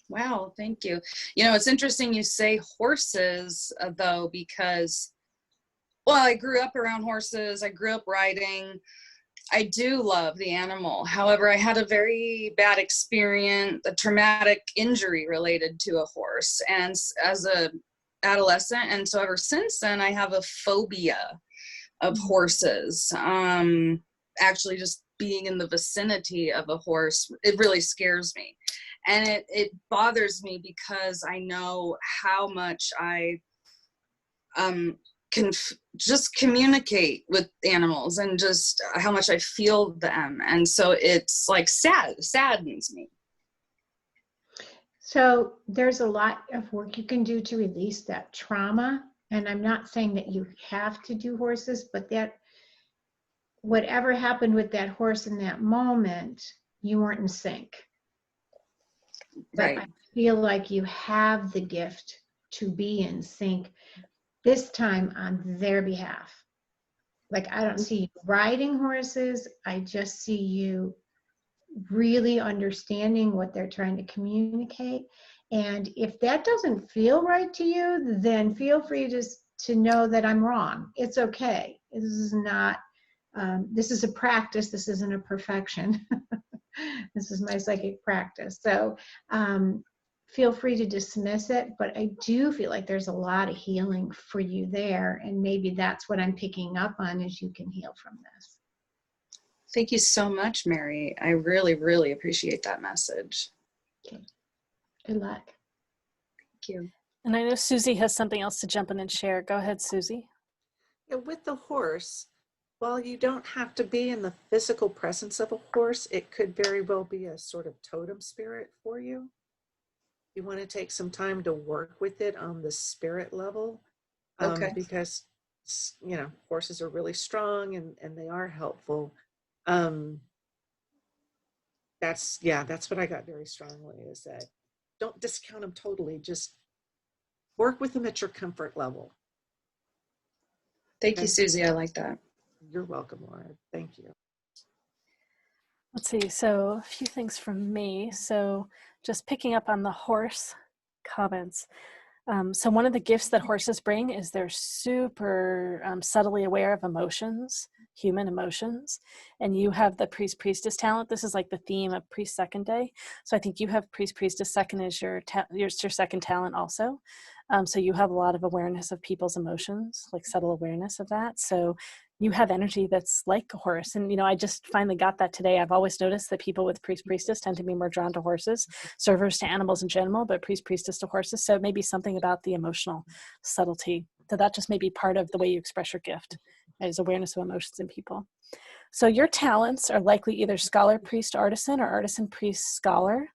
Wow, thank you. It's interesting you say horses, though, because, well, I grew up around horses. I grew up riding. I do love the animal. However, I had a very bad experience, a traumatic injury related to a horse, and as a adolescent, and so ever since then I have a phobia of horses. Actually just being in the vicinity of a horse, it really scares me, and it bothers me because I know how much I can just communicate with animals and just how much I feel them, and so it's like saddens me. So there's a lot of work you can do to release that trauma. And I'm not saying that you have to do horses, but that whatever happened with that horse in that moment, you weren't in sync. Right. But I feel like you have the gift to be in sync this time on their behalf. Like, I don't see you riding horses. I just see you really understanding what they're trying to communicate. And if that doesn't feel right to you, then feel free to know that I'm wrong. It's okay. This is not, this is a practice. This isn't a perfection. This is my psychic practice. So feel free to dismiss it, but I do feel like there's a lot of healing for you there. And maybe that's what I'm picking up on, is you can heal from this. Thank you so much, Mary. I really, really appreciate that message. Okay. Good luck. Thank you. And I know Susie has something else to jump in and share. Go ahead, Susie. Yeah, with the horse, while you don't have to be in the physical presence of a horse, it could very well be a sort of totem spirit for you. You want to take some time to work with it on the spirit level, Okay. because horses are really strong and they are helpful. Um, that's what I got very strongly, is that don't discount them totally. Just work with them at your comfort level. Thank you, And Susie. I like that. you're welcome, Laura. Thank you. Let's see, so a few things from me. So just picking up on the horse comments. So one of the gifts that horses bring is they're super subtly aware of emotions, human emotions. And you have the priest priestess talent. This is like the theme of priest second day. So I think you have priest priestess second as your second talent also. So you have a lot of awareness of people's emotions, like subtle awareness of that. So you have energy that's like a horse. And, I just finally got that today. I've always noticed that people with priest priestess tend to be more drawn to horses, servers to animals in general, but priest priestess to horses. So maybe something about the emotional subtlety. So that just may be part of the way you express your gift, is awareness of emotions in people. So your talents are likely either scholar, priest, artisan, or artisan, priest, scholar.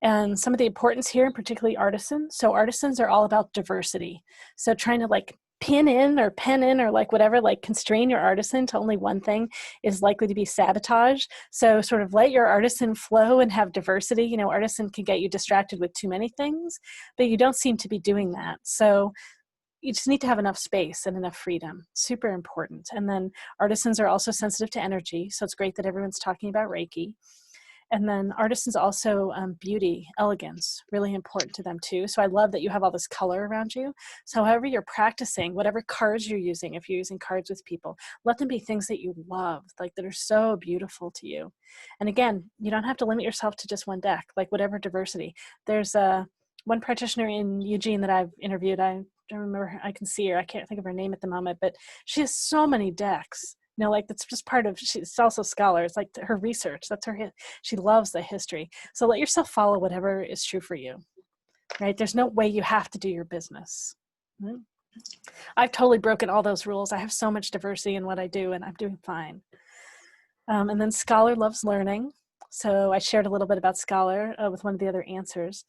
And some of the importance here, particularly artisan. So artisans are all about diversity. So trying to pin in or pen in or whatever, constrain your artisan to only one thing is likely to be sabotage. So sort of let your artisan flow and have diversity. Artisan can get you distracted with too many things, but you don't seem to be doing that. So you just need to have enough space and enough freedom. Super important. And then artisans are also sensitive to energy. So it's great that everyone's talking about Reiki. And then artisans also beauty, elegance, really important to them too. So I love that you have all this color around you. So however you're practicing, whatever cards you're using, if you're using cards with people, let them be things that you love, that are so beautiful to you. And again, you don't have to limit yourself to just one deck, whatever diversity. There's one practitioner in Eugene that I've interviewed. I don't remember, I can see her. I can't think of her name at the moment, but she has so many decks. That's just part of, she's also a scholar. It's like her research. That's her, she loves the history. So let yourself follow whatever is true for you, right? There's no way you have to do your business. Right? I've totally broken all those rules. I have so much diversity in what I do and I'm doing fine. And then scholar loves learning. So I shared a little bit about scholar with one of the other answers.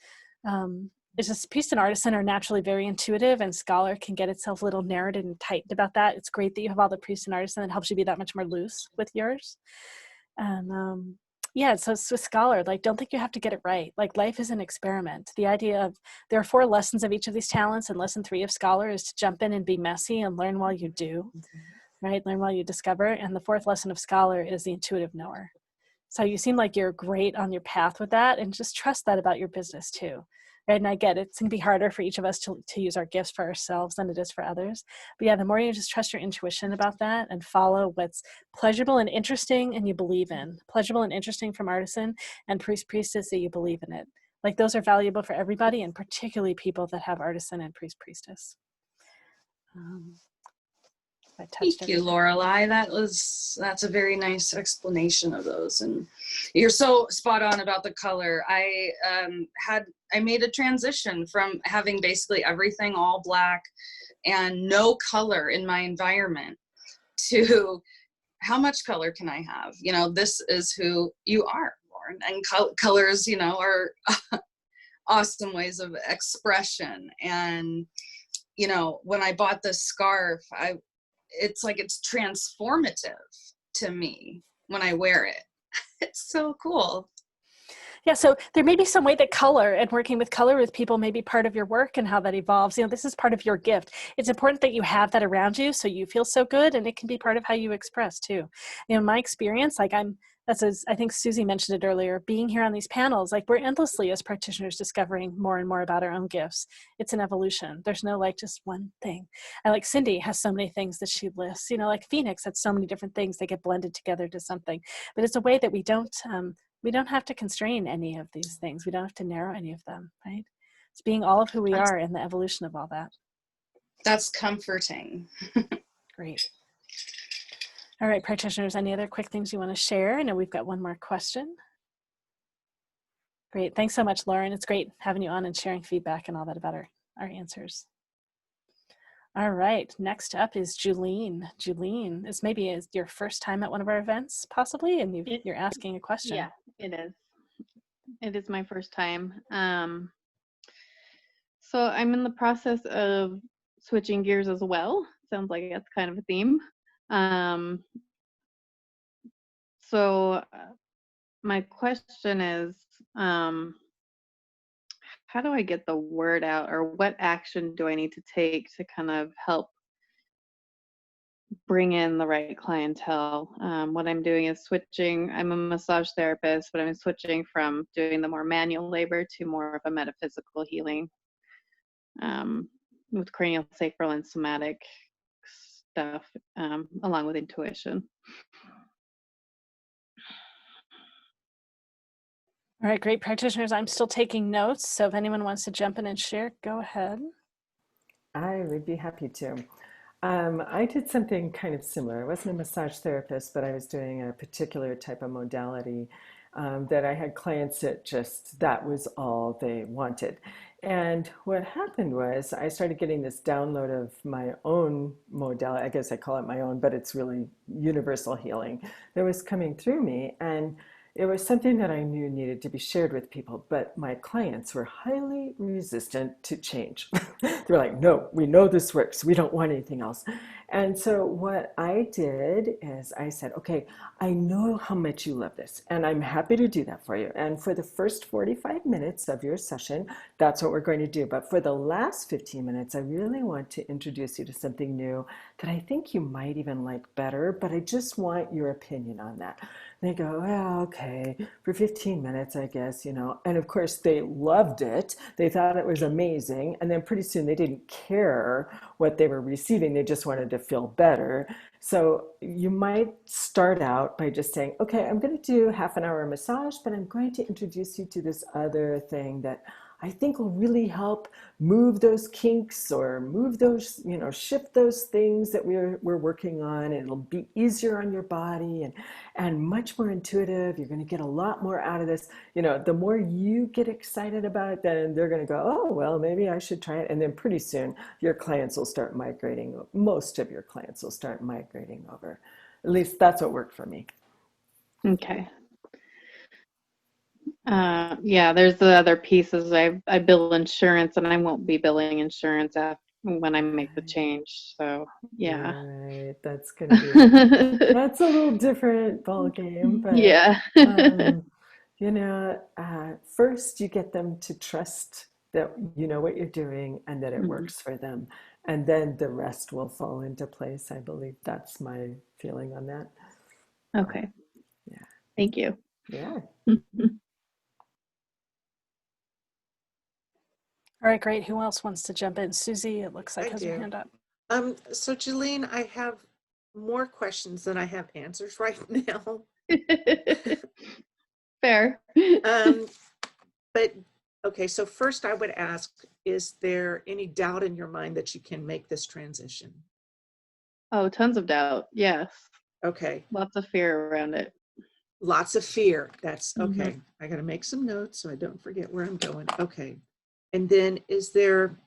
It's just priest and artisan are naturally very intuitive, and scholar can get itself a little narrowed and tightened about that. It's great that you have all the priest and artisan. It helps you be that much more loose with yours. And so with scholar, don't think you have to get it right. Life is an experiment. The idea of there are 4 lessons of each of these talents, and lesson 3 of scholar is to jump in and be messy and learn while you do, right? Learn while you discover. And the 4th lesson of scholar is the intuitive knower. So you seem like you're great on your path with that, and just trust that about your business too. Right? And I get it's going to be harder for each of us to use our gifts for ourselves than it is for others. But yeah, the more you just trust your intuition about that and follow what's pleasurable and interesting and you believe in. Pleasurable and interesting from artisan, and priest priestess that you believe in it. Those are valuable for everybody, and particularly people that have artisan and priest priestess. I touched Thank you, everything. Lorelei. That's a very nice explanation of those, and you're so spot on about the color. I made a transition from having basically everything all black and no color in my environment to how much color can I have? This is who you are, Lauren, and colors, are awesome ways of expression. And when I bought this scarf, it's transformative to me when I wear it. It's so cool. Yeah, so there may be some way that color and working with color with people may be part of your work and how that evolves. This is part of your gift. It's important that you have that around you so you feel so good, and it can be part of how you express too. My experience, I think Susie mentioned it earlier, being here on these panels, we're endlessly as practitioners discovering more and more about our own gifts. It's an evolution. There's no just one thing. And Cindy has so many things that she lists, Phoenix had so many different things that get blended together to something. But it's a way that we don't have to constrain any of these things. We don't have to narrow any of them, right? It's being all of who we are and the evolution of all that. That's comforting. Great. All right, practitioners, any other quick things you want to share? I know we've got one more question. Great. Thanks so much, Lauren. It's great having you on and sharing feedback and all that about our our answers. All right, next up is Julene. Julene, this maybe is your first time at one of our events, possibly, and you're asking a question. Yeah, it is. It is my first time. So I'm in the process of switching gears as well. Sounds like that's kind of a theme. Um, so my question is, how do I get the word out, or what action do I need to take to kind of help bring in the right clientele? What I'm doing is switching. I'm a massage therapist, but I'm switching from doing the more manual labor to more of a metaphysical healing, with cranial, sacral, and somatic stuff, along with intuition. All right, great practitioners. I'm still taking notes, so if anyone wants to jump in and share, go ahead. I would be happy to. I did something kind of similar. I wasn't a massage therapist, but I was doing a particular type of modality that I had clients that just, that was all they wanted. And what happened was I started getting this download of my own modality. I guess I call it my own, but it's really universal healing that was coming through me. And it was something that I knew needed to be shared with people, but my clients were highly resistant to change. They're like, no, we know this works. We don't want anything else. And so what I did is I said, okay, I know how much you love this, and I'm happy to do that for you. And for the first 45 minutes of your session, that's what we're going to do. But for the last 15 minutes, I really want to introduce you to something new that I think you might even like better, but I just want your opinion on that. And they go, well, okay, for 15 minutes, I guess, you know. And of course, they loved it. They thought it was amazing. And then pretty soon they didn't care what they were receiving. They just wanted to feel better. So you might start out by just saying, okay, I'm going to do half an hour massage, but I'm going to introduce you to this other thing that I think will really help move those kinks or move those, you know, shift those things that we're working on. It'll be easier on your body and much more intuitive. You're going to get a lot more out of this. You know, the more you get excited about it, then they're going to go, oh, well, maybe I should try it. And then pretty soon your clients will start migrating. Most of your clients will start migrating over. At least that's what worked for me. Okay. Yeah, there's the other pieces. I bill insurance, and I won't be billing insurance when I make the change. So yeah. Right, that's gonna be that's a little different ball game, but Yeah. you know, first you get them to trust that you know what you're doing and that it works for them, and then the rest will fall into place. I believe that's my feeling on that. Okay. Yeah. Thank you. Yeah. All right, great. Who else wants to jump in? Susie, it looks like, I has do. her hand up. So Julene, I have more questions than I have answers right now. Fair. But okay, so first I would ask, is there any doubt in your mind that you can make this transition? Oh, tons of doubt. Yes. Okay. Lots of fear around it. Lots of fear. That's okay. I got to make some notes so I don't forget where I'm going. Okay. And then is there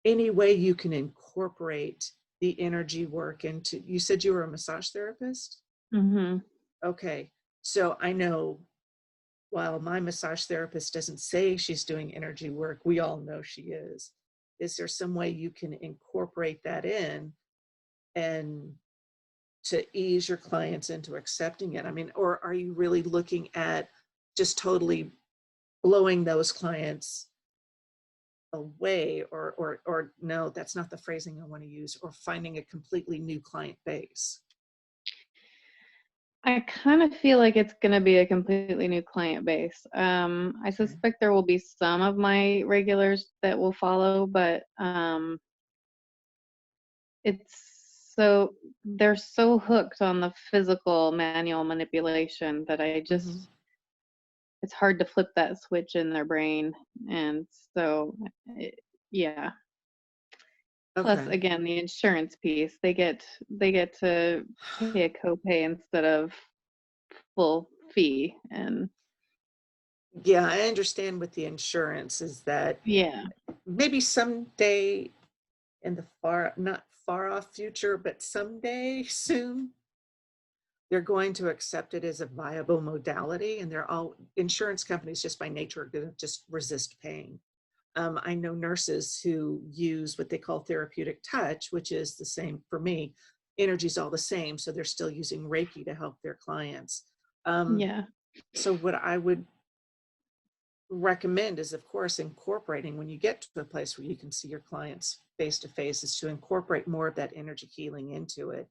any way you can incorporate the energy work into, you said you were a massage therapist? Okay. So I know while my massage therapist doesn't say she's doing energy work, we all know she is. Is there some way you can incorporate that in and to ease your clients into accepting it? I mean, or are you really looking at just totally blowing those clients away, or no, that's not the phrasing I want to use, or finding a completely new client base? I kind of feel like it's going to be a completely new client base. I suspect there will be some of my regulars that will follow, but they're so hooked on the physical manual manipulation that I just, it's hard to flip that switch in their brain. And so, yeah. Plus, again, the insurance piece, they get to pay a copay instead of full fee. And yeah, I understand with the insurance is that maybe someday in the not far off future, but someday soon, they're going to accept it as a viable modality, and they're all insurance companies just by nature are going to just resist paying. I know nurses who use what they call therapeutic touch, which is the same for me. Energy's all the same, so they're still using Reiki to help their clients. Yeah. So what I would recommend is, of course, incorporating when you get to a place where you can see your clients face to face, is to incorporate more of that energy healing into it.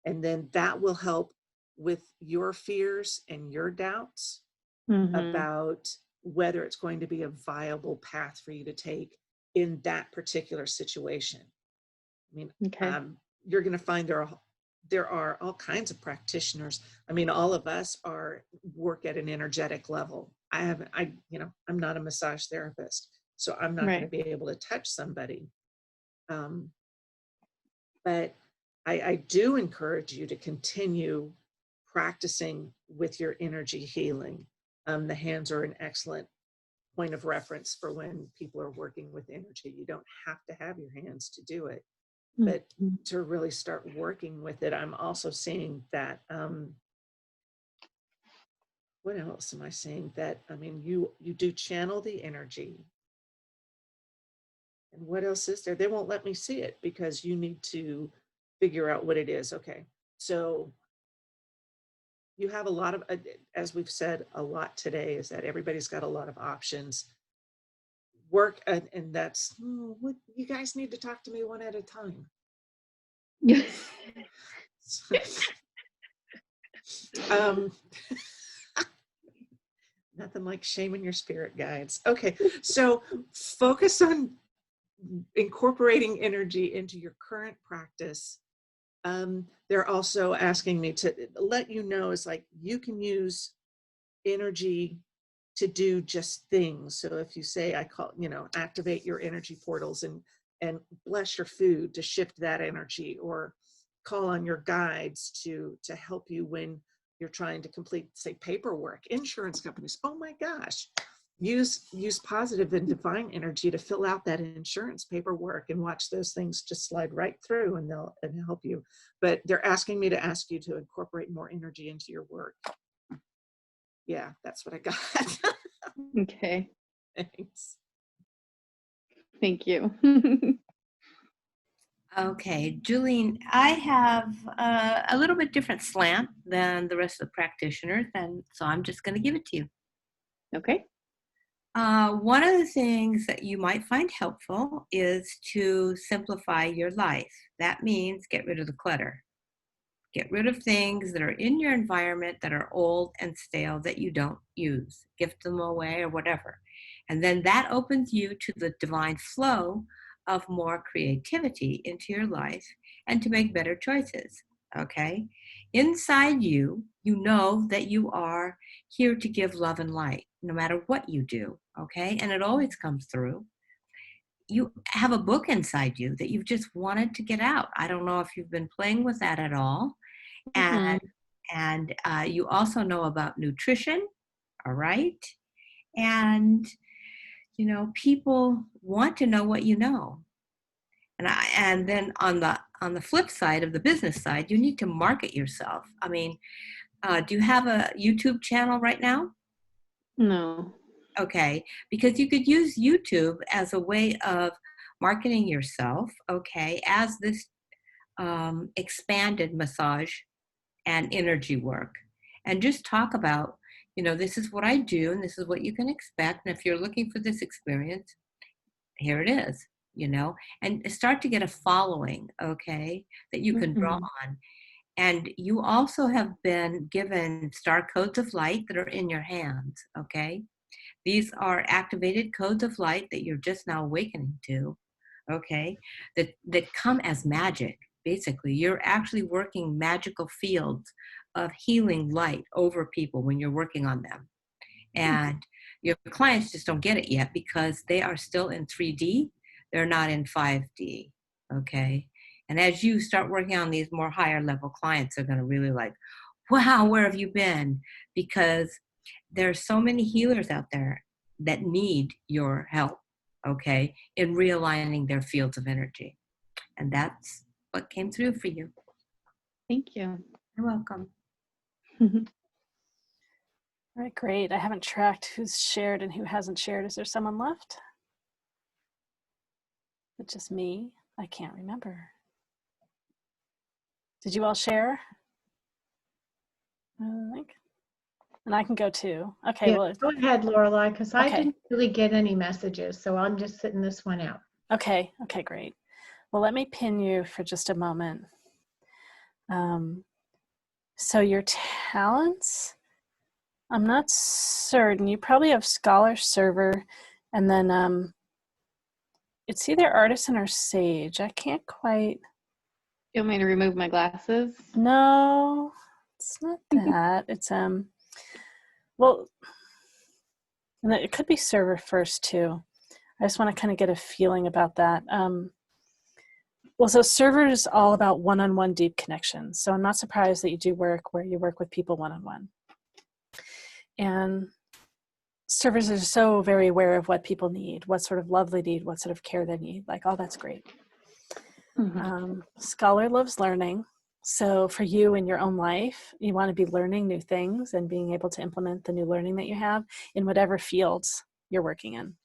And then that will help with your fears and your doubts about whether it's going to be a viable path for you to take in that particular situation. I mean, Okay. you're going to find there are all kinds of practitioners. I mean, all of us work at an energetic level. I'm not a massage therapist, so I'm not going to Right. be able to touch somebody. But I do encourage you to continue practicing with your energy healing. The hands are an excellent point of reference for when people are working with energy. You don't have to have your hands to do it, but to really start working with it. I'm also seeing that, what else am I seeing? That, I mean, you do channel the energy. And what else is there? They won't let me see it because you need to figure out what it is. Okay. So you have a lot of, as we've said a lot today, is that everybody's got a lot of options. Work, and that's what you guys need to talk to me one at a time. Nothing like shaming your spirit guides. Okay, so focus on incorporating energy into your current practice. They're also asking me to let you know, it's like you can use energy to do just things. So if you say, activate your energy portals and bless your food to shift that energy, or call on your guides to help you when you're trying to complete, say, paperwork. Insurance companies, oh my gosh, use positive and divine energy to fill out that insurance paperwork, and watch those things just slide right through, and they'll help you. But they're asking me to ask you to incorporate more energy into your work. Yeah, that's what I got. Okay. Thanks. Thank you. Okay, Julene, I have a little bit different slant than the rest of the practitioners, and so I'm just going to give it to you. Okay. One of the things that you might find helpful is to simplify your life. That means get rid of the clutter. Get rid of things that are in your environment that are old and stale that you don't use. Gift them away or whatever. And then that opens you to the divine flow of more creativity into your life and to make better choices. Okay? Inside you, you know that you are here to give love and light, no matter what you do. Okay? And it always comes through. You have a book inside you that you've just wanted to get out. I don't know if you've been playing with that at all. And you also know about nutrition, all right? And people want to know what you know. And then on the flip side of the business side, you need to market yourself. I mean, do you have a YouTube channel right now? No. Okay, because you could use YouTube as a way of marketing yourself, okay, as this expanded massage and energy work. And just talk about, this is what I do and this is what you can expect. And if you're looking for this experience, here it is, and start to get a following, okay, that you can draw on. And you also have been given star codes of light that are in your hands, okay? These are activated codes of light that you're just now awakening to, okay, that come as magic. Basically, you're actually working magical fields of healing light over people when you're working on them. And your clients just don't get it yet because they are still in 3D. They're not in 5D, okay? And as you start working on these more higher level clients, they're going to really like, wow, where have you been? Because there's so many healers out there that need your help, okay, in realigning their fields of energy. And that's what came through for you. Thank you. You're welcome. All right, great. I haven't tracked who's shared and who hasn't shared. Is there someone left? Is it just me? I can't remember. Did you all share? And I can go too. Okay, Yeah, well, go ahead, Lorelai, because I Okay. didn't really get any messages, so I'm just sitting this one out. okay, great. Well, let me pin you for just a moment. So your talents, I'm not certain. You probably have scholar, server, and then it's either artisan or sage. I can't quite. You want me to remove my glasses? No, it's not that. It's well, and it could be server first too. I just want to kind of get a feeling about that. Well, so server is all about one-on-one deep connections. So I'm not surprised that you do work where you work with people one-on-one. And servers are so very aware of what people need, what sort of love they need, what sort of care they need. Like, all that's great. Scholar loves learning. So for you in your own life, you want to be learning new things and being able to implement the new learning that you have in whatever fields you're working in.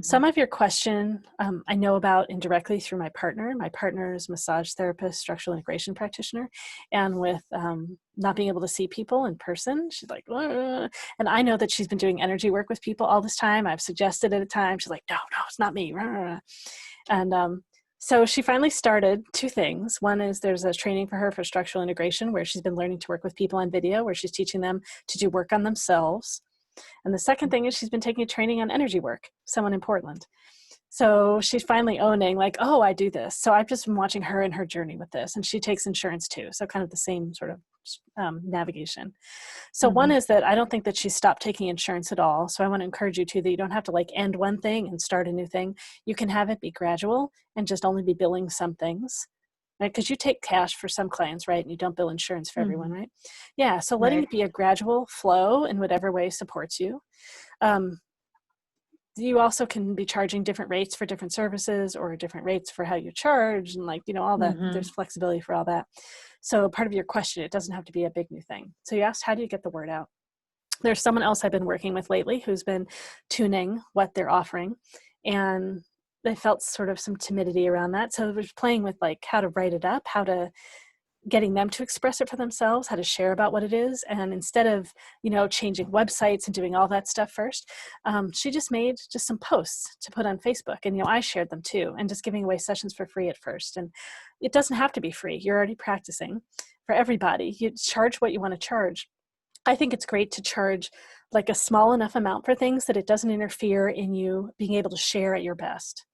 Some of your question I know about indirectly through my partner. My partner is a massage therapist, structural integration practitioner, and with not being able to see people in person, she's like, "Ugh." And I know that she's been doing energy work with people all this time. I've suggested at a time. She's like, no, it's not me. And so she finally started two things. One is there's a training for her for structural integration where she's been learning to work with people on video, where she's teaching them to do work on themselves. And the second thing is she's been taking a training on energy work, someone in Portland. So she's finally owning like, oh, I do this. So I've just been watching her and her journey with this. And she takes insurance too. So kind of the same sort of navigation. So one is that I don't think that she stopped taking insurance at all. So I want to encourage you too, that you don't have to like end one thing and start a new thing. You can have it be gradual and just only be billing some things. Right? Because you take cash for some clients, right? And you don't bill insurance for everyone, right? Yeah. So letting it be a gradual flow in whatever way supports you. You also can be charging different rates for different services or different rates for how you charge and like, all that. There's flexibility for all that. So part of your question, it doesn't have to be a big new thing. So you asked, how do you get the word out? There's someone else I've been working with lately who's been tuning what they're offering, and they felt sort of some timidity around that. So we're playing with like how to write it up, how to getting them to express it for themselves, how to share about what it is. And instead of, changing websites and doing all that stuff first, she just made just some posts to put on Facebook. And, I shared them too, and just giving away sessions for free at first. And it doesn't have to be free. You're already practicing. For everybody, you charge what you want to charge. I think it's great to charge like a small enough amount for things that it doesn't interfere in you being able to share at your best.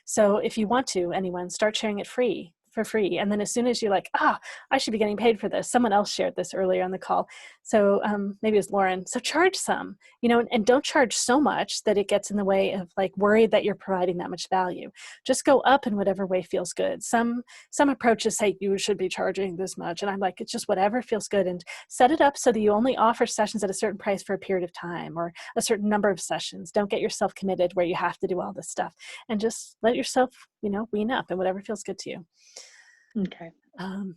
So if you want to, anyone, start sharing it for free. And then as soon as you're like, I should be getting paid for this. Someone else shared this earlier on the call. So maybe it's Lauren. So charge some, and don't charge so much that it gets in the way of like worried that you're providing that much value. Just go up in whatever way feels good. Some approaches say you should be charging this much. And I'm like, it's just whatever feels good, and set it up so that you only offer sessions at a certain price for a period of time or a certain number of sessions. Don't get yourself committed where you have to do all this stuff, and just let yourself, wean up and whatever feels good to you. Okay.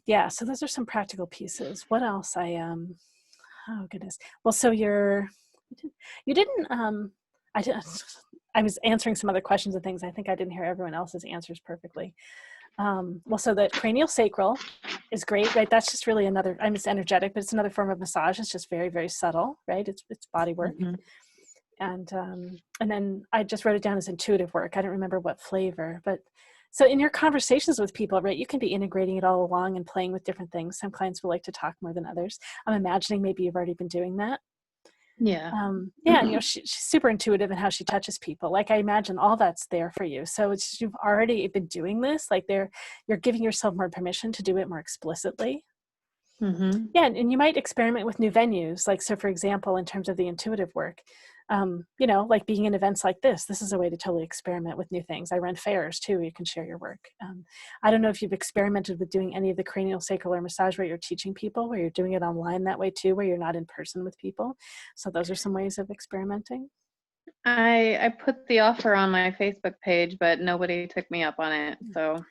Yeah, so those are some practical pieces. What else? Oh goodness. Well, so you didn't I was answering some other questions and things. I think I didn't hear everyone else's answers perfectly. Well, so the cranial sacral is great, right? That's just really another, it's energetic, but it's another form of massage. It's just very, very subtle, right? It's body work. And then I just wrote it down as intuitive work. I don't remember what flavor, but so in your conversations with people, right, you can be integrating it all along and playing with different things. Some clients will like to talk more than others. I'm imagining maybe you've already been doing that. Yeah. She's super intuitive in how she touches people. Like I imagine all that's there for you. So you've already been doing this. Like you're giving yourself more permission to do it more explicitly. Yeah, and you might experiment with new venues. Like, so for example, in terms of the intuitive work, like being in events like this is a way to totally experiment with new things. I run fairs too, where you can share your work. I don't know if you've experimented with doing any of the cranial sacral or massage where you're teaching people, where you're doing it online that way too, where you're not in person with people. So those are some ways of experimenting. I put the offer on my Facebook page, but nobody took me up on it. So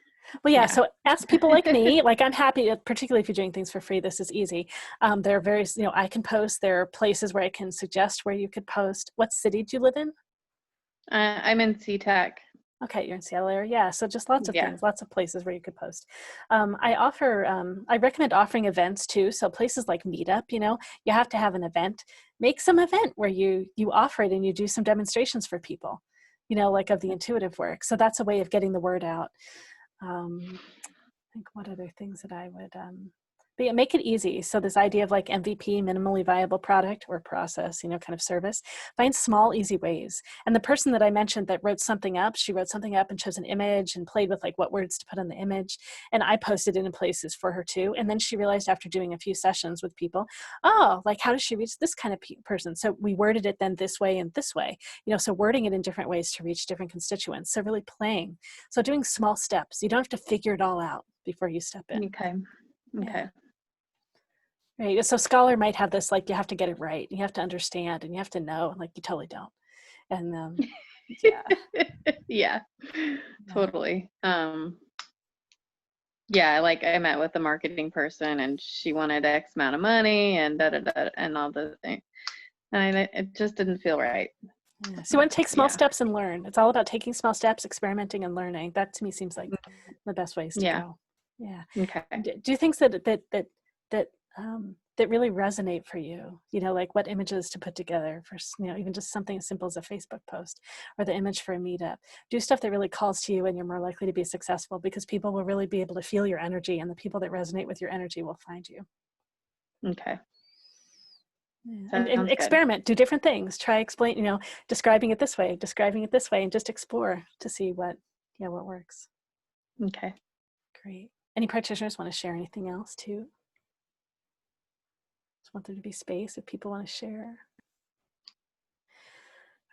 Well, yeah, yeah. so ask people like me, like I'm happy, particularly if you're doing things for free, this is easy. There are various, I can post, there are places where I can suggest where you could post. What city do you live in? I'm in SeaTac. Okay, you're in Seattle area. Yeah, so just lots of Yeah. things, lots of places where you could post. I recommend offering events too. So places like Meetup, you have to have an event. Make some event where you offer it and you do some demonstrations for people, like of the intuitive work. So that's a way of getting the word out. I think what other things that I would, but yeah, make it easy. So this idea of like MVP, minimally viable product or process, kind of service, find small, easy ways. And the person that I mentioned that wrote something up, she wrote something up and chose an image and played with like what words to put on the image. And I posted it in places for her too. And then she realized after doing a few sessions with people, oh, like how does she reach this kind of person? So we worded it then this way and this way, so wording it in different ways to reach different constituents. So really playing. So doing small steps. You don't have to figure it all out before you step in. Okay. Yeah. Right. So scholar might have this, like, you have to get it right. You have to understand and you have to know, like you totally don't. And yeah. Yeah, totally. Yeah, like I met with a marketing person and she wanted X amount of money and da da da and all the things. And it just didn't feel right. Yeah. So you want to take small steps and learn. It's all about taking small steps, experimenting and learning. That to me seems like the best ways to go. Yeah. Okay. Do things that really resonate for you, like what images to put together for, even just something as simple as a Facebook post or the image for a meetup. Do stuff that really calls to you and you're more likely to be successful because people will really be able to feel your energy and the people that resonate with your energy will find you. Okay. Yeah. And experiment, do different things, try describing it this way, and just explore to see what works. Okay. Great. Any practitioners want to share anything else too? Just want there to be space if people want to share.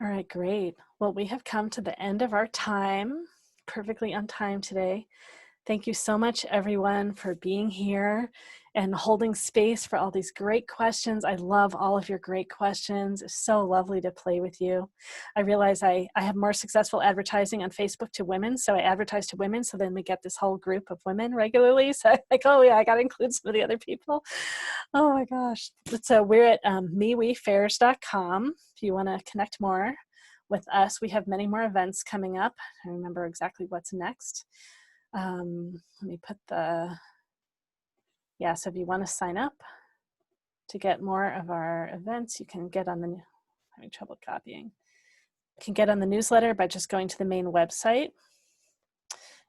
All right, great. Well, we have come to the end of our time, perfectly on time today. Thank you so much, everyone, for being here and holding space for all these great questions. I love all of your great questions. It's so lovely to play with you. I realize I have more successful advertising on Facebook to women, so I advertise to women, so then we get this whole group of women regularly. So I'm like, oh yeah, I got to include some of the other people. Oh my gosh. So we're at MeWeFairs.com if you want to connect more with us. We have many more events coming up. I remember exactly what's next. Let me put so if you want to sign up to get more of our events, you can get on I'm having trouble copying. You can get on the newsletter by just going to the main website.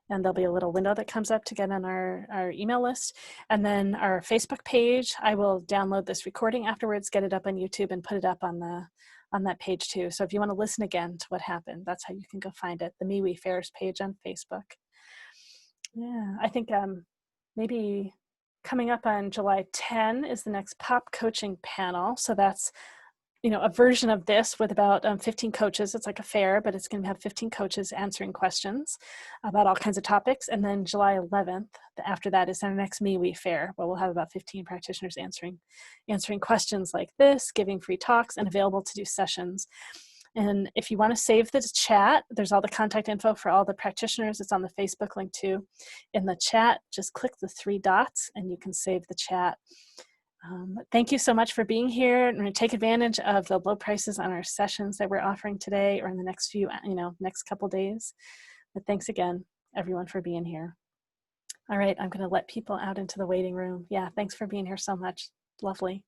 And there'll be a little window that comes up to get on our email list. And then our Facebook page, I will download this recording afterwards, get it up on YouTube and put it up on that page too. So if you want to listen again to what happened, that's how you can go find it, the MeWe Fairs page on Facebook. Yeah, I think maybe coming up on July 10 is the next pop coaching panel. So that's, a version of this with about 15 coaches. It's like a fair, but it's going to have 15 coaches answering questions about all kinds of topics. And then July 11th, after that, is our next MeWe fair, where we'll have about 15 practitioners answering questions like this, giving free talks, and available to do sessions. And if you want to save this chat, there's all the contact info for all the practitioners. It's on the Facebook link too. In the chat, just click the 3 dots and you can save the chat. Thank you so much for being here. I'm going to take advantage of the low prices on our sessions that we're offering today or in the next next couple days. But thanks again, everyone, for being here. All right, I'm going to let people out into the waiting room. Yeah, thanks for being here so much. Lovely.